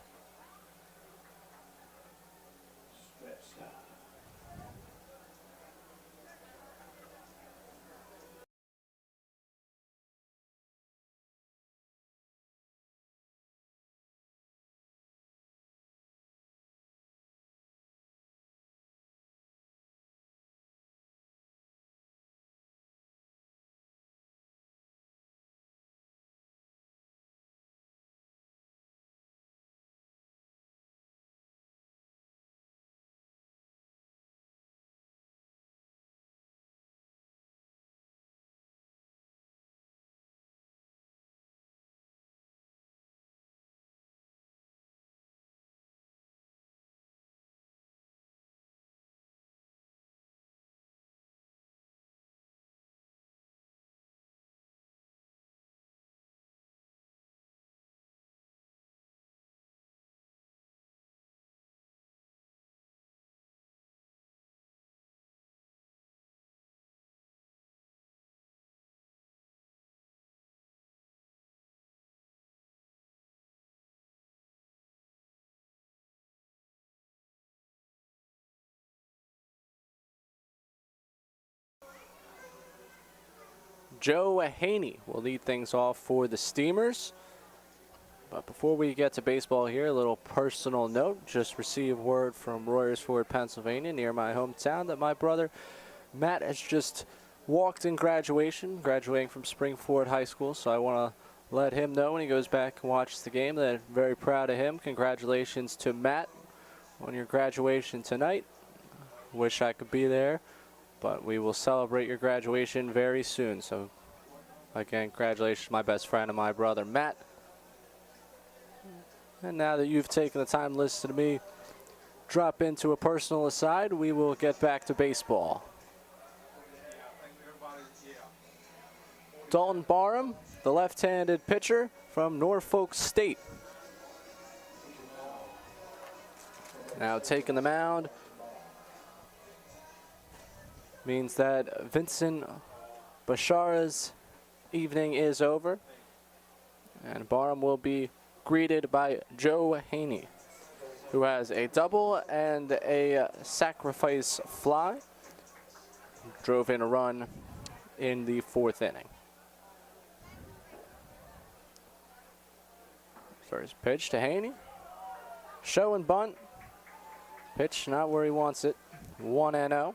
Joe Haney will lead things off for the Steamers. But before we get to baseball here, a little personal note. Just received word from Royersford, Pennsylvania, near my hometown, that my brother Matt has just walked in graduating from Springford High School. So I want to let him know when he goes back and watches the game that I'm very proud of him. Congratulations to Matt on your graduation tonight. Wish I could be there, but we will celebrate your graduation very soon. So again, congratulations to my best friend and my brother Matt. And now that you've taken the time to listen to me drop into a personal aside, we will get back to baseball. Dalton Barham, the left-handed pitcher from Norfolk State. Now taking the mound means that Vincent Bashara's evening is over, and Barham will be greeted by Joe Haney, who has a double and a sacrifice fly. Drove in a run in the 4th inning. First pitch to Haney. Show and bunt. Pitch not where he wants it. 1-0.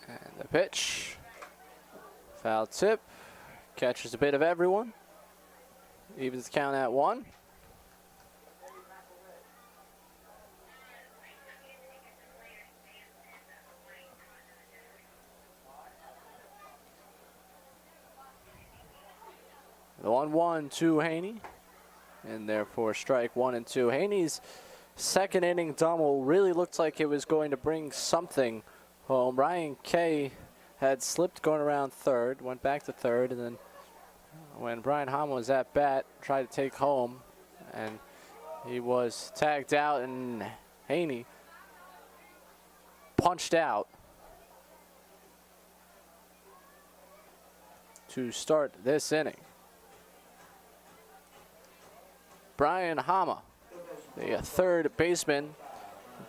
And the pitch. Foul tip. Catches a bit of everyone. Evens the count at 1. The 1-1 to Haney, and therefore strike 1 and 2. Haney's second inning double really looked like it was going to bring something home. Ryan Kay had slipped going around third, went back to third, and then when Brian Hama was at bat, tried to take home, and he was tagged out, and Haney punched out to start this inning. Brian Hama, the third baseman,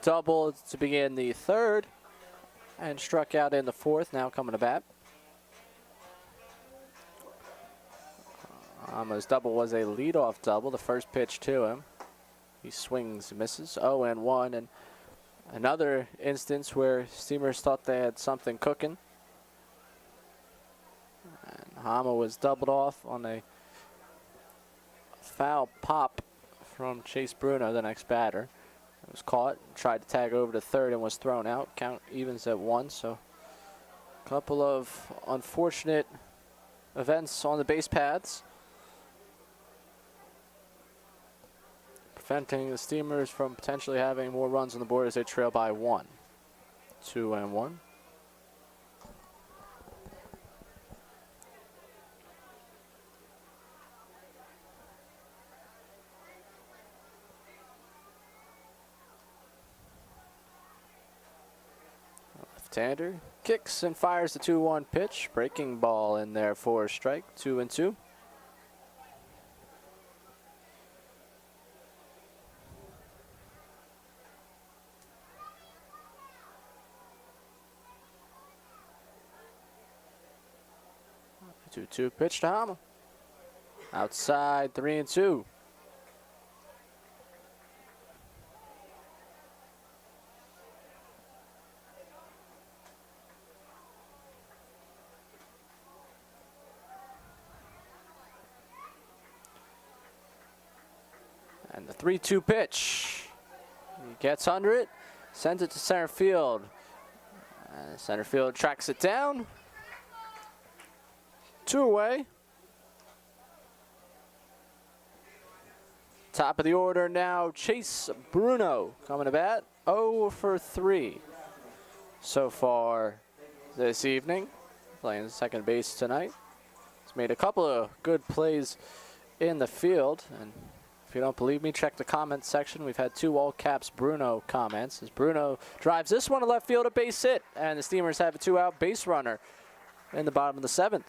doubled to begin the 3rd and struck out in the 4th, now coming to bat. Hama's double was a leadoff double, the first pitch to him. He swings, misses, 0-1, and another instance where Steamers thought they had something cooking. And Hama was doubled off on a foul pop from Chase Bruno, the next batter. It was caught, tried to tag over to third and was thrown out. Count evens at 1, so a couple of unfortunate events on the base paths, preventing the Steamers from potentially having more runs on the board as they trail by 1. 2-1. Left-hander kicks and fires the 2-1 pitch. Breaking ball in there for a strike. 2-2. Two pitch to Hama. Outside, 3-2. And the 3-2 pitch. He gets under it, sends it to center field. Center field tracks it down. 2 away. Top of the order now, Chase Bruno coming to bat. 0 for 3 so far this evening. Playing second base tonight. He's made a couple of good plays in the field. And if you don't believe me, check the comments section. We've had 2 all caps Bruno comments. As Bruno drives this one to left field, a base hit. And the Steamers have a 2-out base runner in the bottom of the 7th.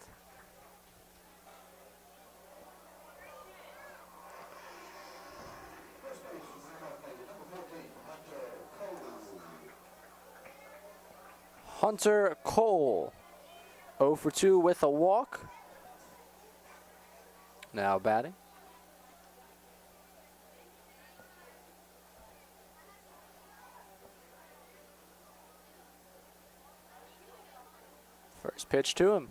Hunter Cole, 0 for 2 with a walk. Now batting. First pitch to him.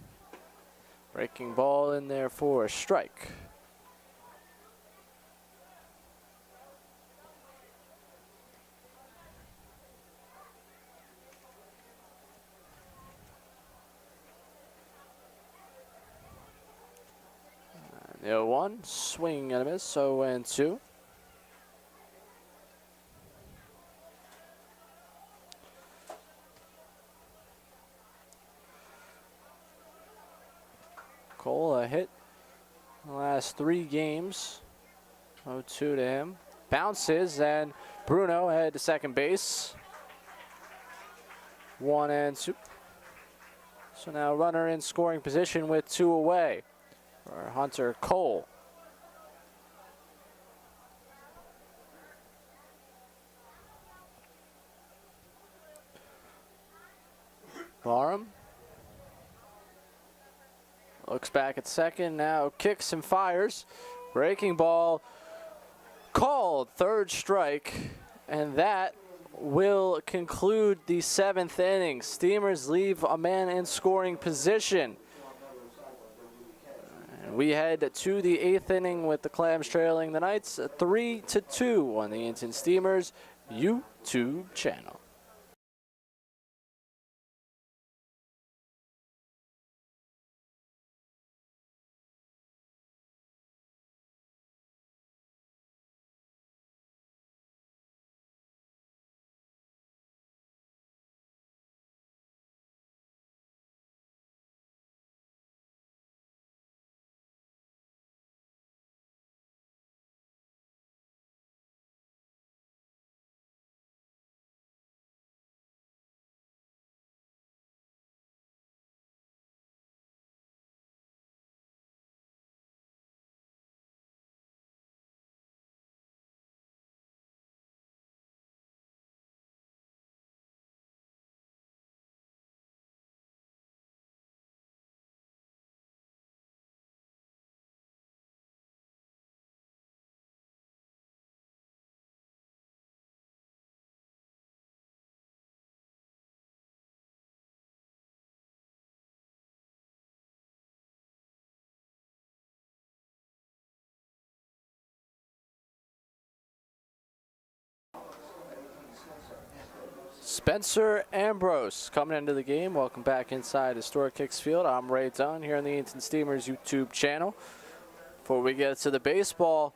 Breaking ball in there for a strike. The 0-1, swing and a miss, 0-2. Cole, a hit in the last 3 games. 0-2 to him. Bounces, and Bruno headed to second base. 1-2. So now runner in scoring position with 2 away for Hunter Cole. Barham looks back at second, now kicks and fires. Breaking ball called, 3rd strike, and that will conclude the 7th inning. Steamers leave a man in scoring position. And we head to the 8th inning with the Clams trailing the Knights 3-2 on the Edenton Steamers YouTube channel. Spencer Ambrose coming into the game. Welcome back inside Historic Kicks Field. I'm Ray Dunn here on the Edenton Steamers YouTube channel. Before we get to the baseball,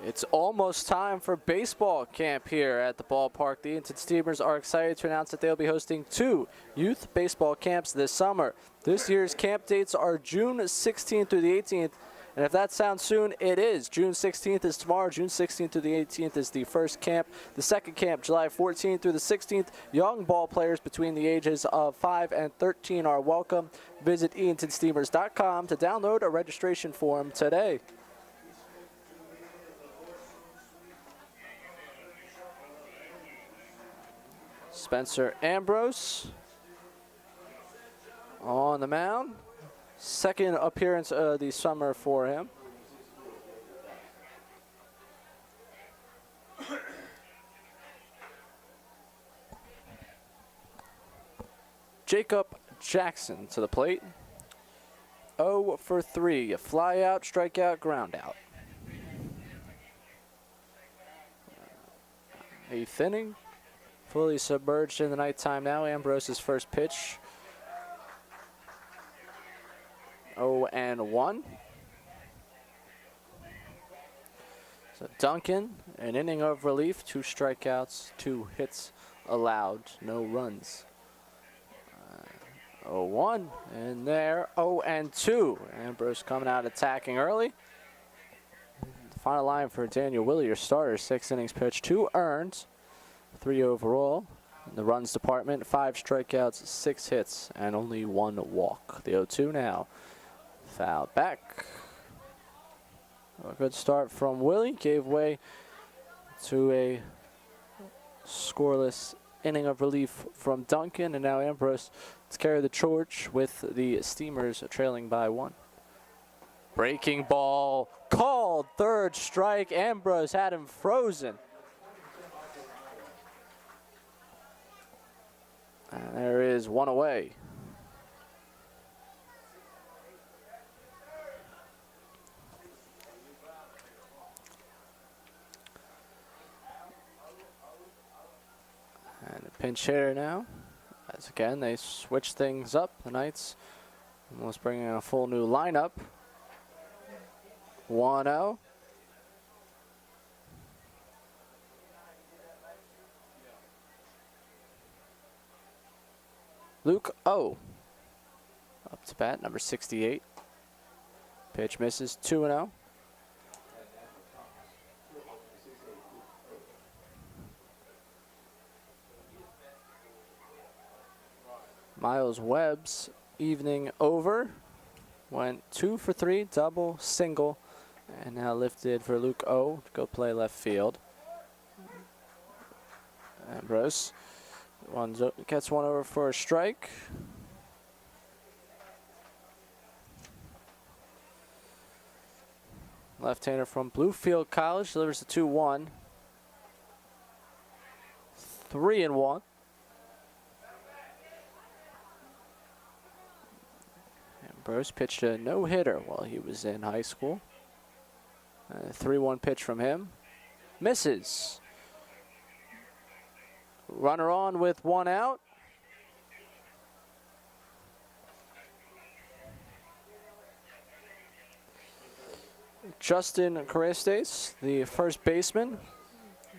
it's almost time for baseball camp here at the ballpark. The Edenton Steamers are excited to announce that they'll be hosting 2 youth baseball camps this summer. This year's camp dates are June 16th through the 18th. And if that sounds soon, it is. June 16th is tomorrow. June 16th through the 18th is the first camp. The second camp, July 14th through the 16th. Young ball players between the ages of 5 and 13 are welcome. Visit EdentonSteamers.com to download a registration form today. Spencer Ambrose on the mound. 2nd appearance of the summer for him. Jacob Jackson to the plate. 0 for 3. A fly out, strikeout, ground out. 8th inning. Fully submerged in the nighttime now. Ambrose's first pitch. 0-1. So Duncan, an inning of relief, 2 strikeouts, 2 hits allowed, no runs. 0-1, and there, 0-2. Ambrose coming out attacking early. The final line for Daniel Willie, your starter, 6 innings pitched, 2 earned, 3 overall. In the runs department, 5 strikeouts, 6 hits, and only 1 walk. The 0-2 now. Foul back. A good start from Willie. Gave way to a scoreless inning of relief from Duncan. And now Ambrose to carry the torch with the Steamers trailing by 1. Breaking ball called. 3rd strike. Ambrose had him frozen. And there is 1 away. And a pinch hitter now. As again, they switch things up. The Knights almost bringing in a full new lineup. 1-0. Luke O. Up to bat, number 68. Pitch misses, 2-0. Miles Webb's evening over. Went 2 for 3, double, single, and now lifted for Luke O to go play left field. Ambrose gets one over for a strike. Left-hander from Bluefield College delivers the 2-1. 3-1. Ambrose pitched a no-hitter while he was in high school. A 3-1 pitch from him. Misses. Runner on with 1 out. Justin Carestes, the first baseman,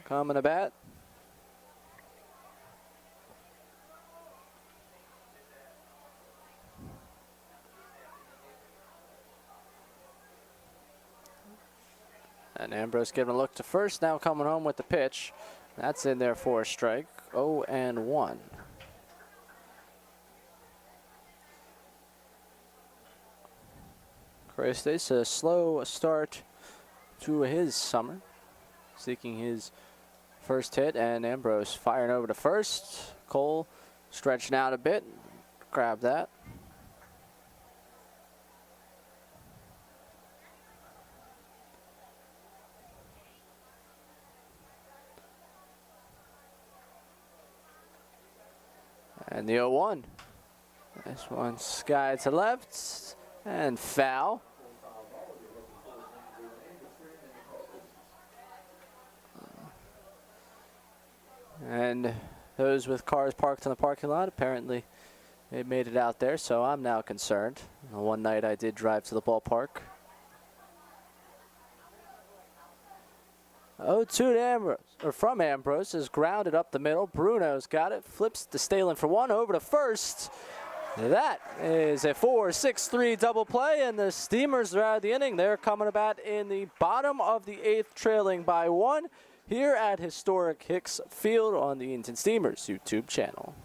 coming to bat. And Ambrose giving a look to first, now coming home with the pitch. That's in there for a strike. 0-1. Carestes, a slow start to his summer, seeking his first hit, and Ambrose firing over to first. Cole stretching out a bit, grab that. And the 0-1. This one sky to left and foul. And those with cars parked in the parking lot, apparently they made it out there, so I'm now concerned. One night I did drive to the ballpark. 0-2 to Ambrose, or from Ambrose, is grounded up the middle. Bruno's got it, flips to Stalen for 1, over to first. That is a 4-6-3 double play, and the Steamers are out of the inning. They're coming to bat in the bottom of the 8th, trailing by 1, here at historic Hicks Field on the Edenton Steamers YouTube channel.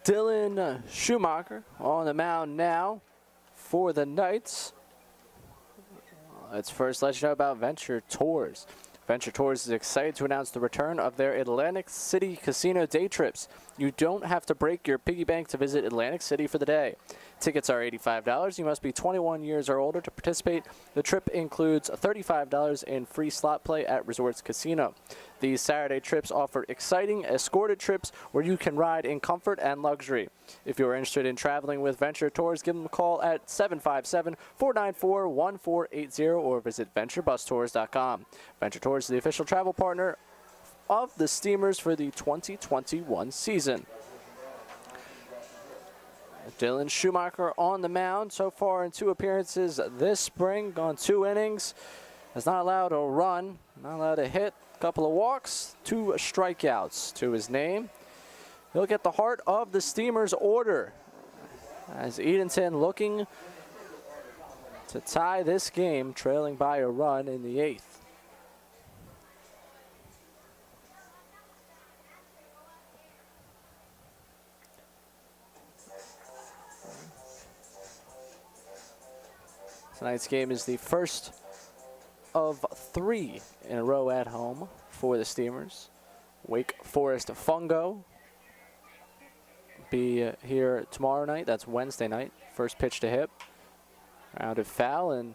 Dylan Schumacher on the mound now for the Knights. Let's first let you know about Venture Tours. Venture Tours is excited to announce the return of their Atlantic City Casino day trips. You don't have to break your piggy bank to visit Atlantic City for the day. Tickets are $85. You must be 21 years or older to participate. The trip includes $35 in free slot play at Resorts Casino. These Saturday trips offer exciting, escorted trips where you can ride in comfort and luxury. If you are interested in traveling with Venture Tours, give them a call at 757-494-1480 or visit VentureBusTours.com. Venture Tours is the official travel partner of the Steamers for the 2021 season. Dylan Schumacher on the mound so far in 2 appearances this spring, gone 2 innings. Has not allowed a run, not allowed a hit, couple of walks, 2 strikeouts to his name. He'll get the heart of the Steamers' order as Edenton looking to tie this game, trailing by a run in the 8th. Tonight's game is the first of 3 in a row at home for the Steamers. Wake Forest Fungo be here tomorrow night. That's Wednesday night. First pitch to Hip. Rounded foul, and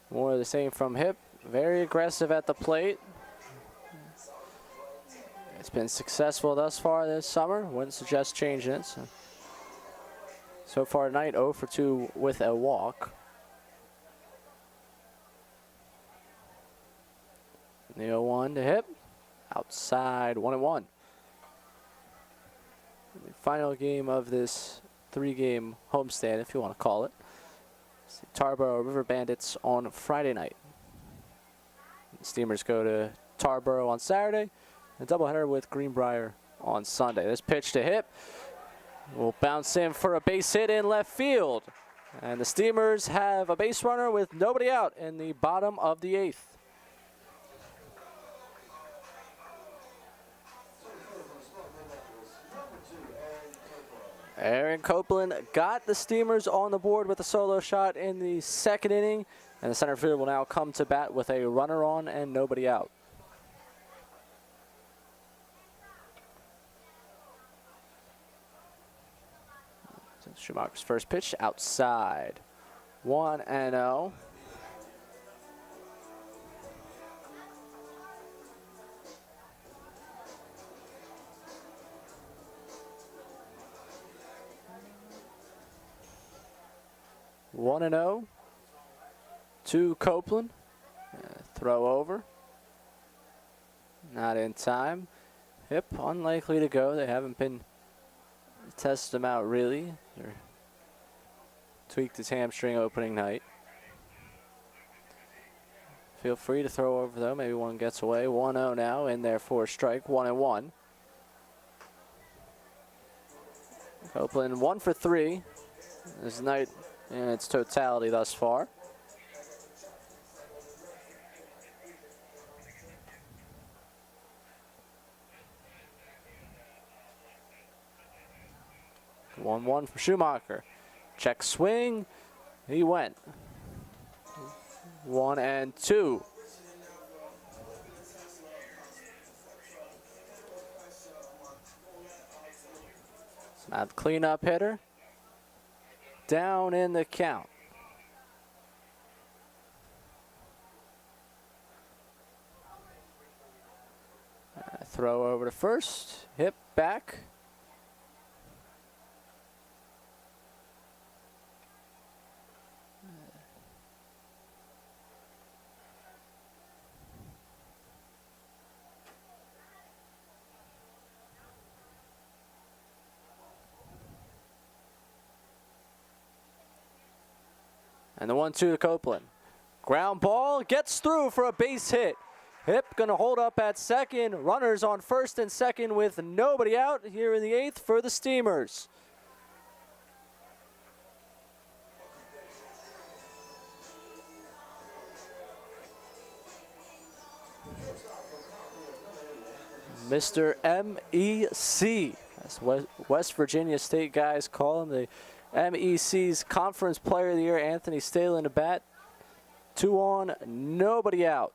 more of the same from Hip. Very aggressive at the plate. It's been successful thus far this summer. Wouldn't suggest changing it. So far tonight, 0 for 2 with a walk. The 0-1 to Hip. Outside, 1-1. The final game of this 3-game homestand, if you want to call it. Tarboro River Bandits on Friday night. The Steamers go to Tarboro on Saturday. A doubleheader with Greenbrier on Sunday. This pitch to Hip will bounce in for a base hit in left field. And the Steamers have a base runner with nobody out in the bottom of the 8th. Aaron Copeland got the Steamers on the board with a solo shot in the 2nd inning, and the center field will now come to bat with a runner on and nobody out. Schumacher's first pitch outside, 1-0. One and 0 to Copeland. Throw over. Not in time. Hip unlikely to go. They haven't been tested him out really. They're tweaked his hamstring opening night. Feel free to throw over though. Maybe one gets away. 1-0 now in there for a strike. 1-1. Copeland 1 for 3 this night in its totality thus far. 1-1 from Schumacher. Check swing. He went. 1-2. Now the cleanup hitter. Down in the count. Throw over to first. Hip back. And the 1-2 to Copeland. Ground ball gets through for a base hit. Hip gonna hold up at second. Runners on first and second with nobody out here in the 8th for the Steamers. Mr. MEC, as West Virginia State guys call him, the MEC's Conference Player of the Year, Anthony Stalin to bat. 2 on, nobody out.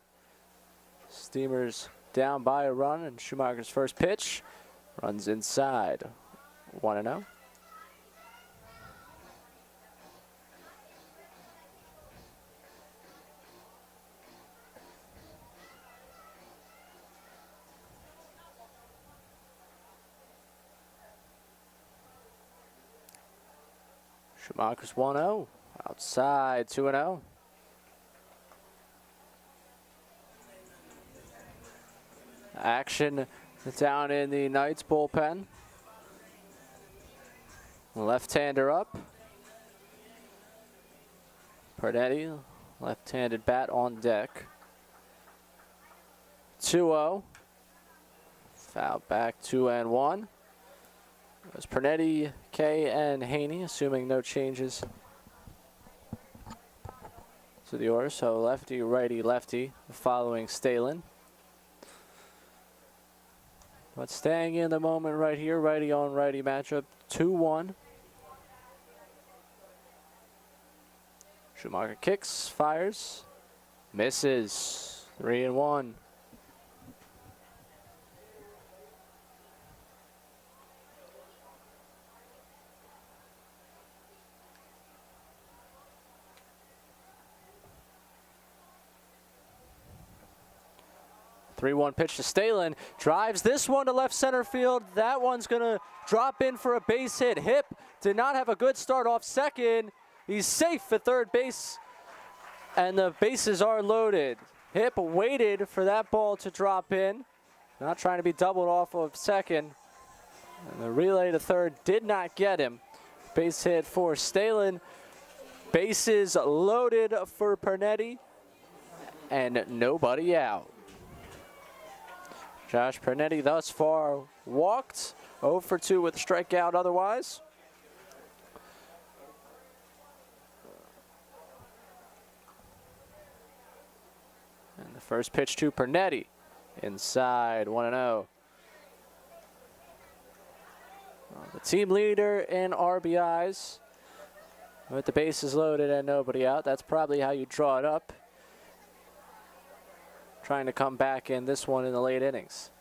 Steamers down by a run, and Schumacher's first pitch runs inside. 1-0. Schumacher's 1-0. Outside, 2-0. Action down in the Knights bullpen. Left-hander up. Pernetti, left-handed bat on deck. 2-0. Foul back, 2-1. It was Pernetti, Kay, and Haney, assuming no changes to the order. So lefty, righty, lefty, following Stalin. But staying in the moment right here, righty on righty matchup, 2-1. Schumacher kicks, fires, misses. 3-1. Three-one pitch to Stalemate. Drives this one to left center field. That one's going to drop in for a base hit. Hip did not have a good start off second. He's safe at third base, and the bases are loaded. Hip waited for that ball to drop in. Not trying to be doubled off of second. And the relay to third did not get him. Base hit for Stalemate. Bases loaded for Pernetti, and nobody out. Josh Pernetti thus far walked 0 for 2 with a strikeout otherwise. And the first pitch to Pernetti. Inside, 1-0. The team leader in RBIs with the bases loaded and nobody out. That's probably how you draw it up. Trying to come back in this one in the late innings.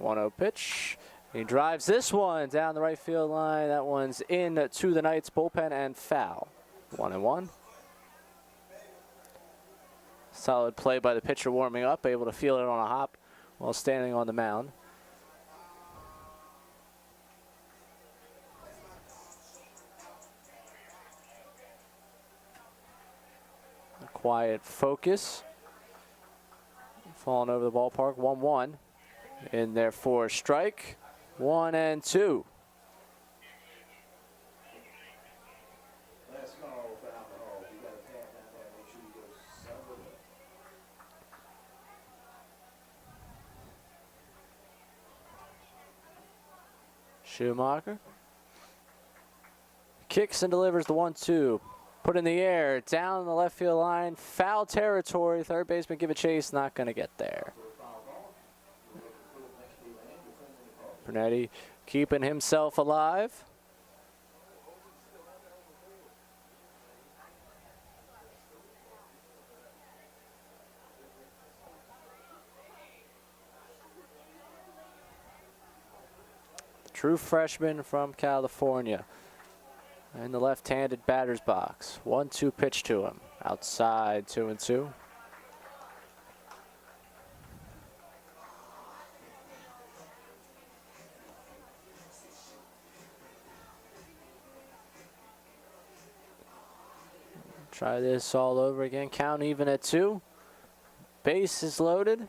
1-0 pitch. He drives this one down the right field line. That one's in to the Knights bullpen and foul. 1-1. Solid play by the pitcher warming up, able to feel it on a hop while standing on the mound. A quiet focus. Falling over the ballpark, 1-1. In there for a strike, 1-2. Schumacher kicks and delivers the 1-2. Put in the air, down the left field line, foul territory. Third baseman give a chase, not going to get there. Pernetti keeping himself alive. True freshman from California. In the left-handed batter's box. 1-2 pitch to him. Outside, 2-2. Try this all over again. Count even at 2. Base is loaded.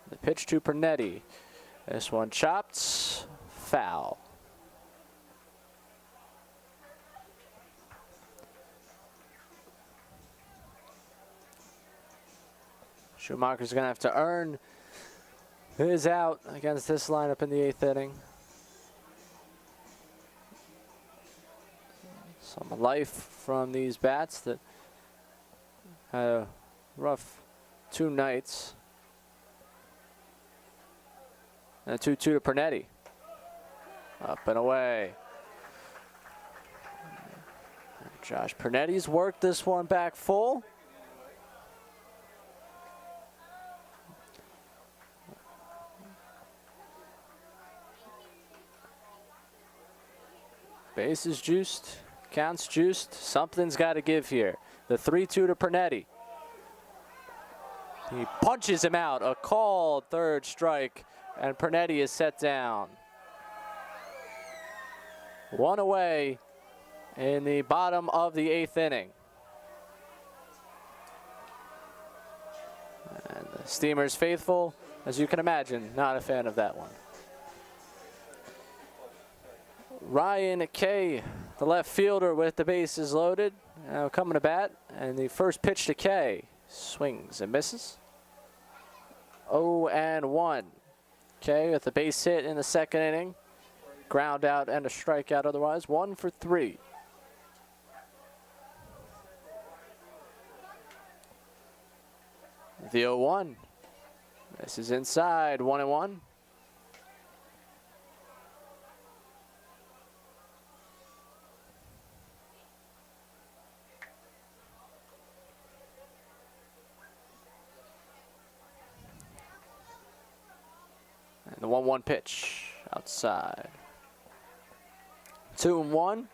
The pitch to Pernetti. This one chopped. Foul. Schumacher's going to have to earn his out against this lineup in the 8th inning. Some life from these bats that had a rough 2 nights. And a 2-2 to Pernetti. Up and away. Josh Pernetti's worked this one back full. Bases juiced, counts juiced. Something's got to give here. The 3-2 to Pernetti. He punches him out. A called third strike, and Pernetti is set down. 1 away in the bottom of the 8th inning. And the Steamers faithful, as you can imagine, not a fan of that one. Ryan Kay, the left fielder with the bases loaded, now coming to bat, and the first pitch to Kay. Swings and misses. 0-1. Kay with the base hit in the 2nd inning. Ground out and a strikeout otherwise. 1 for 3. The 0-1. This is inside. 1-1. And the 1-1 pitch outside. 2-1.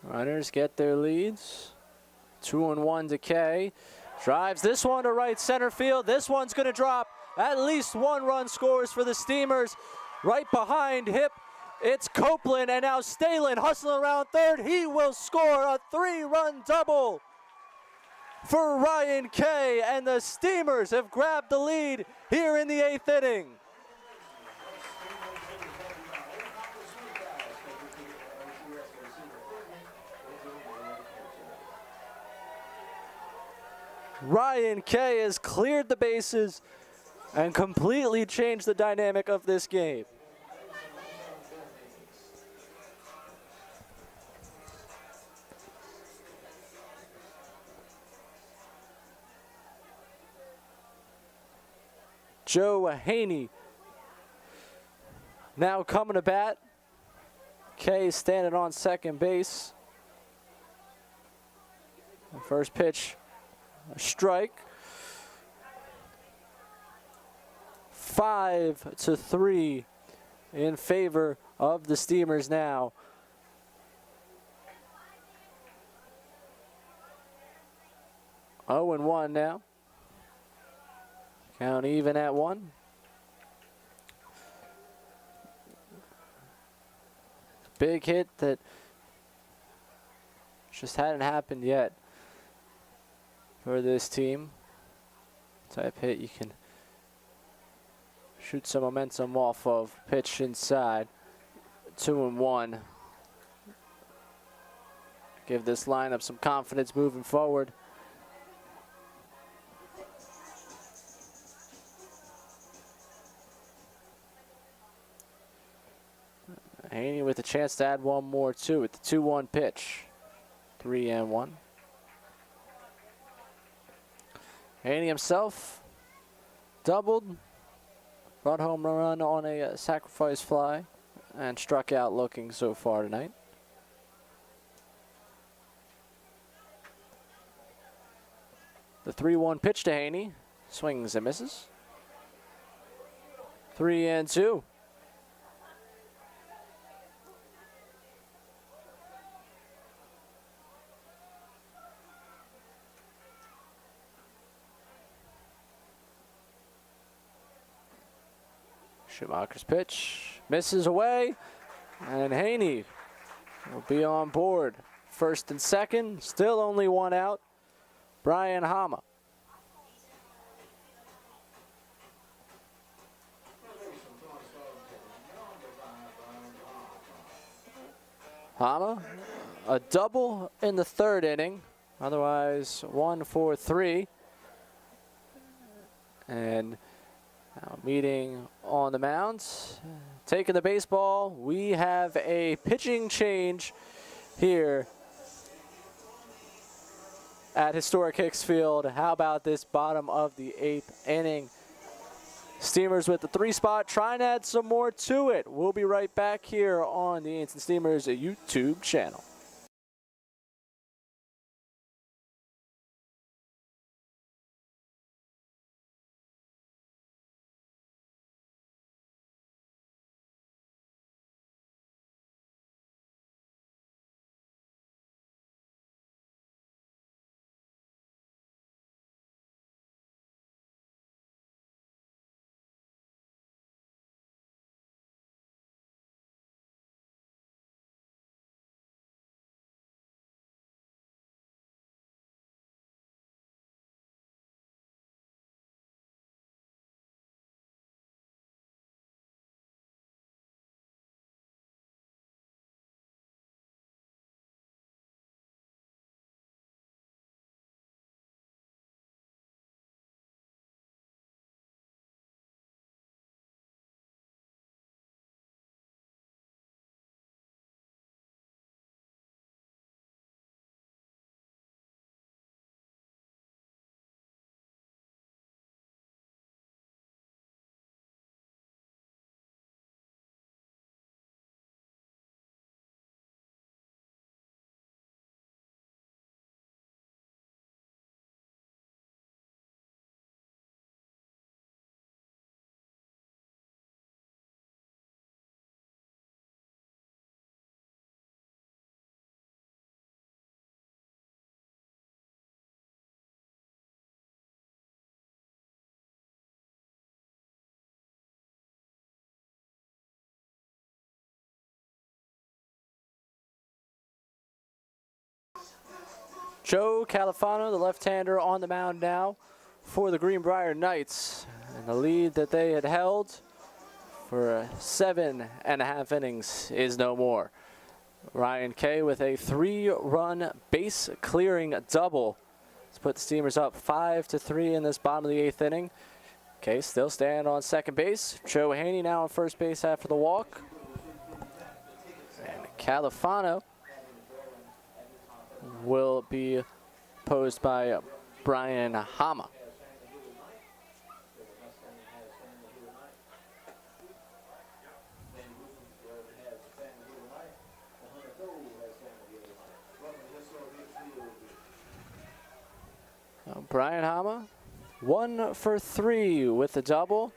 Runners get their leads. 2-1 to Kay. Drives this one to right center field. This one's going to drop. At least 1 run scores for the Steamers. Right behind Hip, it's Copeland, and now Stalemate hustling around third. He will score a 3-run double for Ryan Kay, and the Steamers have grabbed the lead here in the 8th inning. Ryan Kay has cleared the bases and completely changed the dynamic of this game. Joe Haney now coming to bat. Kay standing on second base. The first pitch, a strike. 5-3 in favor of the Steamers now. Oh and 1 now. Count even at 1. Big hit that just hadn't happened yet for this team. Type hit you can shoot some momentum off of. Pitch inside. 2-1. Give this lineup some confidence moving forward. Haney with a chance to add 1 more to it. The 2-1 pitch. 3-1. Haney himself doubled, brought home a run on a sacrifice fly, and struck out looking so far tonight. The 3-1 pitch to Haney. Swings and misses. 3-2. Schumacher's pitch misses away, and Haney will be on board. First and second, still only 1 out. Brian Hama. Hama, a double in the 3rd inning. Otherwise, 1 for 3. And now meeting on the mound, taking the baseball. We have a pitching change here at Historic Hicks Field. How about this bottom of the 8th inning? Steamers with the 3 spot, trying to add some more to it. We'll be right back here on the Edenton Steamers YouTube channel. Joe Califano, the left-hander, on the mound now for the Greenbrier Knights. And the lead that they had held for 7.5 innings is no more. Ryan Kay with a 3-run base clearing double to put the Steamers up 5-3 in this bottom of the 8th inning. Kay still standing on second base. Joe Haney now on first base after the walk. And Califano will be posed by Brian Hama. Brian Hama, 1 for 3 with the double.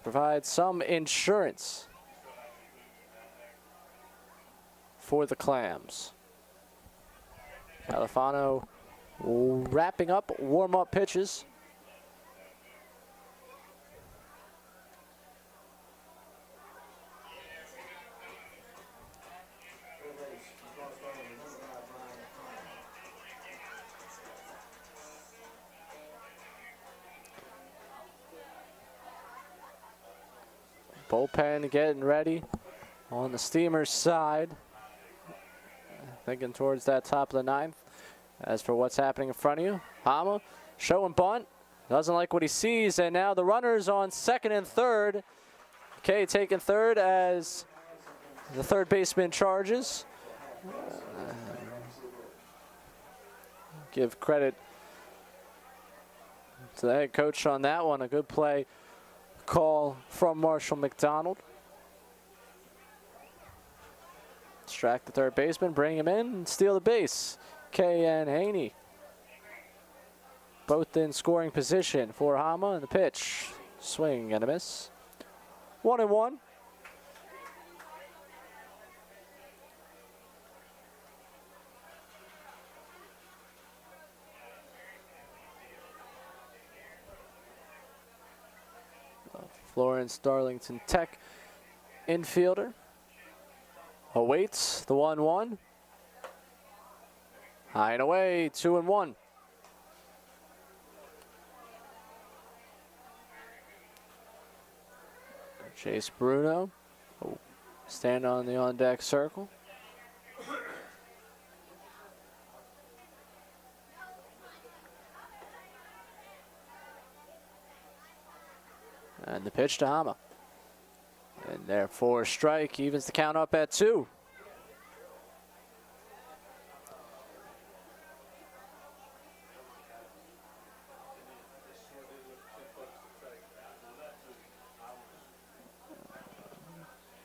Provide some insurance for the Clams. Califano wrapping up warm-up pitches. Bullpen getting ready on the Steamers side. Thinking towards that top of the 9th. As for what's happening in front of you, Hama showing bunt. Doesn't like what he sees, and now the runners on second and third. Kay taking third as the third baseman charges. Give credit to the head coach on that one. A good play call from Marshall McDonald. Distract the third baseman, bring him in, and steal the base. Kay and Haney both in scoring position for Hama, and the pitch. Swing and a miss. 1-1. Florence Darlington Tech infielder awaits the 1-1. High and away, 2-1. Chase Bruno, stand on the on-deck circle. And the pitch to Hama. And therefore, strike evens the count up at 2.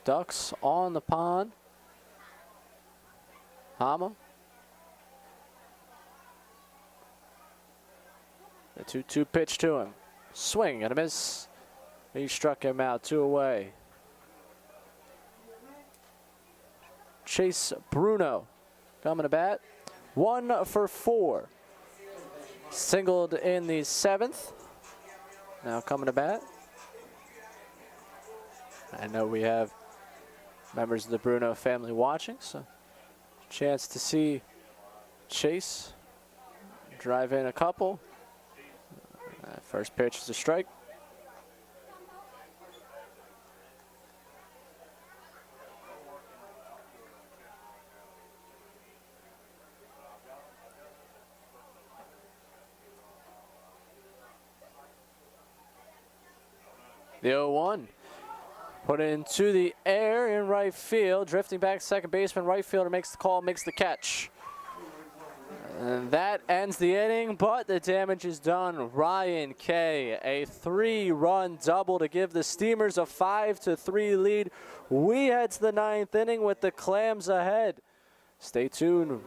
Ducks on the pond. Hama. The 2-2 pitch to him. Swing and a miss. He struck him out, 2 away. Chase Bruno coming to bat. 1 for 4. Singled in the 7th. Now coming to bat. I know we have members of the Bruno family watching, so chance to see Chase drive in a couple. First pitch is a strike. The 0-1. Put into the air in right field. Drifting back second baseman. Right fielder makes the call, makes the catch. And that ends the inning, but the damage is done. Ryan Kay, a 3-run double to give the Steamers a 5-3 lead. We head to the 9th inning with the Clams ahead. Stay tuned.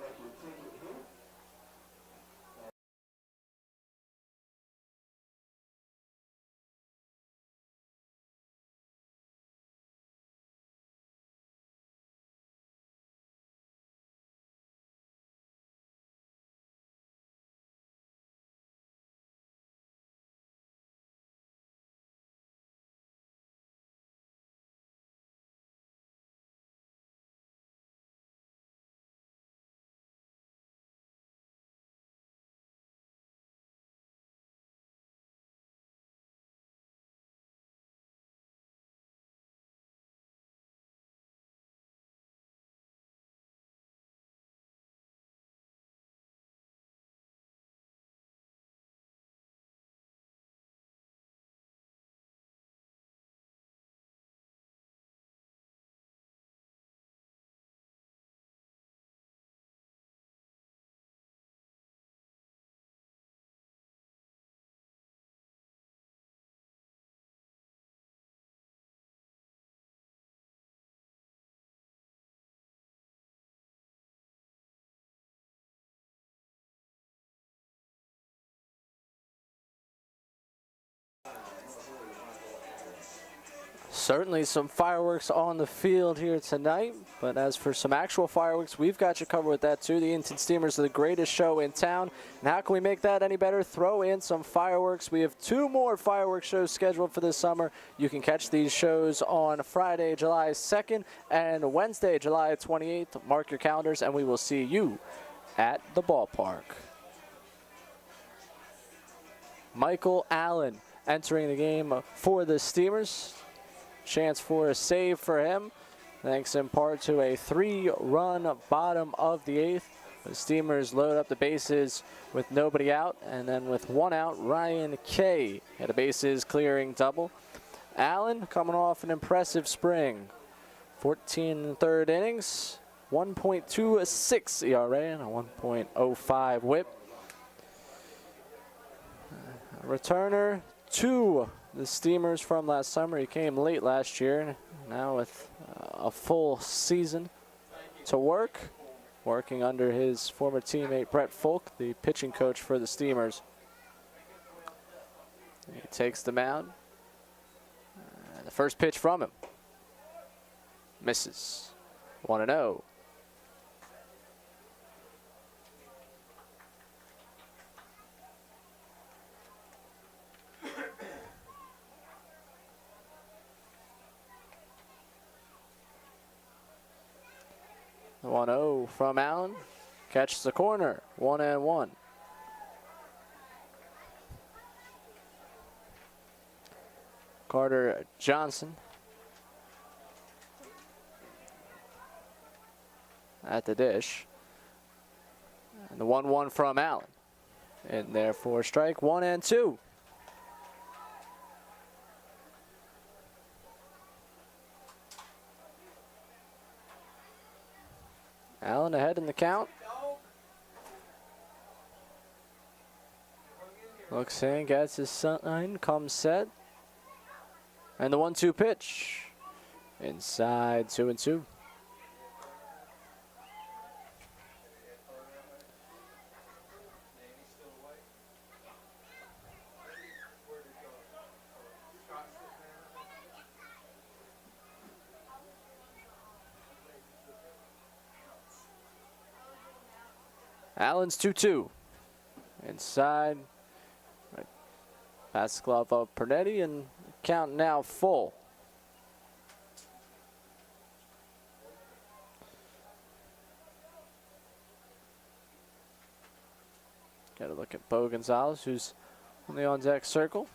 Certainly some fireworks on the field here tonight, but as for some actual fireworks, we've got you covered with that too. The Edenton Steamers are the greatest show in town, and how can we make that any better? Throw in some fireworks. We have 2 more fireworks shows scheduled for this summer. You can catch these shows on Friday, July 2nd, and Wednesday, July 28th. Mark your calendars, and we will see you at the ballpark. Michael Allen entering the game for the Steamers. Chance for a save for him, thanks in part to a 3-run bottom of the 8th. The Steamers load up the bases with nobody out, and then with 1 out, Ryan Kay had a bases clearing double. Allen coming off an impressive spring. 14 3rd innings, 1.26 ERA and a 1.05 whip. Returner to the Steamers from last summer. He came late last year, now with a full season to working under his former teammate Brett Folk, the pitching coach for the Steamers. He takes the mound. The first pitch from him misses. 1-0. The 1-0 from Allen. Catches the corner. 1-1. Carter Johnson at the dish. And the 1-1 from Allen. In there for a strike. 1-2. Allen ahead in the count. Looks in, gets his sign, comes set. And the 1-2 pitch. Inside 2-2. Allen's 2-2. Inside. Right. Pass the glove of Pernetti, and count now full. Got to look at Bo Gonzalez, who's on the on-deck circle.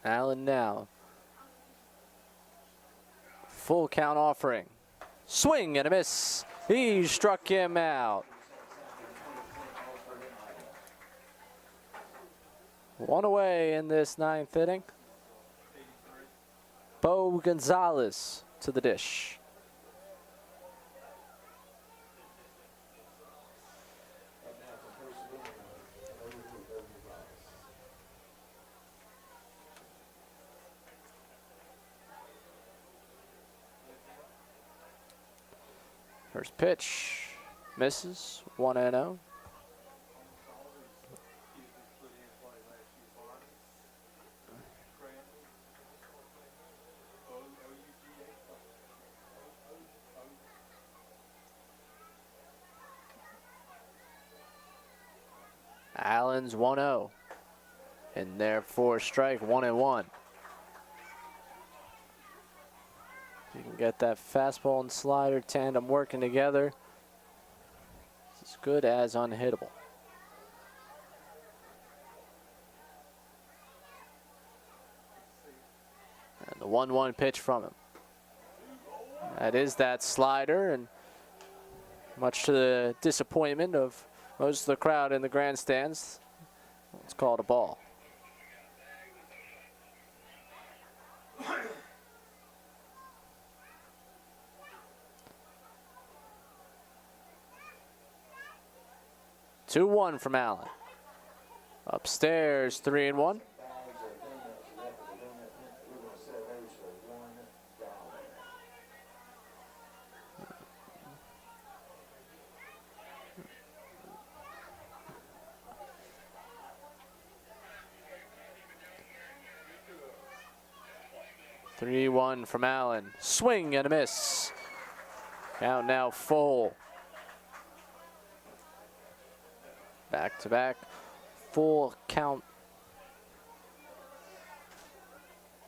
Allen now. Full count offering. Swing and a miss. He struck him out. 1 away in this 9th inning. Bo Gonzalez to the dish. First pitch misses. 1-0. Allen's 1-0. In there for a strike. 1-1. You can get that fastball and slider tandem working together. It's as good as unhittable. And the 1-1 pitch from him. That is that slider, and much to the disappointment of most of the crowd in the grandstands, it's called a ball. Two 2-1 from Allen. Upstairs, 3-1. 3-1 from Allen. Swing and a miss. Count now full. Back-to-back full count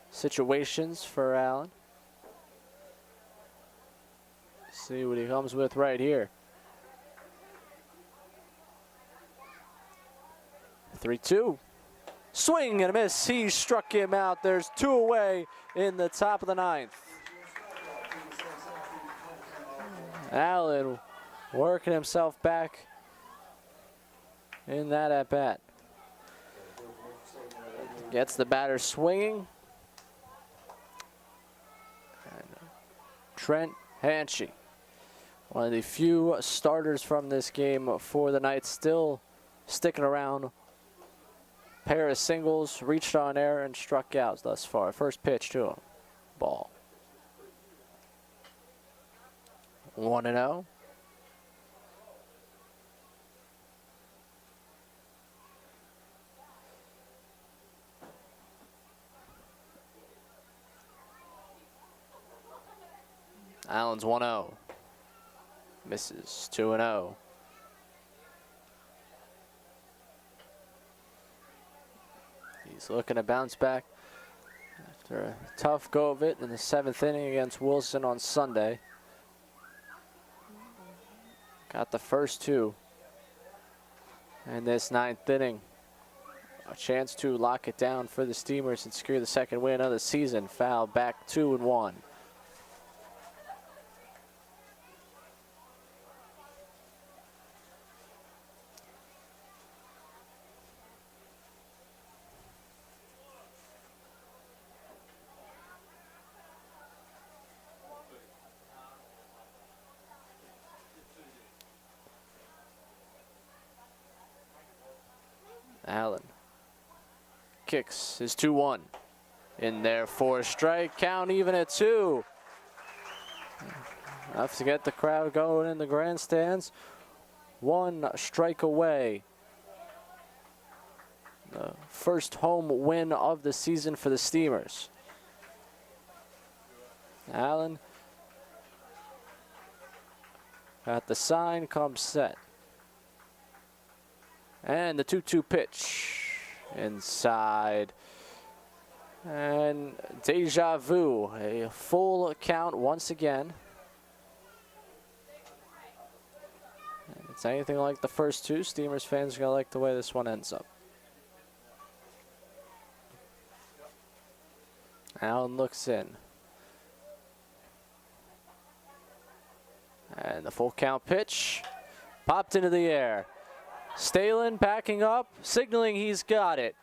situations for Allen. See what he comes with right here. 3-2. Swing and a miss. He struck him out. There's 2 away in the top of the 9th. Allen working himself back in that at bat. Gets the batter swinging. And Trent Hanchey, one of the few starters from this game for the Knights, still sticking around. Pair of singles, reached on air and struck out thus far. First pitch to him. Ball. 1-0. Allen's 1-0. Misses. 2-0. He's looking to bounce back after a tough go of it in the 7th inning against Wilson on Sunday. Got the first 2 in this 9th inning. A chance to lock it down for the Steamers and secure the 2nd win of the season. Foul back 2-1. Allen kicks his 2-1 in there for a strike. Count even at 2. Enough to get the crowd going in the grandstands. 1 strike away. The first home win of the season for the Steamers. Allen got the sign, comes set. And the 2-2 pitch inside. And deja vu, a full count once again. And it's anything like the first 2. Steamers fans are going to like the way this one ends up. Allen looks in. And the full count pitch popped into the air. Stalemate backing up, signaling he's got it.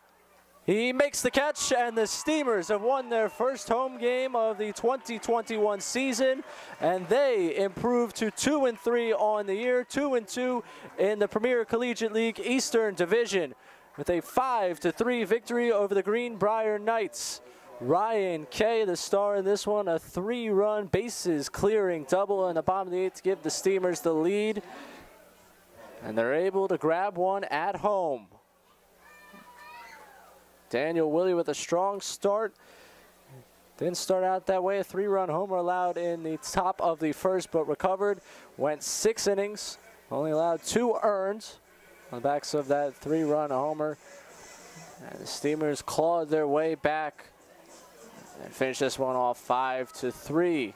He makes the catch, and the Steamers have won their first home game of the 2021 season, and they improve to 2-3 on the year, 2-2 in the Premier Collegiate League Eastern Division, with a 5-3 victory over the Greenbrier Knights. Ryan Kay, the star in this one, a 3-run bases clearing double in the bottom of the 8th to give the Steamers the lead. And they're able to grab one at home. Daniel Willie with a strong start. Didn't start out that way. A 3-run homer allowed in the top of the 1st, but recovered. Went 6 innings. Only allowed 2 earned on the backs of that 3-run homer. And the Steamers clawed their way back and finished this one off 5-3.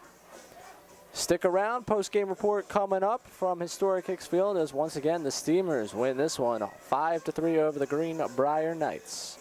Stick around, post-game report coming up from Historic Hicks Field as once again the Steamers win this one 5-3 over the Greenbrier Knights.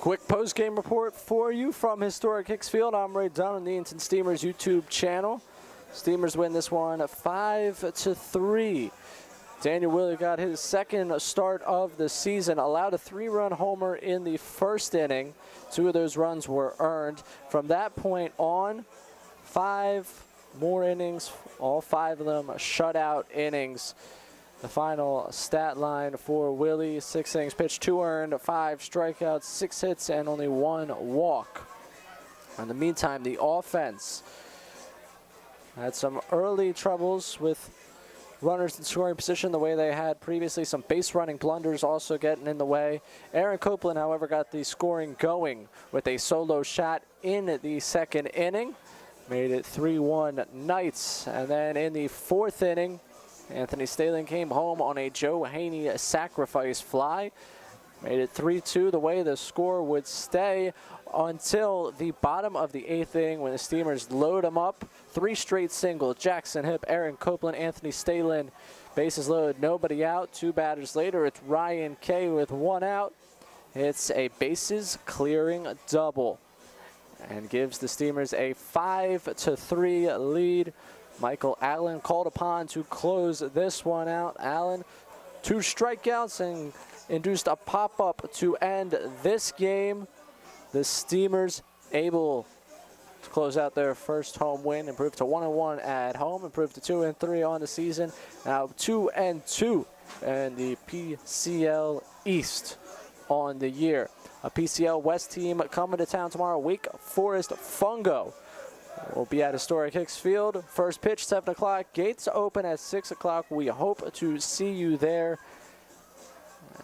Quick post-game report for you from Historic Hicks Field. I'm Ray Dunn on the Edenton Steamers YouTube channel. Steamers win this one 5-3. Daniel Willie got his second start of the season, allowed a 3-run homer in the first inning. 2 of those runs were earned. From that point on, 5 more innings, all 5 of them shutout innings. The final stat line for Willie: 6 innings pitched, 2 earned, 5 strikeouts, 6 hits, and only 1 walk. In the meantime, the offense had some early troubles with runners in scoring position the way they had previously. Some base running blunders also getting in the way. Aaron Copeland, however, got the scoring going with a solo shot in the second inning. Made it 3-1 Knights. And then in the 4th inning, Anthony Stalin came home on a Joe Haney sacrifice fly. Made it 3-2 the way the score would stay until the bottom of the 8th inning when the Steamers load them up. 3 straight singles: Jackson Hipp, Aaron Copeland, Anthony Stalin. Bases loaded, nobody out. 2 batters later, it's Ryan Kay with 1 out. It's a bases clearing double and gives the Steamers a 5-3 lead. Michael Allen called upon to close this one out. Allen, 2 strikeouts and induced a pop-up to end this game. The Steamers able to close out their first home win, improved to 1-1 at home, improved to 2-3 on the season. Now 2-2 in the PCL East on the year. A PCL West team coming to town tomorrow. Wake Forest Fungo will be at Historic Hicks Field. First pitch, 7 o'clock. Gates open at 6 o'clock. We hope to see you there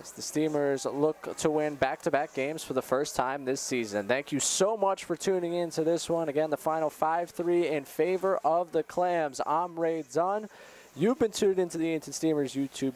as the Steamers look to win back-to-back games for the first time this season. Thank you so much for tuning in to this one. Again, the final 5-3 in favor of the Clams. I'm Ray Dunn. You've been tuned into the Edenton Steamers YouTube